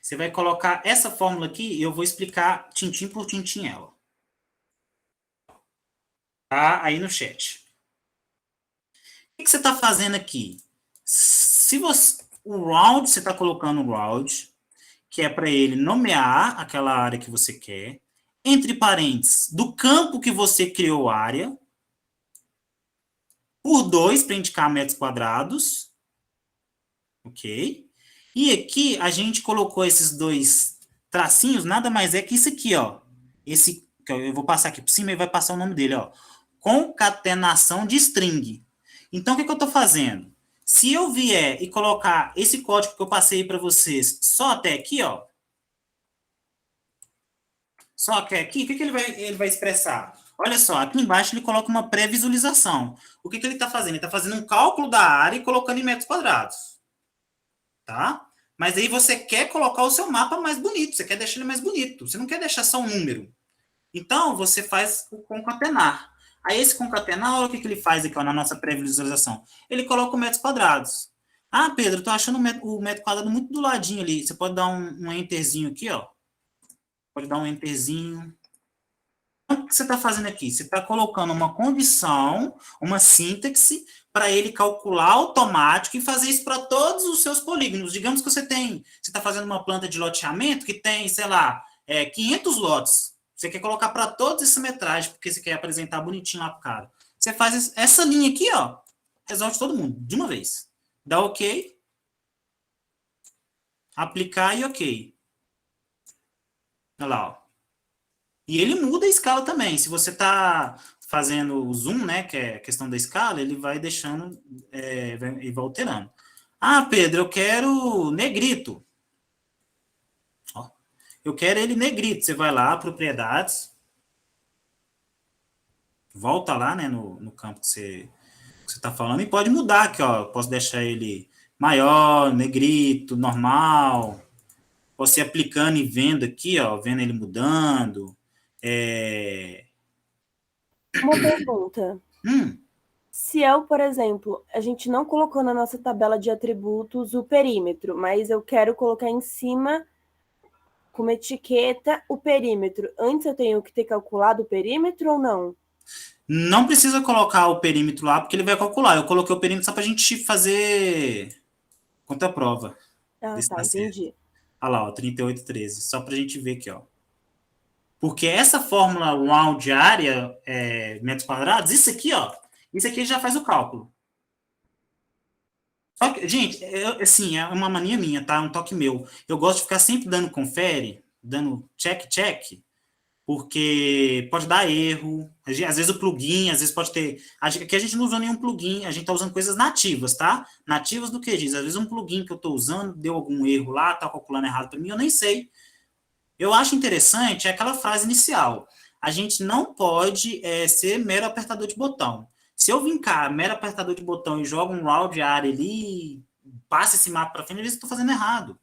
Você vai colocar essa fórmula aqui e eu vou explicar tintim por tintim ela. Tá? Aí no chat. O que você está fazendo aqui? Se você... O round, você está colocando o round, que é para ele nomear aquela área que você quer, entre parênteses, do campo que você criou área, por 2 para indicar metros quadrados, ok? E aqui a gente colocou esses 2 tracinhos, nada mais é que isso aqui, ó. Esse, eu vou passar aqui por cima e vai passar o nome dele, ó. Concatenação de string. Então, o que eu estou fazendo? Se eu vier e colocar esse código que eu passei para vocês só até aqui, ó. Só que aqui, o que ele vai expressar? Olha só, aqui embaixo ele coloca uma pré-visualização. O que ele está fazendo? Ele está fazendo um cálculo da área e colocando em metros quadrados. Tá? Mas aí você quer colocar o seu mapa mais bonito, você quer deixar ele mais bonito. Você não quer deixar só um número. Então, você faz o concatenar. Aí, esse concatenar, olha o que ele faz aqui ó, na nossa pré-visualização. Ele coloca o metros quadrados. Ah, Pedro, tô achando o metro quadrado muito do ladinho ali. Você pode dar um enterzinho aqui, ó. Pode dar um enterzinho. Então, o que você está fazendo aqui? Você está colocando uma condição, uma sintaxe, para ele calcular automático e fazer isso para todos os seus polígonos. Digamos que você está fazendo uma planta de loteamento que tem, sei lá, 500 lotes. Você quer colocar para todos essa metragem, porque você quer apresentar bonitinho lá para o cara. Você faz essa linha aqui, ó, resolve todo mundo, de uma vez. Dá OK. Aplicar e OK. Olha lá, ó. E ele muda a escala também. Se você está fazendo o zoom, né, que é a questão da escala, ele vai deixando e vai alterando. Ah, Pedro, eu quero negrito. Ó, eu quero ele negrito. Você vai lá, propriedades. Volta lá, né, no campo que você está falando e pode mudar aqui, ó. Posso deixar ele maior, negrito, normal. Posso ir aplicando e vendo aqui, ó, vendo ele mudando. Uma pergunta. Se eu, por exemplo, a gente não colocou na nossa tabela de atributos o perímetro, mas eu quero colocar em cima, com uma etiqueta, o perímetro. Antes eu tenho que ter calculado o perímetro ou não? Não precisa colocar o perímetro lá, porque ele vai calcular. Eu coloquei o perímetro só para a gente fazer conta-prova. Ah, tá, entendi. Olha lá, ó, 3813. Só para a gente ver aqui, ó. Porque essa fórmula round de área, metros quadrados, isso aqui, ó, isso aqui já faz o cálculo. Só que, gente, assim, é uma mania minha, tá? Um toque meu. Eu gosto de ficar sempre dando confere, dando check, porque pode dar erro. Às vezes o plugin, às vezes pode ter... Aqui a gente não usa nenhum plugin, a gente tá usando coisas nativas, tá? Nativas do QGIS. Às vezes um plugin que eu tô usando deu algum erro lá, tá calculando errado para mim, eu nem sei. Eu acho interessante aquela frase inicial. A gente não pode ser mero apertador de botão. Se eu vim cá, mero apertador de botão e jogo um round de área ali, passa esse mapa para frente, às vezes eu estou fazendo errado.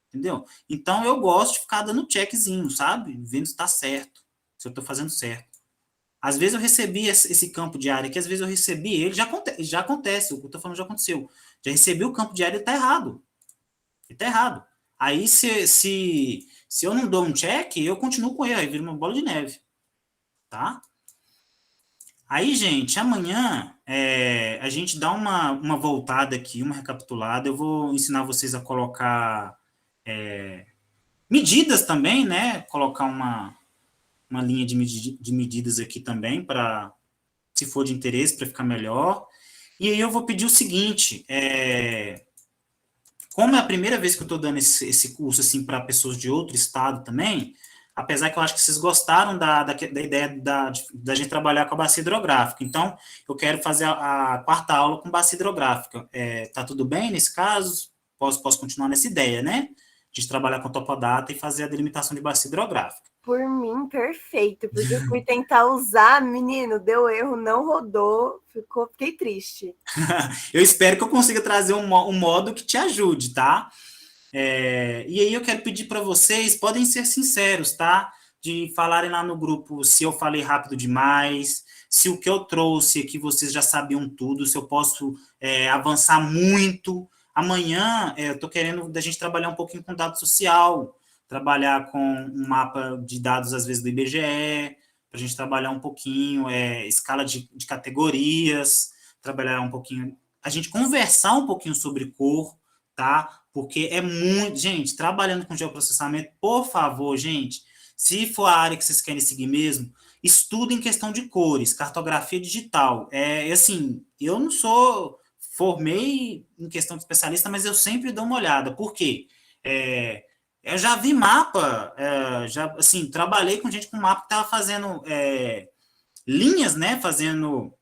Entendeu? Então, eu gosto de ficar dando checkzinho, sabe? Vendo se está certo, se eu estou fazendo certo. Às vezes eu recebi esse campo de área aqui, às vezes eu recebi ele, já acontece, o que eu estou falando já aconteceu. Já recebi o campo de área e está errado. Ele está errado. Aí, se eu não dou um check, eu continuo com ele, aí vira uma bola de neve. Tá? Aí, gente, amanhã a gente dá uma voltada aqui, uma recapitulada. Eu vou ensinar vocês a colocar medidas também, né? Colocar uma linha de medidas aqui também, para, se for de interesse, para ficar melhor. E aí eu vou pedir o seguinte, como é a primeira vez que eu estou dando esse curso assim, para pessoas de outro estado também, apesar que eu acho que vocês gostaram da ideia da gente trabalhar com a bacia hidrográfica. Então, eu quero fazer a quarta aula com bacia hidrográfica. Tá tudo bem nesse caso? Posso continuar nessa ideia, né? De trabalhar com topodata e fazer a delimitação de bacia hidrográfica. Por mim, perfeito, porque eu fui tentar usar, menino, deu erro, não rodou, fiquei triste. Eu espero que eu consiga trazer um modo que te ajude, tá? E aí eu quero pedir para vocês, podem ser sinceros, tá? De falarem lá no grupo se eu falei rápido demais, se o que eu trouxe aqui vocês já sabiam tudo, se eu posso avançar muito. Amanhã eu estou querendo da gente trabalhar um pouquinho com dado social, trabalhar com um mapa de dados, às vezes, do IBGE, para a gente trabalhar um pouquinho, escala de categorias, trabalhar um pouquinho, a gente conversar um pouquinho sobre cor, tá? Porque é muito... Gente, trabalhando com geoprocessamento, por favor, gente, se for a área que vocês querem seguir mesmo, estudem questão de cores, cartografia digital. Assim, eu não formei em questão de especialista, mas eu sempre dou uma olhada. Por quê? Eu já vi mapa, assim, trabalhei com gente com mapa que estava fazendo linhas, né? Fazendo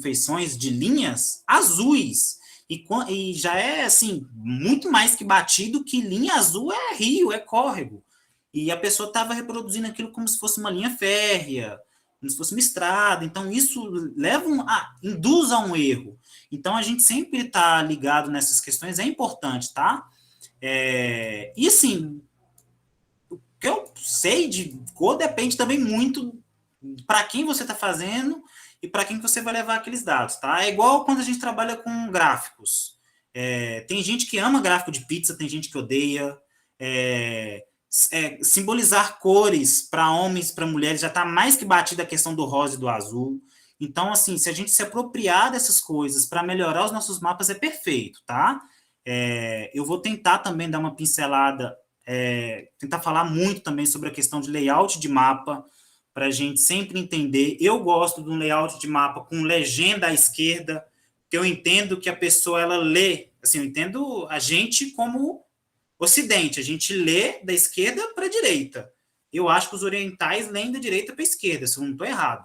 feições de linhas azuis. E já é, assim, muito mais que batido que linha azul é rio, é córrego. E a pessoa estava reproduzindo aquilo como se fosse uma linha férrea, como se fosse uma estrada. Então, isso induz a um erro. Então, a gente sempre está ligado nessas questões, é importante, tá? E assim, o que eu sei de cor depende também muito para quem você está fazendo e para quem você vai levar aqueles dados, tá? É igual quando a gente trabalha com gráficos. Tem gente que ama gráfico de pizza, tem gente que odeia. Simbolizar cores para homens, para mulheres, já está mais que batida a questão do rosa e do azul. Então, assim, se a gente se apropriar dessas coisas para melhorar os nossos mapas, é perfeito, tá? Eu vou tentar também dar uma pincelada, tentar falar muito também sobre a questão de layout de mapa, para a gente sempre entender. Eu gosto de um layout de mapa com legenda à esquerda, que eu entendo que a pessoa, ela lê, assim, eu entendo a gente como Ocidente, a gente lê da esquerda para a direita. Eu acho que os orientais leem da direita para a esquerda, se eu não estou errado.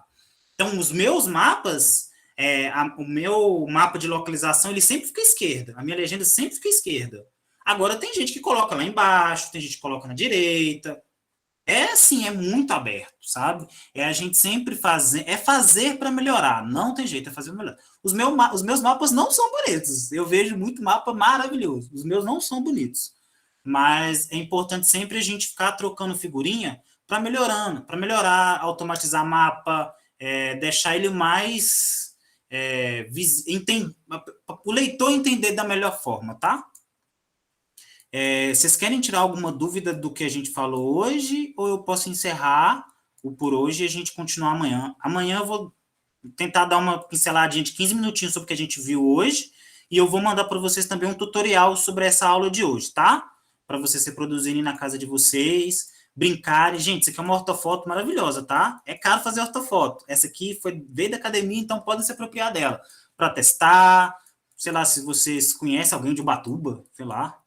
Então, os meus mapas, o meu mapa de localização, ele sempre fica à esquerda. A minha legenda sempre fica à esquerda. Agora, tem gente que coloca lá embaixo, tem gente que coloca na direita. Assim, é muito aberto, sabe? A gente sempre fazer para melhorar. Não tem jeito, é fazer para melhorar. Os meus mapas não são bonitos. Eu vejo muito mapa maravilhoso. Os meus não são bonitos. Mas é importante sempre a gente ficar trocando figurinha para melhorar, automatizar mapa, deixar ele mais... o leitor entender da melhor forma, tá? Vocês querem tirar alguma dúvida do que a gente falou hoje, ou eu posso encerrar o por hoje e a gente continuar amanhã? Amanhã eu vou tentar dar uma pinceladinha de 15 minutinhos sobre o que a gente viu hoje, e eu vou mandar para vocês também um tutorial sobre essa aula de hoje, tá? Para vocês reproduzirem na casa de vocês, brincarem. Gente, isso aqui é uma ortofoto maravilhosa, tá? É caro fazer ortofoto. Essa aqui veio da academia, então podem se apropriar dela. Para testar, sei lá, se vocês conhecem alguém de Ubatuba, sei lá,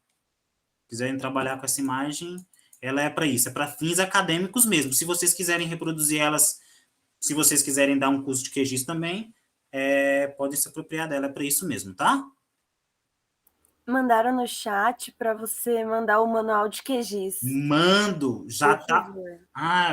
quiserem trabalhar com essa imagem, ela é para isso, é para fins acadêmicos mesmo. Se vocês quiserem reproduzir elas, se vocês quiserem dar um curso de QGIS também, podem se apropriar dela, é para isso mesmo, tá? Mandaram no chat para você mandar o manual de QGIS. Mando, já Por tá. favor.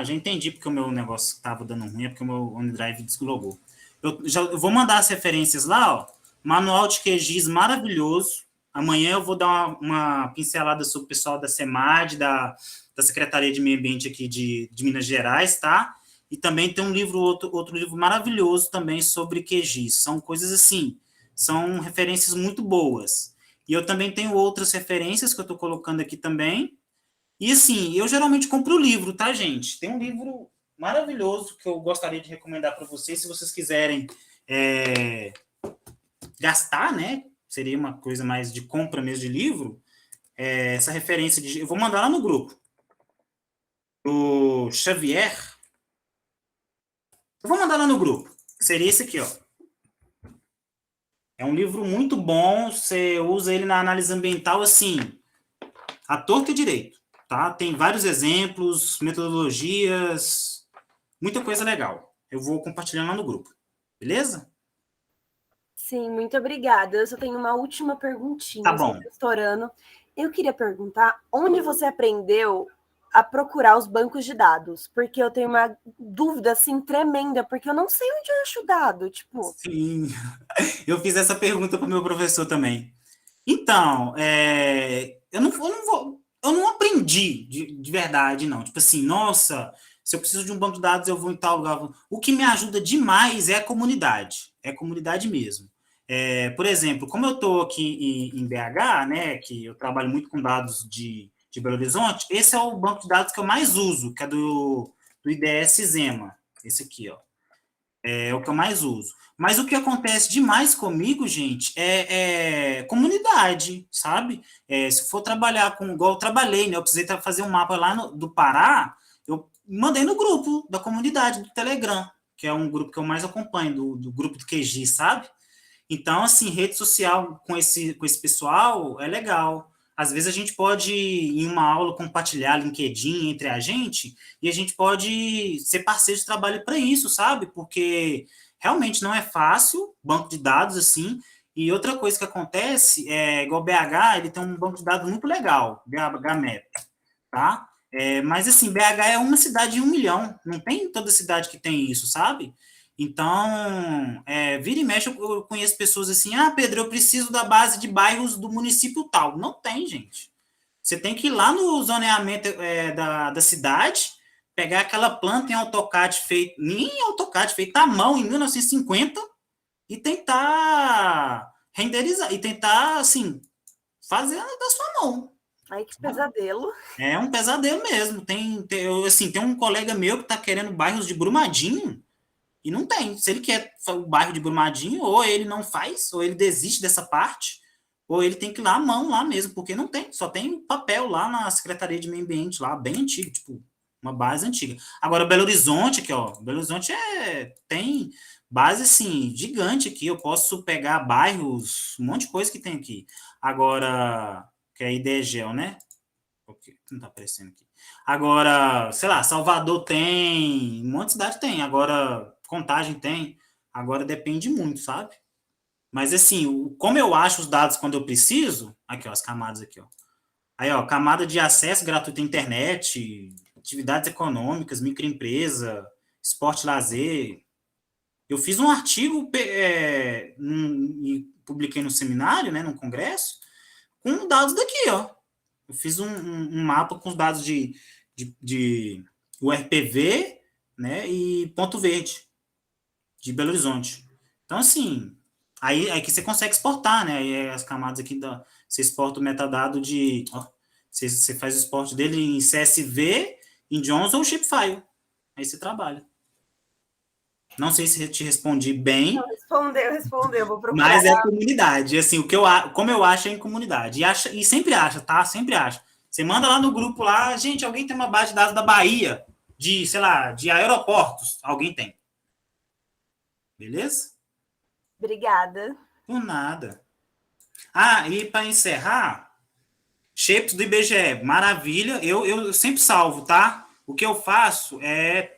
Já entendi porque o meu negócio estava dando ruim, é porque o meu OneDrive deslogou. Eu vou mandar as referências lá, ó. Manual de QGIS maravilhoso. Amanhã eu vou dar uma pincelada sobre o pessoal da SEMAD, da Secretaria de Meio Ambiente aqui de Minas Gerais, tá? E também tem um livro, outro livro maravilhoso também sobre QGIS. São coisas assim, são referências muito boas. E eu também tenho outras referências que eu estou colocando aqui também. E assim, eu geralmente compro o livro, tá, gente? Tem um livro maravilhoso que eu gostaria de recomendar para vocês, se vocês quiserem gastar, né? Seria uma coisa mais de compra mesmo de livro. Essa referência, eu vou mandar lá no grupo. do Xavier. Eu vou mandar lá no grupo. Seria esse aqui, ó. É um livro muito bom, você usa ele na análise ambiental, assim, à torta e direito, tá? Tem vários exemplos, metodologias, muita coisa legal. Eu vou compartilhar lá no grupo, beleza? Sim, muito obrigada. Eu só tenho uma última perguntinha, Tá bom. estourando. Eu queria perguntar onde você aprendeu a procurar os bancos de dados, porque eu tenho uma dúvida assim tremenda, porque eu não sei onde eu acho dado, tipo. Sim, eu fiz essa pergunta para o meu professor também. Então, eu não aprendi de verdade, não. Tipo assim, nossa, se eu preciso de um banco de dados, eu vou em tal lugar. O que me ajuda demais é a comunidade mesmo. Por exemplo, como eu estou aqui em BH, né, que eu trabalho muito com dados de Belo Horizonte, esse é o banco de dados que eu mais uso, que é do IDS Zema, esse aqui, ó. É o que eu mais uso. Mas o que acontece demais comigo, gente, é comunidade, sabe? Se for trabalhar com, igual eu trabalhei, né? Eu precisei fazer um mapa lá do Pará, eu mandei no grupo da comunidade do Telegram, que é um grupo que eu mais acompanho, do grupo do QG, sabe? Então, assim, rede social com esse pessoal é legal. Às vezes a gente pode, em uma aula, compartilhar LinkedIn entre a gente e a gente pode ser parceiro de trabalho para isso, sabe? Porque realmente não é fácil, banco de dados, assim. E outra coisa que acontece igual o BH, ele tem um banco de dados muito legal, BH Map, tá? Mas, assim, BH é uma cidade de 1 milhão, não tem toda cidade que tem isso, sabe? Então, vira e mexe, eu conheço pessoas assim, Pedro, eu preciso da base de bairros do município tal. Não tem, gente. Você tem que ir lá no zoneamento da cidade, pegar aquela planta em AutoCAD feita, nem em AutoCAD, feita à mão em 1950, e tentar renderizar, e tentar, assim, fazer da sua mão. Ai, que pesadelo. É um pesadelo mesmo. Tem um colega meu que está querendo bairros de Brumadinho, e não tem. Se ele quer o bairro de Brumadinho, ou ele não faz, ou ele desiste dessa parte, ou ele tem que ir lá à mão lá mesmo, porque não tem. Só tem papel lá na Secretaria de Meio Ambiente, lá, bem antigo, tipo, uma base antiga. Agora, Belo Horizonte aqui, ó. Belo Horizonte tem base, assim, gigante aqui. Eu posso pegar bairros, um monte de coisa que tem aqui. Agora, que é IDEGEL, né? Não tá aparecendo aqui. Agora, sei lá, Salvador tem, um monte de cidade tem. Agora, Contagem tem. Agora depende muito, sabe? Mas assim, como eu acho os dados quando eu preciso, aqui ó, as camadas aqui, ó. Aí, ó, camada de acesso gratuito à internet, atividades econômicas, microempresa, esporte e lazer. Eu fiz um artigo e publiquei no seminário, né, no congresso, com dados daqui, ó. Eu fiz um mapa com os dados de URPV, né, e Ponto Verde, de Belo Horizonte. Então, assim, aí que você consegue exportar, né? Aí as camadas aqui, você exporta o metadado você faz o export dele em CSV, em JSON ou Shapefile. Aí você trabalha. Não sei se te respondi bem. Respondeu, vou procurar. Mas é comunidade. Assim, como eu acho é em comunidade. E sempre acha, tá? Sempre acha. Você manda lá no grupo lá, gente, alguém tem uma base de dados da Bahia, sei lá, de aeroportos. Alguém tem. Beleza? Obrigada. Por nada. E para encerrar, Shapes do IBGE, maravilha. Eu sempre salvo, tá? O que eu faço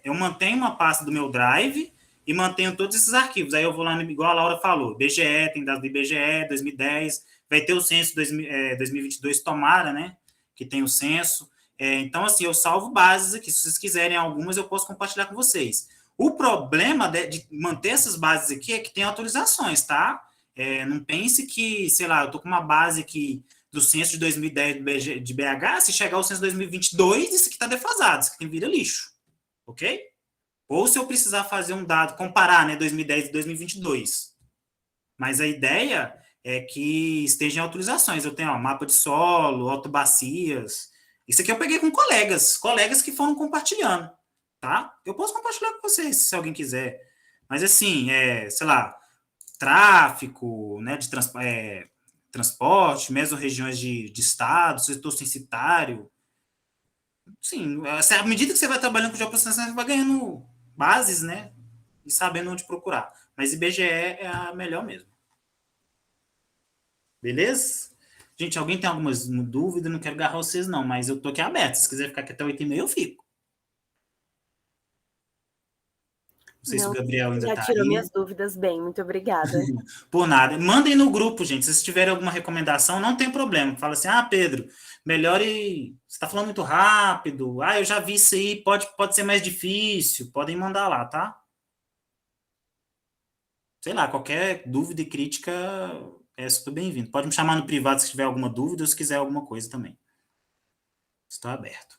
eu mantenho uma pasta do meu Drive e mantenho todos esses arquivos. Aí eu vou lá, igual a Laura falou, IBGE, tem dados do IBGE, 2010, vai ter o censo 2022, tomara, né? Que tem o censo. Então, assim, eu salvo bases aqui. Se vocês quiserem algumas, eu posso compartilhar com vocês. O problema de manter essas bases aqui é que tem atualizações, tá? Não pense que, sei lá, eu tô com uma base aqui do censo de 2010 de BH, se chegar ao censo de 2022, isso aqui está defasado, isso aqui vira lixo, ok? Ou se eu precisar fazer um dado, comparar, né, 2010 e 2022. Mas a ideia é que estejam em autorizações. Eu tenho mapa de solo, autobacias. Isso aqui eu peguei com colegas que foram compartilhando, tá? Eu posso compartilhar com vocês, se alguém quiser. Mas assim, sei lá, tráfico, né, de transporte, mesorregiões de estado, setor censitário. sim, à medida que você vai trabalhando com geoprocessamento, você vai ganhando bases, né? E sabendo onde procurar. Mas IBGE é a melhor mesmo. Beleza? Gente, alguém tem alguma dúvida? Não quero agarrar vocês, não, mas eu tô aqui aberto. Se quiser ficar aqui até 8h30, eu fico. Não sei se o Não, Gabriel ainda já tá tirou aí. minhas dúvidas bem, muito obrigada. Por nada. Mandem no grupo, gente. Se vocês tiverem alguma recomendação, não tem problema. Fala assim, Pedro, melhore. Você está falando muito rápido. Eu já vi isso aí, pode ser mais difícil. Podem mandar lá, tá? Sei lá, qualquer dúvida e crítica é super bem-vindo. Pode me chamar no privado se tiver alguma dúvida ou se quiser alguma coisa também. Estou aberto.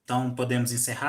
Então, podemos encerrar.